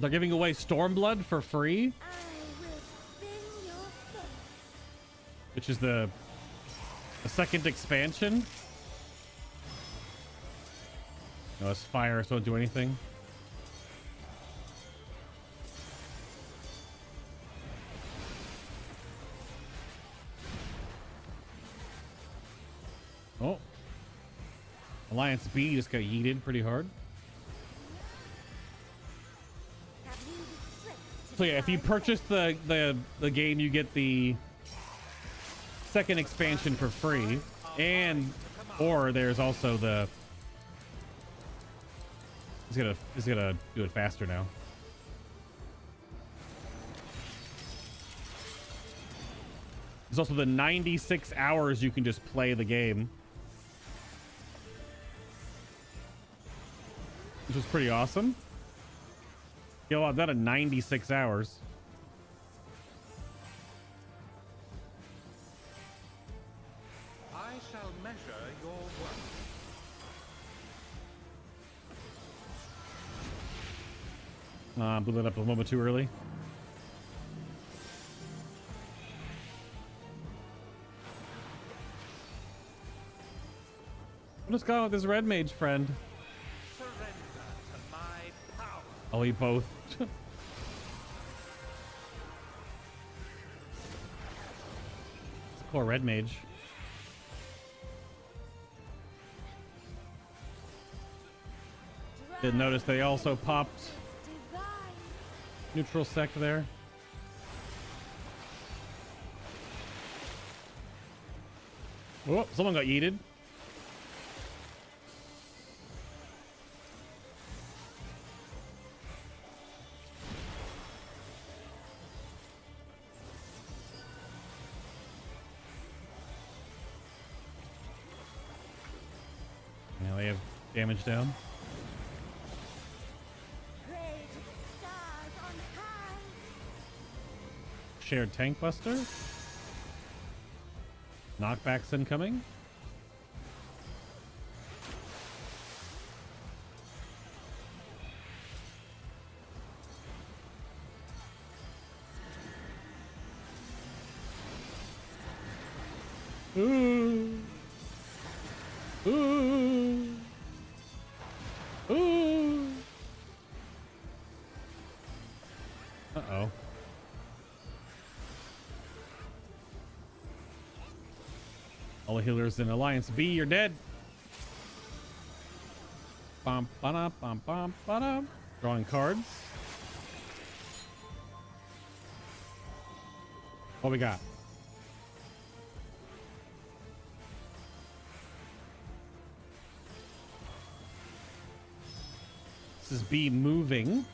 giving away Stormblood for free, which is the second expansion. No, it's fire, so don't do anything. Oh, Alliance B just got yeeted pretty hard. So yeah, if you purchase the game, you get the second expansion for free, or there's also the. He's gonna do it faster now. There's also the 96 hours you can just play the game, which is pretty awesome. Get a lot done in 96 hours. I shall measure your work. Blew that up a moment too early. I'm just going with this red mage friend. Surrender to my power. I'll eat both. It's a core red mage. Didn't notice they also popped Divine. neutral sect there. Oh, someone got yeeted. Now they have damage down. Pray to the stars on high. Shared tank buster. Knockbacks incoming. Ooh. Ooh. Ooh. Uh-oh. All the healers in Alliance B, you're dead. Bum, ba-da, bum, bum, ba-da. Drawing cards. What we got? This is B moving.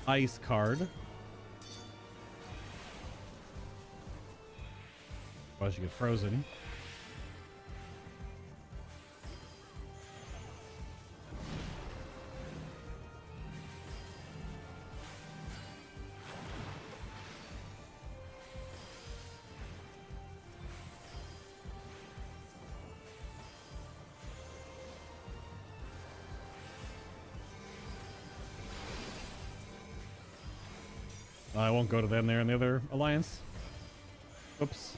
Ice card. Otherwise you get frozen. I won't go to them there in the other alliance. Oops.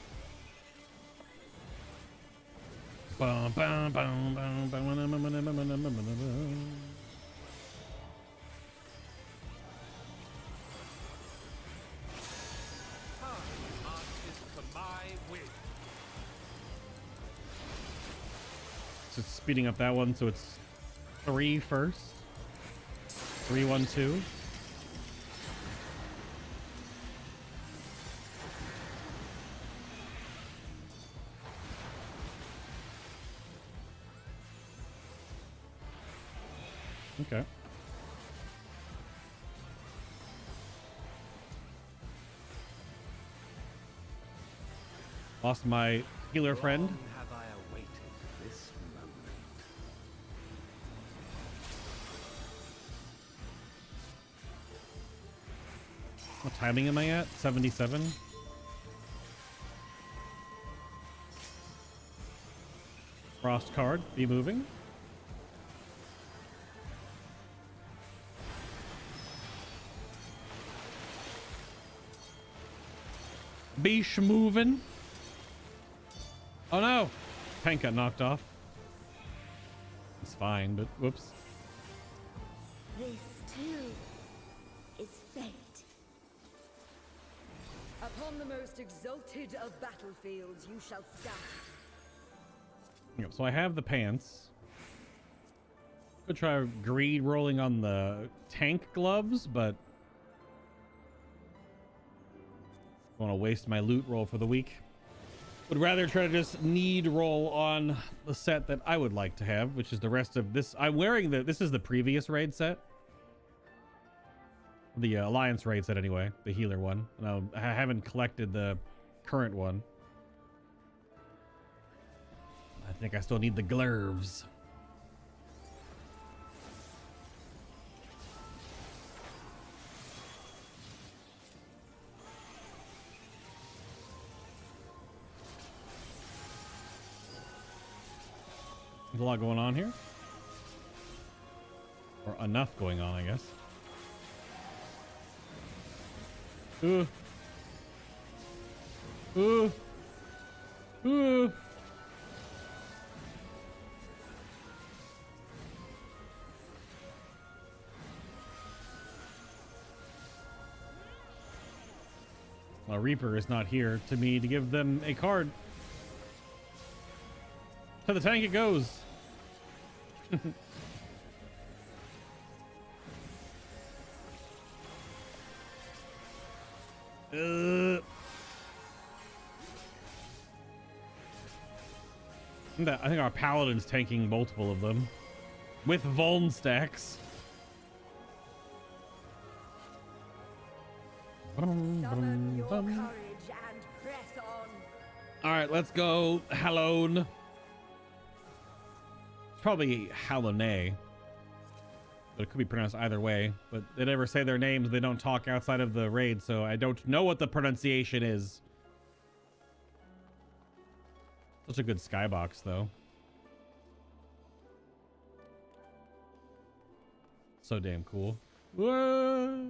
Bum, bum, bum, bum, bum. Marches to my will. So it's speeding up that one, so it's 3 first. 3, 1, 2. Okay. Lost my healer friend. Long have I awaited this moment. What timing am I at? 77? Frost card, be moving. Be moving. Oh no! Tank got knocked off. It's fine, but whoops. This too is fate. Upon the most exalted of battlefields, you shall stand. Yep, so I have the pants. Could try greed rolling on the tank gloves, but I want to waste my loot roll for the week. Would rather try to just need roll on the set that I would like to have, which is the rest of this. I'm wearing this is the previous raid set. The Alliance raid set anyway, the healer one. And I haven't collected the current one. I think I still need the gloves. There's a lot going on here. Or enough going on, I guess. Ooh. Ooh. Ooh. Well, Reaper is not here to me to give them a card. To the tank it goes. I think our paladin's tanking multiple of them with Vuln stacks. Summon your courage and press on. All right, let's go. Halone. It's probably Halone, but it could be pronounced either way. But they never say their names. They don't talk outside of the raid, so I don't know what the pronunciation is. Such a good skybox, though. So damn cool. Whoa.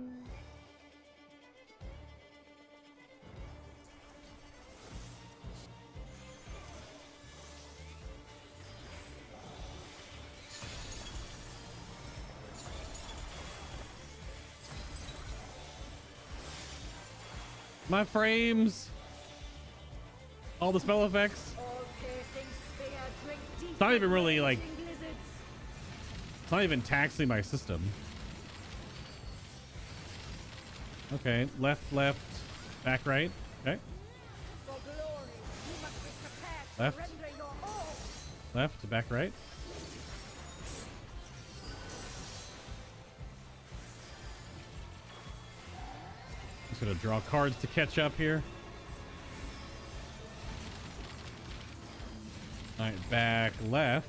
My frames. All the spell effects. It's not even really like, it's not even taxing my system. Okay, left, back, right. Okay. Left, left, back, right. Just gonna draw cards to catch up here. All right, back left.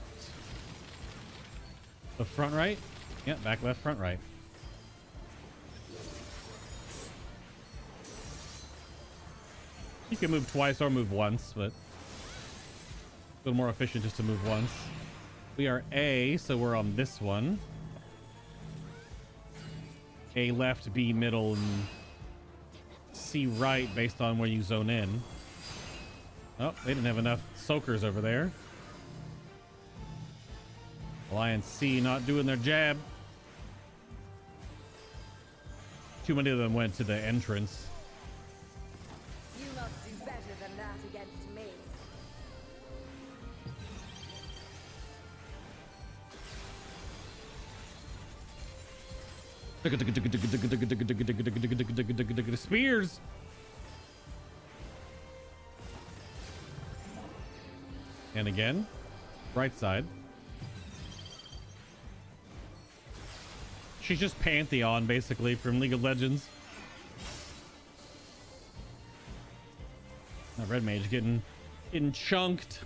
The front right? Yeah, back left, front right. You can move twice or move once, but a little more efficient just to move once. We are A, so we're on this one. A left, B middle, and C right based on where you zone in. Oh, they didn't have enough soakers over there. Alliance C not doing their jab. Too many of them went to the entrance. You must do better than that against me. Spears. And again, right side. She's just Pantheon, basically, from League of Legends. Now Red Mage getting chunked.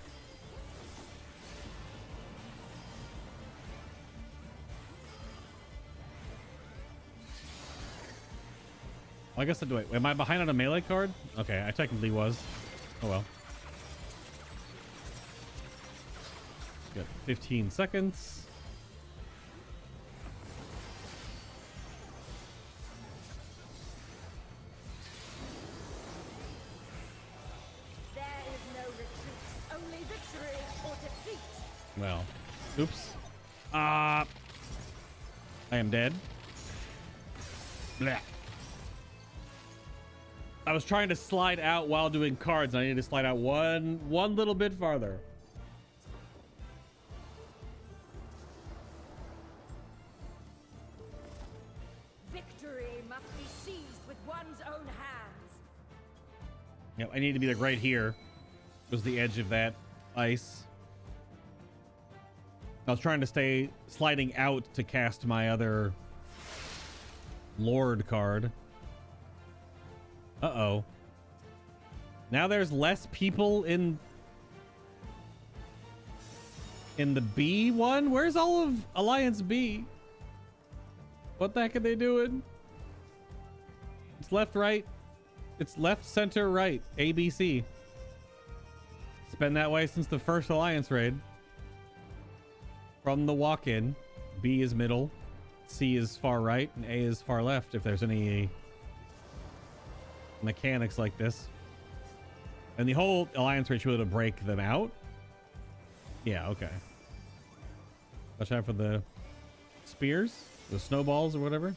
Well, I guess I do. Am I behind on a melee card? Okay, I technically was. Oh well. Got 15 seconds. There is no retreat, only victory or defeat. Well, oops. I am dead. Blech. I was trying to slide out while doing cards. I need to slide out one little bit farther. Victory must be seized with one's own hands. Yep, I need to be like right here. Was the edge of that ice. I was trying to stay sliding out to cast my other Lord card. Uh-oh. Now there's less people in the B one? Where's all of Alliance B? What the heck are they doing? It's left, right. It's left, center, right. A, B, C. It's been that way since the first Alliance raid. From the walk-in, B is middle, C is far right, and A is far left if there's any mechanics like this. And the whole Alliance raid should be able to break them out. Yeah, okay. Watch out for the spears, the snowballs or whatever.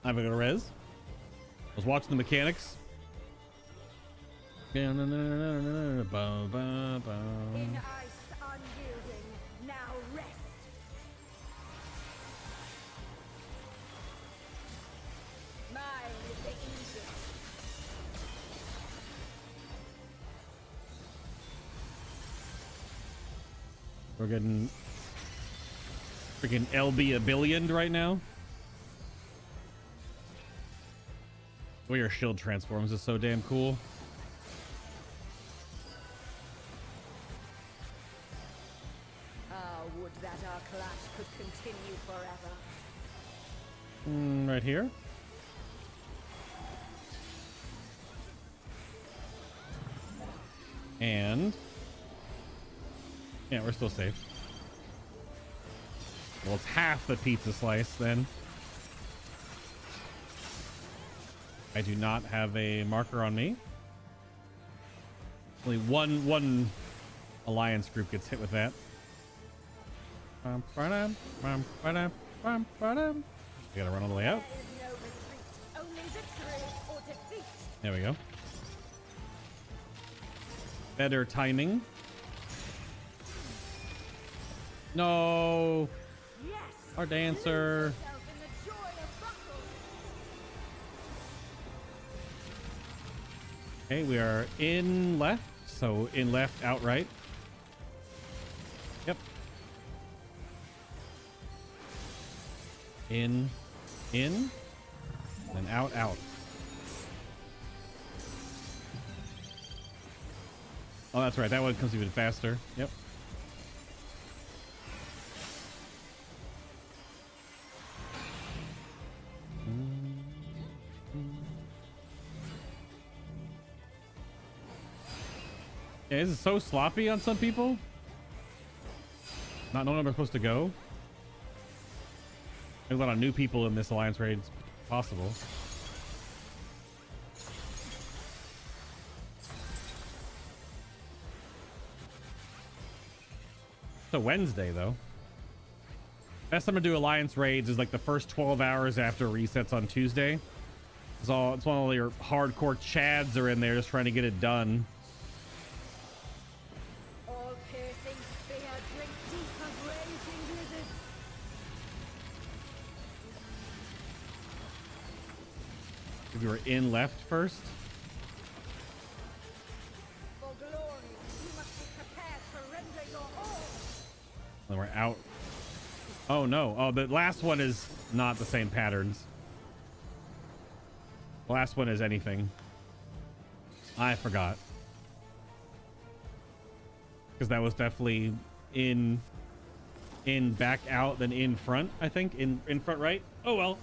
I'm gonna res. I was watching the mechanics. In ice unyielding, now rest. Mine is the Egypt. We're getting freaking LB a billion right now. The way your shield transforms is so damn cool. Ah, would that our clash could continue forever. Right here. And yeah, we're still safe. Well, it's half the pizza slice then. I do not have a marker on me. Only one alliance group gets hit with that. We gotta run all the way out. There is no retreat, only victory or defeat. There we go. Better timing. No, Yes. our dancer. Lose yourself in the joy of battle. Okay, we are in left, so in left, out right. Yep. In, and out, out. Oh, that's right. That one comes even faster. Yep. Yeah, this is so sloppy on some people. Not knowing where they're supposed to go. There's a lot of new people in this alliance raid. It's possible. It's a Wednesday though. Best time to do alliance raids is like the first 12 hours after resets on Tuesday. It's when all your hardcore chads are in there just trying to get it done. All piercing spear drink deep of raging blizzards. If you were in left first. For glory, you must be prepared to render your all. Then we're out. Oh no. Oh, the last one is not the same patterns. The last one is anything. I forgot. Because that was definitely in back out, then in front, I think. In front right. Oh well.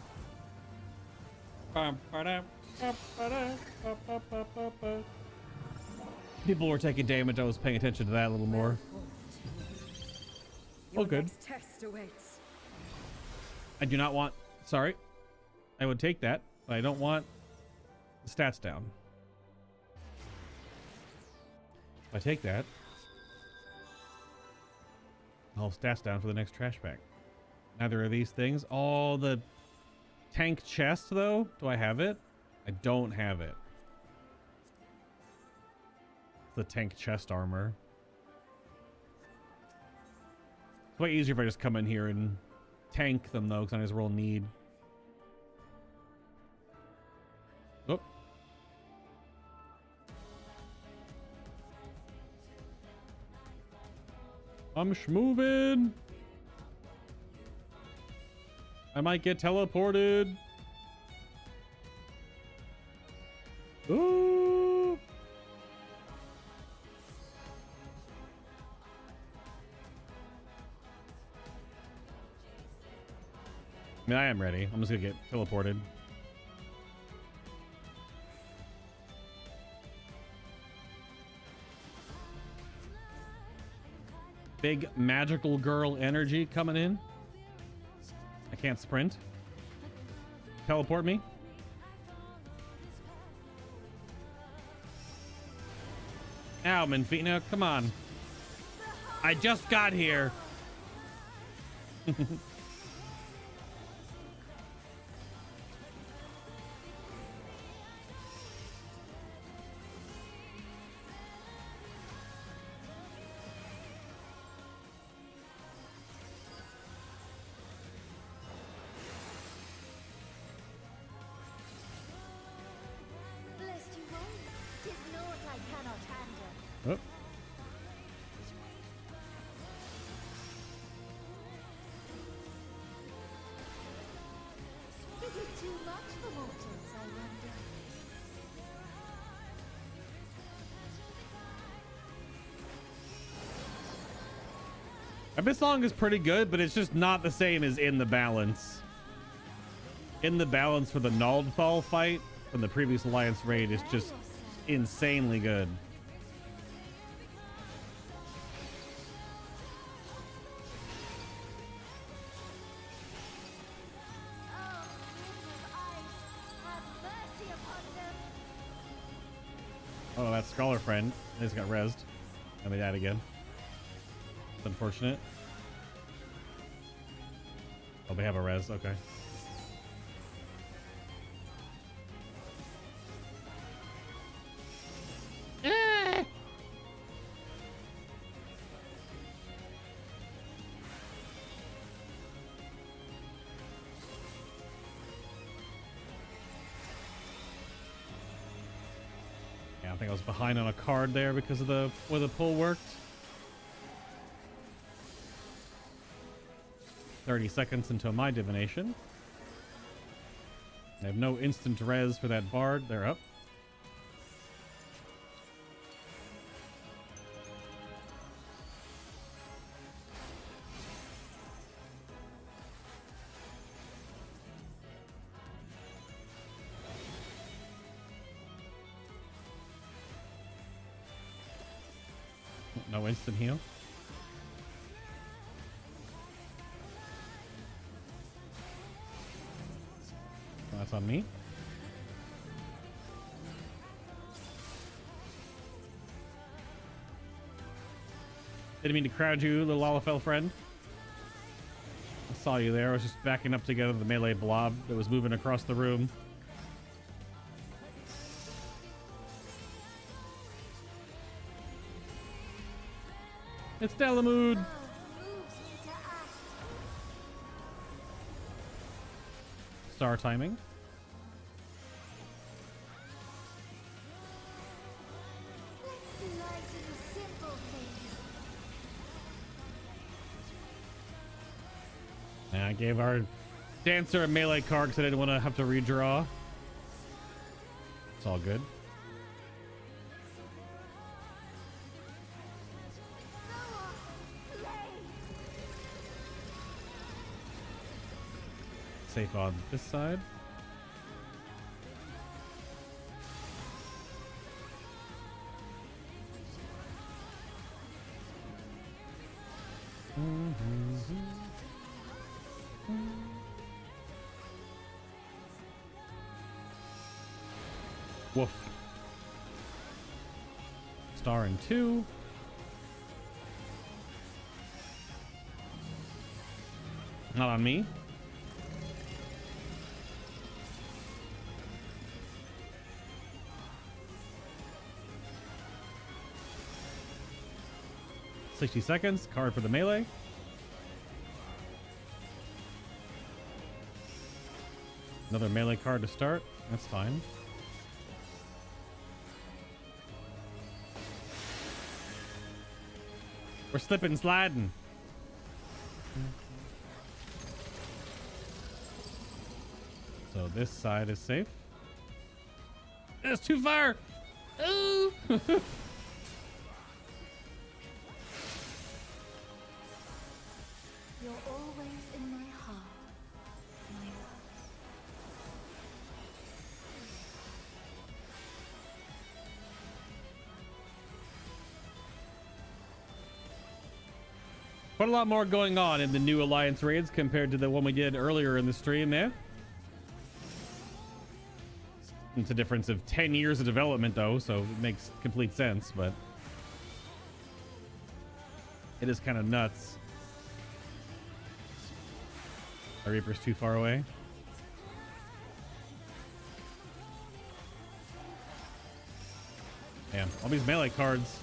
People were taking damage. I was paying attention to that a little more. Your Oh, good. next test awaits. I do not want... Sorry. I would take that, but I don't want the stats down. If I take that, I'll have stats down for the next trash bag. Neither of these things. All the tank chest, though. Do I have it? I don't have it. The tank chest armor. It's way easier if I just come in here and tank them, though, because I just roll need. Oh. I'm schmoving. I might get teleported. Ooh. I mean, I am ready. I'm just gonna get teleported. Big magical girl energy coming in. I can't sprint. Teleport me. Ow, Manfino, come on. I just got here. Oh. Is it too much for mortals, I wonder? This song is pretty good, but it's just not the same as In the Balance. In the Balance for the Naldthal fight from the previous Alliance raid is just insanely good. Oh, mortal eyes, have mercy upon them. Oh, that scholar friend. They just got rezzed. And they died again. It's unfortunate. Oh, they have a res. Okay. Yeah, I think I was behind on a card there because of the where the pull worked. 30 seconds until my divination. I have no instant res for that bard. They're up. No instant heal. That's on me. Didn't mean to crowd you, little Lalafell friend. I saw you there. I was just backing up together the melee blob that was moving across the room. It's Delamood. Moves me to ash. Star timing. Let's delight in the simple things. And I gave our dancer a melee card because I didn't want to have to redraw. It's all good. Noah, play. Safe on this side. Woof. Star in 2. Not on me. $60 seconds. Card for the melee. Another melee card to start. That's fine. We're slipping, sliding. So this side is safe. It's too far. Ooh. You're always in my heart, my love. Quite a lot more going on in the new Alliance raids compared to the one we did earlier in the stream there. It's a difference of 10 years of development though, so it makes complete sense, but it is kind of nuts. Our Reaper's too far away. Damn, all these melee cards.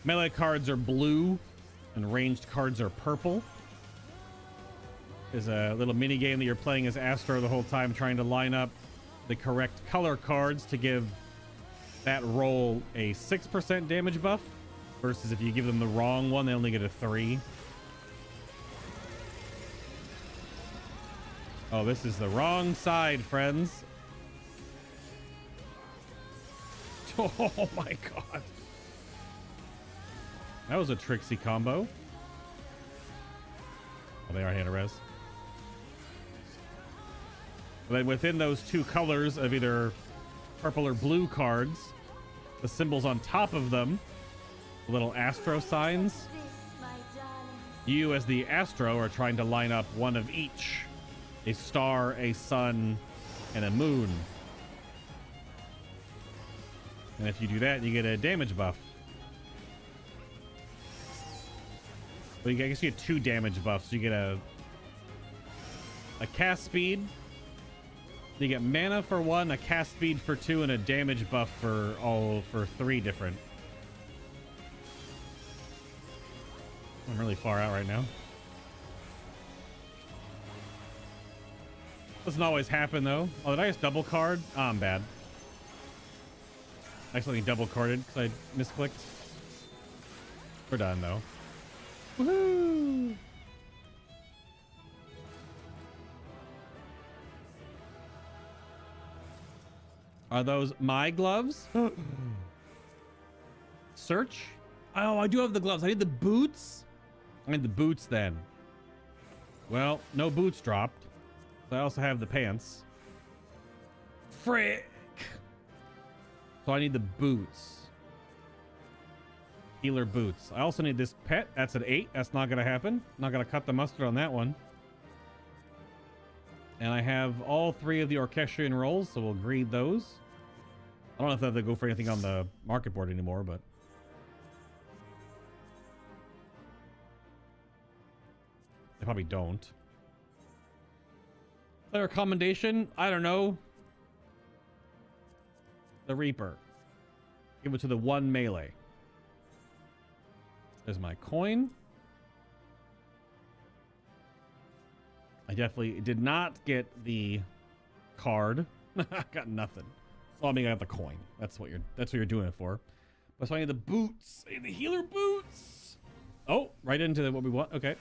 Melee cards are blue and ranged cards are purple. is a little mini game that you're playing as Astro the whole time, trying to line up the correct color cards to give that roll a 6% damage buff, versus if you give them the wrong one, they only get a 3. Oh, this is the wrong side, friends. Oh my god. That was a tricksy combo. Oh, they are hand res. And then within those two colors of either purple or blue cards, the symbols on top of them, the little Astro signs, This, my darling. you as the Astro are trying to line up one of each. A star, a sun, and a moon. And if you do that, you get a damage buff. Well, I guess you get 2 damage buffs. You get a cast speed. You get mana for 1, a cast speed for 2, and a damage buff for 3 different. I'm really far out right now. Doesn't always happen though. Oh, did I just double card? Oh, I'm bad. I accidentally double carded because I misclicked. We're done though. Woohoo! Are those my gloves? Search? Oh, I do have the gloves. I need the boots. I need the boots then. Well, no boots dropped. I also have the pants. Frick! So I need the boots. Healer boots. I also need this pet. That's an 8. That's not gonna happen. Not gonna cut the mustard on that one. And I have all 3 of the orchestrion rolls, so we'll greed those. I don't know if I have to go for anything on the market board anymore, but they probably don't. Their recommendation, I don't know. The Reaper. Give it to the 1 melee. There's my coin. I definitely did not get the card. I got nothing. Well, I mean, I got the coin. That's what you're doing it for. But so I need the boots. I need the healer boots. Oh, right into what we want. Okay.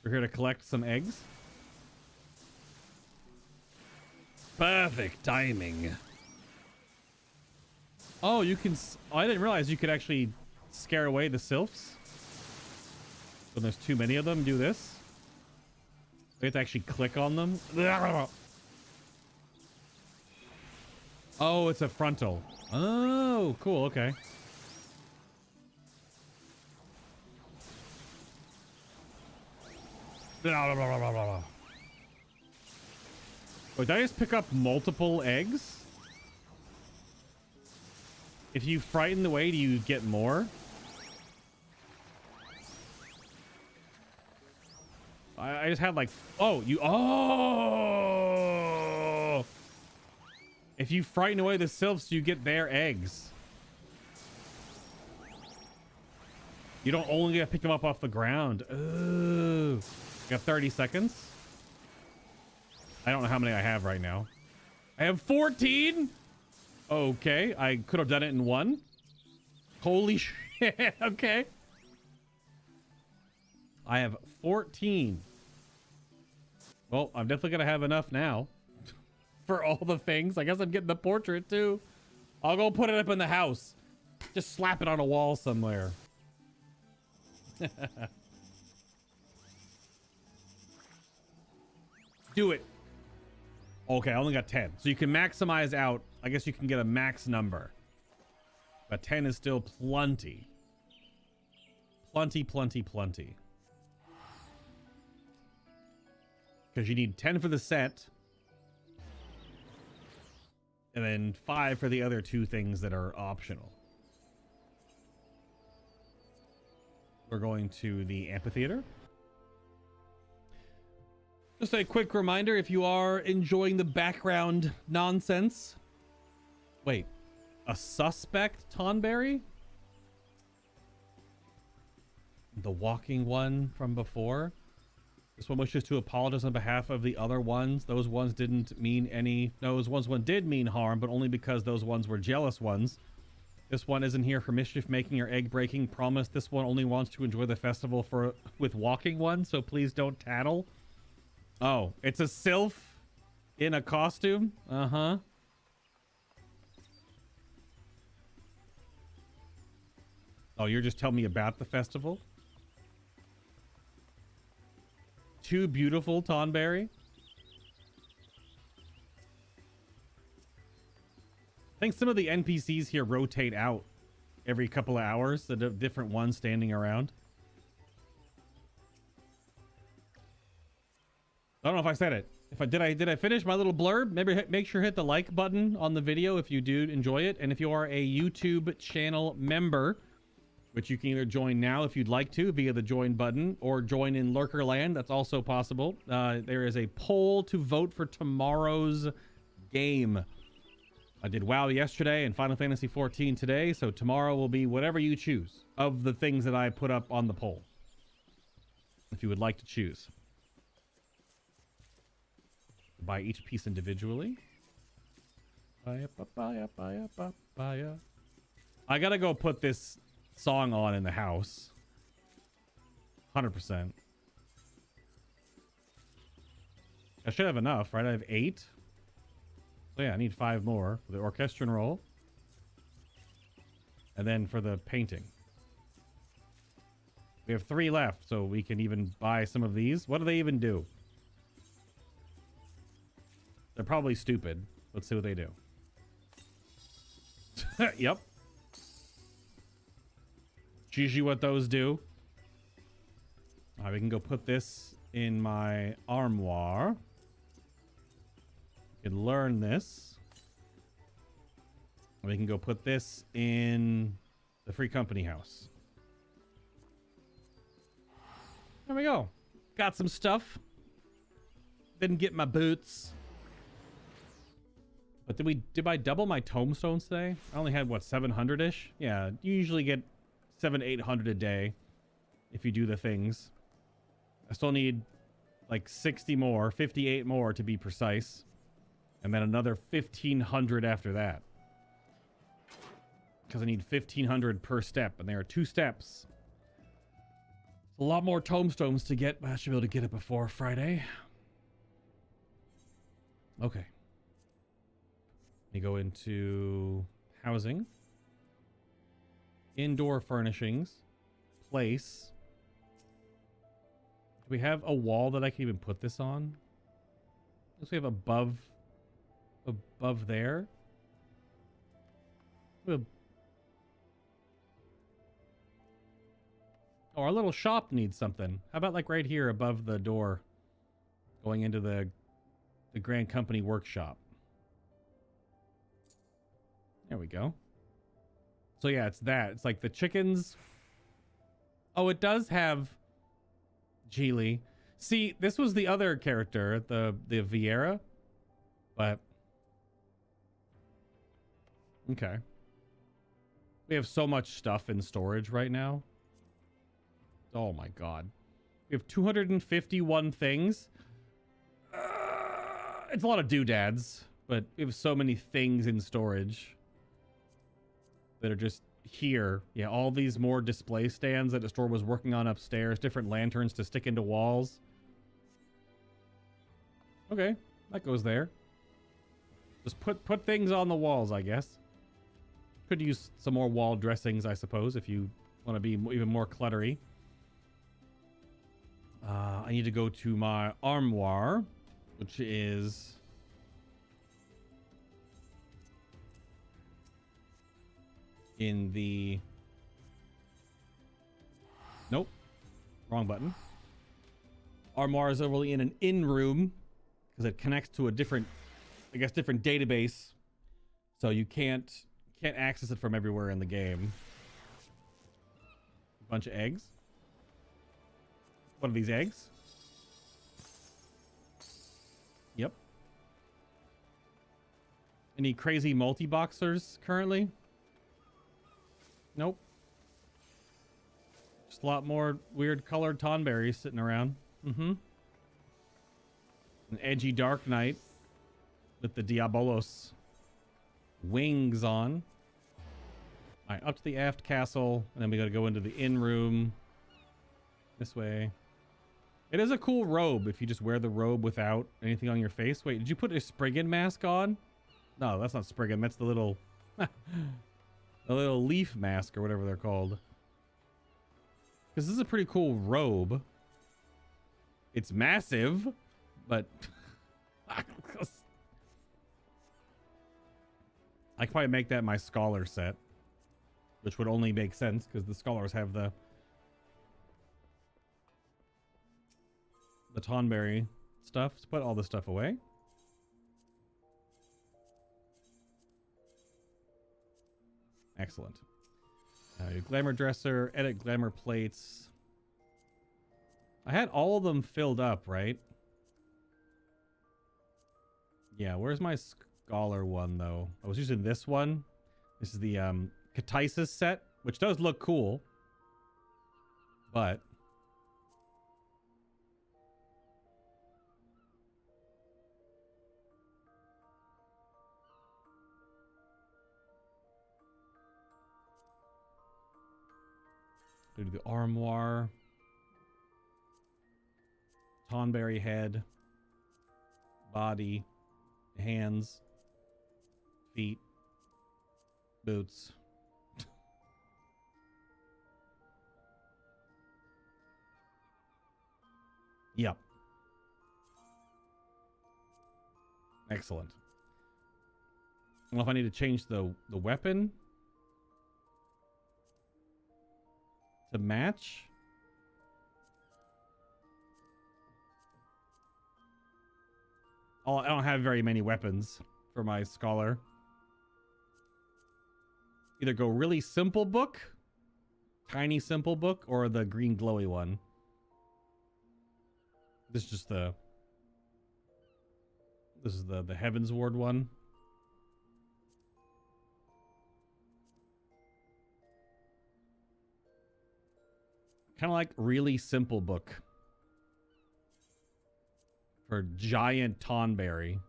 We're here to collect some eggs. Perfect timing. Oh, you can... Oh, I didn't realize you could actually scare away the sylphs. When there's too many of them, do this. We have to actually click on them. Oh, it's a frontal. Oh, cool. Okay. Wait, did I just pick up multiple eggs? If you frighten the way, do you get more? I just had like... Oh, you... Oh! If you frighten away the sylphs, you get their eggs. You don't only get to pick them up off the ground. Ooh. Got 30 seconds. I don't know how many I have right now. I have 14? Okay, I could have done it in 1. Holy shit, okay. I have 14. Well, I'm definitely gonna have enough now. For all the things. I guess I'm getting the portrait too. I'll go put it up in the house. Just slap it on a wall somewhere. Do it. Okay, I only got 10. So you can maximize out. I guess you can get a max number. But 10 is still plenty. Plenty, plenty, plenty. Because you need 10 for the set. And then 5 for the other 2 things that are optional. We're going to the amphitheater. Just a quick reminder, if you are enjoying the background nonsense. Wait, a suspect Tonberry? The walking one from before? This one wishes to apologize on behalf of the other ones. Those ones didn't mean any... Those ones one did mean harm, but only because those ones were jealous ones. This one isn't here for mischief making or egg breaking. Promise this one only wants to enjoy the festival with walking one, so please don't tattle. Oh, it's a sylph in a costume? Uh-huh. Oh, you're just telling me about the festival? Too beautiful, Tonberry. I think some of the NPCs here rotate out every couple of hours, the different ones standing around. I don't know if I said it. Did I finish my little blurb? Maybe make sure to hit the like button on the video if you do enjoy it, and if you are a YouTube channel member, which you can either join now if you'd like to via the join button, or join in Lurkerland. That's also possible. There is a poll to vote for tomorrow's game. I did WoW yesterday and Final Fantasy XIV today, so tomorrow will be whatever you choose of the things that I put up on the poll, if you would like to choose. Buy each piece individually. I gotta go put this song on in the house. 100%. I should have enough, right? I have 8. So yeah, I need 5 more for the orchestron roll. And then for the painting. We have 3 left, so we can even buy some of these. What do they even do? They're probably stupid. Let's see what they do. Yep. Usually what those do. All right, we can go put this in my armoire. We can learn this. We can go put this in the free company house. There we go. Got some stuff. Didn't get my boots. But did I double my tomestones today? I only had, what, 700-ish? Yeah, you usually get 700-800 a day if you do the things. I still need like 60 more, 58 more to be precise, and then another 1,500 after that, because I need 1,500 per step, and there are 2 steps. It's a lot more tomestones to get, but I should be able to get it before Friday. Okay, let me go into housing. Indoor furnishings. Place. Do we have a wall that I can even put this on? Looks like we have above there. Oh, our little shop needs something. How about like right here above the door going into the Grand Company workshop? There we go. So yeah, it's that. It's like the chickens. Oh, it does have Geely. See, this was the other character, the Vieira. But okay. We have so much stuff in storage right now. Oh my god. We have 251 things. It's a lot of doodads, but we have so many things in storage that are just here. Yeah, all these more display stands that the store was working on upstairs, different lanterns to stick into walls. Okay, that goes there. Just put things on the walls, I guess. Could use some more wall dressings, I suppose, if you want to be even more cluttery. I need to go to my armoire, which is in the... Nope. Wrong button. Armoire is overly in an in room because it connects to a different, I guess, different database. So you can't access it from everywhere in the game. A bunch of eggs. What are these eggs? Yep. Any crazy multi-boxers currently? Nope. Just a lot more weird colored tonberries sitting around. Mm-hmm. An edgy Dark Knight with the Diabolos wings on. All right, up to the aft castle, and then we got to go into the inn room this way. It is a cool robe if you just wear the robe without anything on your face. Wait, did you put a Spriggan mask on? No, that's not Spriggan. That's the little the little leaf mask or whatever they're called. Because this is a pretty cool robe. It's massive, but I could probably make that my scholar set, which would only make sense because the scholars have the Tonberry stuff. Let's put all this stuff away. Excellent. Your glamour dresser, edit glamour plates. I had all of them filled up, right? Yeah, where's my scholar one, though? I was using this one. This is the Katisis set, which does look cool. But do the armoire, Tonberry head, body, hands, feet, boots. Yep. Excellent. I don't know if I need to change the weapon to match. Oh, I don't have very many weapons for my scholar. Either go really simple book, tiny simple book, or the green glowy one. This is just the Heavens Ward one. Kind of like really simple book for giant Tonberry.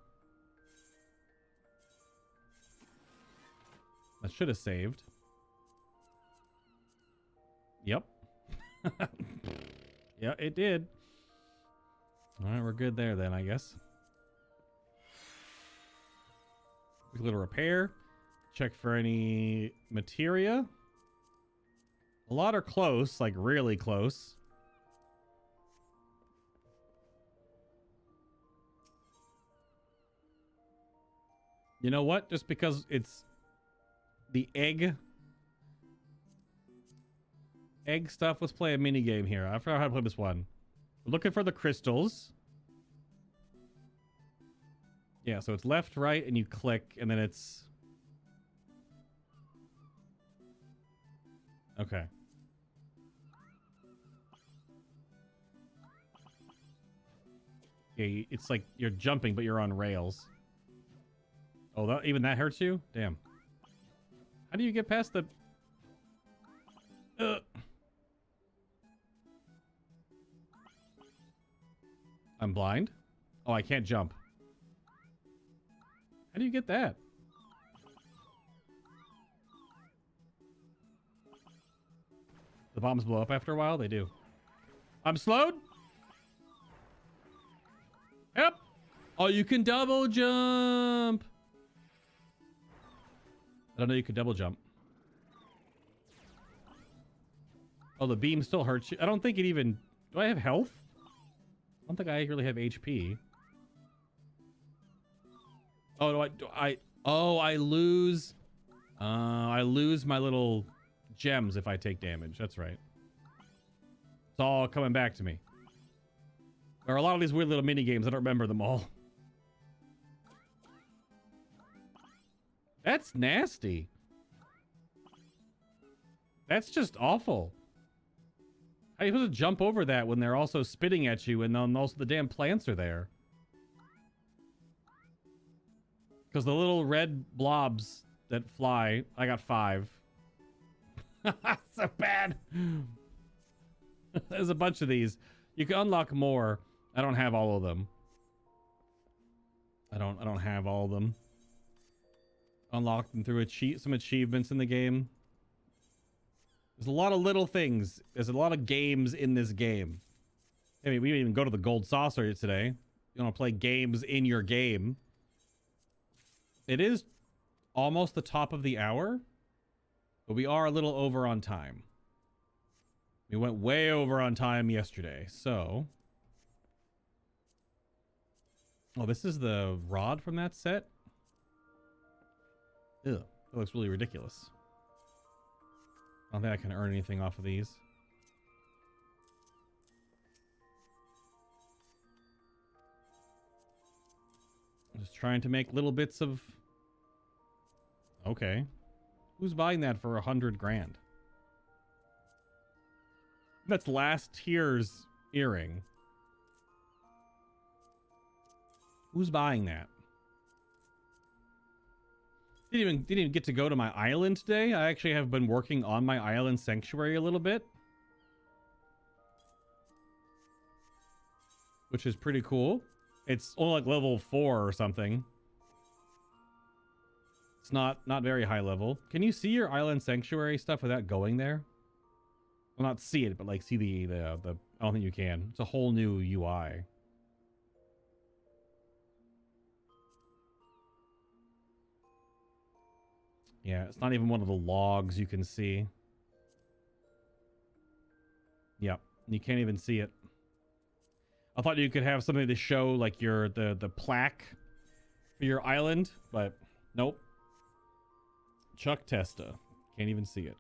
That should have saved. Yep. Yeah, it did. All right, we're good there then, I guess. A little repair. Check for any materia. A lot are close, like really close. You know what? Just because it's the egg stuff, let's play a mini game here. I forgot how to play this one. We're looking for the crystals. Yeah, so it's left, right, and you click, and then it's... Okay. Yeah, it's like you're jumping, but you're on rails. Oh, even that hurts you? Damn. How do you get past the... I'm blind? Oh, I can't jump. How do you get that? The bombs blow up after a while? They do. I'm slowed? Yep. Oh, you can double jump. I don't know you could double jump. Oh, the beam still hurts you. I don't think it even... Do I have health? I don't think I really have HP. Oh, I lose my little gems if I take damage. That's right. It's all coming back to me. There are a lot of these weird little mini games. I don't remember them all. That's nasty. That's just awful. How are you supposed to jump over that when they're also spitting at you and then also the damn plants are there? Because the little red blobs that fly, I got 5. So bad. There's a bunch of these. You can unlock more. I don't have all of them. I don't have all of them. Unlocked them through some achievements in the game. There's a lot of little things. There's a lot of games in this game. I mean, we didn't even go to the gold saucer today. You want to play games in your game. It is almost the top of the hour, but we are a little over on time. We went way over on time yesterday, so... Oh, this is the rod from that set? Ew, that looks really ridiculous. I don't think I can earn anything off of these. I'm just trying to make little bits of... Okay. Who's buying that for 100 grand? That's last tier's earring. Who's buying that? Didn't even get to go to my island today. I actually have been working on my island sanctuary a little bit, which is pretty cool. It's only like level 4 or something. It's not very high level. Can you see your island sanctuary stuff without going there? Well, not see it, but like see the I don't think you can. It's a whole new UI. Yeah, it's not even one of the logs you can see. Yep, you can't even see it. I thought you could have something to show like the plaque for your island, but nope. Chuck Testa. Can't even see it.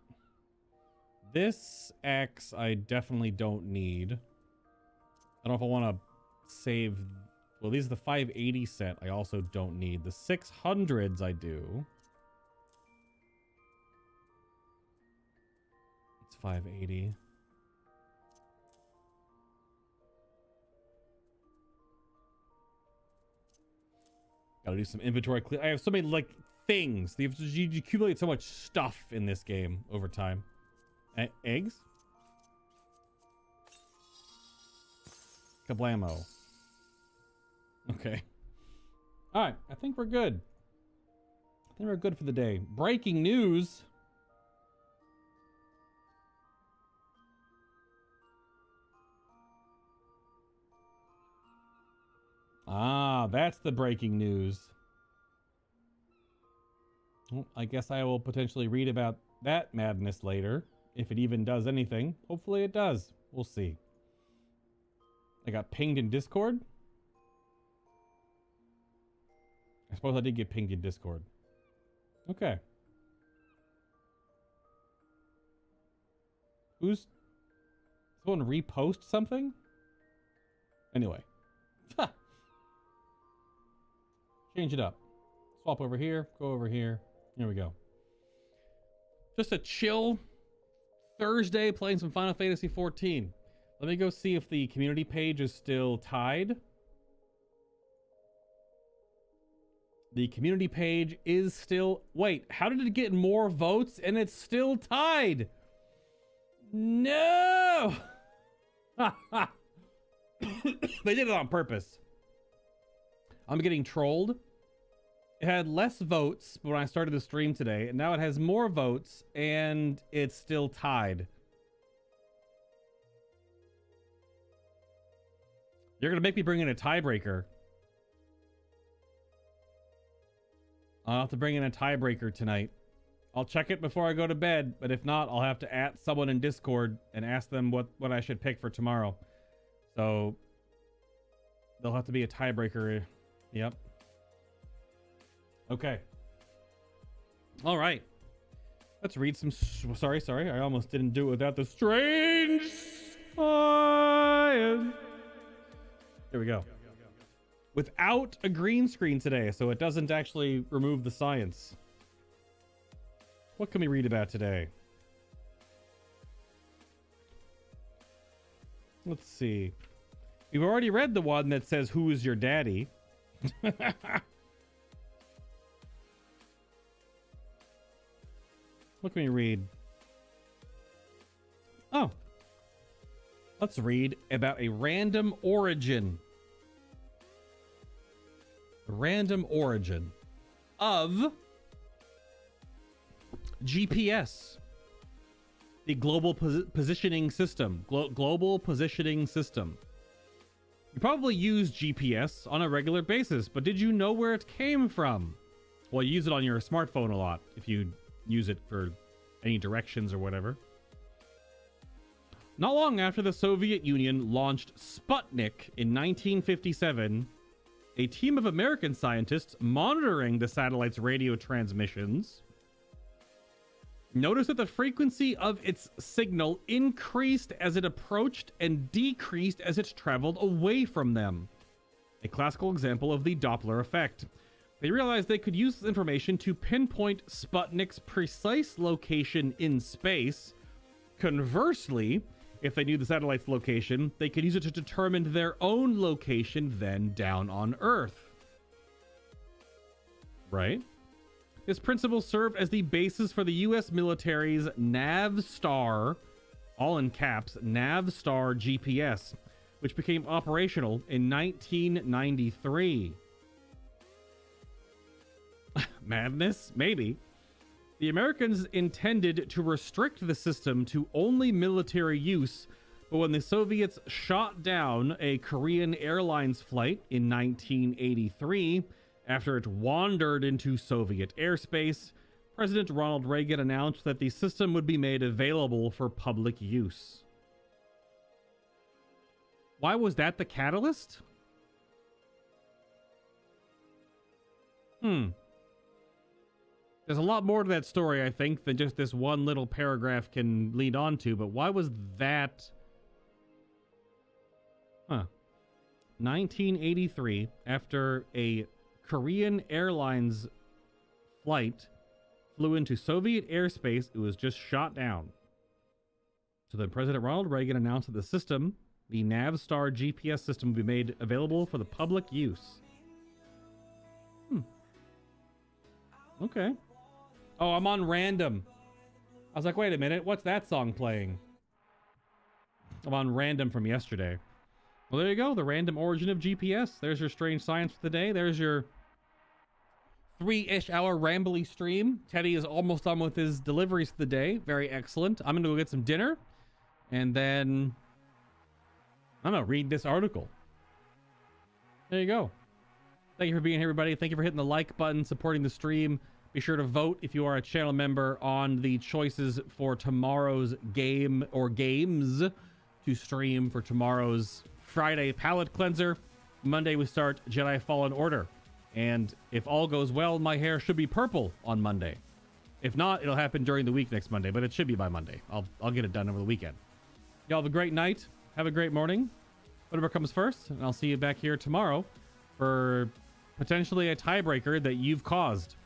This axe I definitely don't need. I don't know if I want to save... Well, these are the 580 set I also don't need. The 600s I do. It's 580. Gotta do some inventory clear. I have so many like things. You accumulate so much stuff in this game over time. Eggs? Kablamo. Okay. All right. I think we're good. I think we're good for the day. Breaking news. Ah, that's the breaking news. Well, I guess I will potentially read about that madness later. If it even does anything. Hopefully it does. We'll see. I got pinged in Discord. I suppose I did get pinged in Discord. Okay. Who's... Someone repost something? Anyway. Change it up. Swap over here. Go over here. Here we go. Just a chill Thursday playing some Final Fantasy XIV. Let me go see if the community page is still tied. The community page is still... Wait, how did it get more votes and it's still tied? No! They did it on purpose. I'm getting trolled. It had less votes when I started the stream today, and now it has more votes, and it's still tied. You're going to make me bring in a tiebreaker. I'll have to bring in a tiebreaker tonight. I'll check it before I go to bed, but if not, I'll have to add someone in Discord and ask them what I should pick for tomorrow. So, there'll have to be a tiebreaker. Yep. Okay. All right. Let's read some... Sorry. I almost didn't do it without the strange science. There we go. Without a green screen today, so it doesn't actually remove the science. What can we read about today? Let's see. We've already read the one that says, "Who is your daddy?" What can we read? Oh. Let's read about a random origin. random origin of GPS, the global positioning system. Global positioning system. You probably use GPS on a regular basis, but did you know where it came from? Well, you use it on your smartphone a lot if you use it for any directions or whatever. Not long after the Soviet Union launched Sputnik in 1957, a team of American scientists monitoring the satellite's radio transmissions noticed that the frequency of its signal increased as it approached and decreased as it traveled away from them. A classical example of the Doppler effect. They realized they could use this information to pinpoint Sputnik's precise location in space. Conversely, if they knew the satellite's location, they could use it to determine their own location then down on Earth. Right? This principle served as the basis for the U.S. military's NavStar, all in caps, NavStar GPS, which became operational in 1993. Madness? Maybe. The Americans intended to restrict the system to only military use, but when the Soviets shot down a Korean Airlines flight in 1983, after it wandered into Soviet airspace, President Ronald Reagan announced that the system would be made available for public use. Why was that the catalyst? There's a lot more to that story, I think, than just this one little paragraph can lead on to, but why was that? 1983, after a Korean Airlines flight flew into Soviet airspace, it was just shot down. So then President Ronald Reagan announced that the system, the NavStar GPS system, would be made available for the public use. Okay. Oh, I'm on random. I was like, wait a minute, what's that song playing? I'm on random from yesterday. Well, there you go, the random origin of GPS. There's your strange science for the day. There's your 3-ish hour rambly stream. Teddy is almost done with his deliveries for the day. Very excellent. I'm gonna go get some dinner and then, I don't know, read this article. There you go. Thank you for being here, everybody. Thank you for hitting the like button, supporting the stream. Be sure to vote if you are a channel member on the choices for tomorrow's game or games to stream for tomorrow's Friday palette cleanser. Monday we start Jedi Fallen Order. And if all goes well, my hair should be purple on Monday. If not, it'll happen during the week next Monday, but it should be by Monday. I'll get it done over the weekend. Y'all have a great night. Have a great morning. Whatever comes first. And I'll see you back here tomorrow for potentially a tiebreaker that you've caused.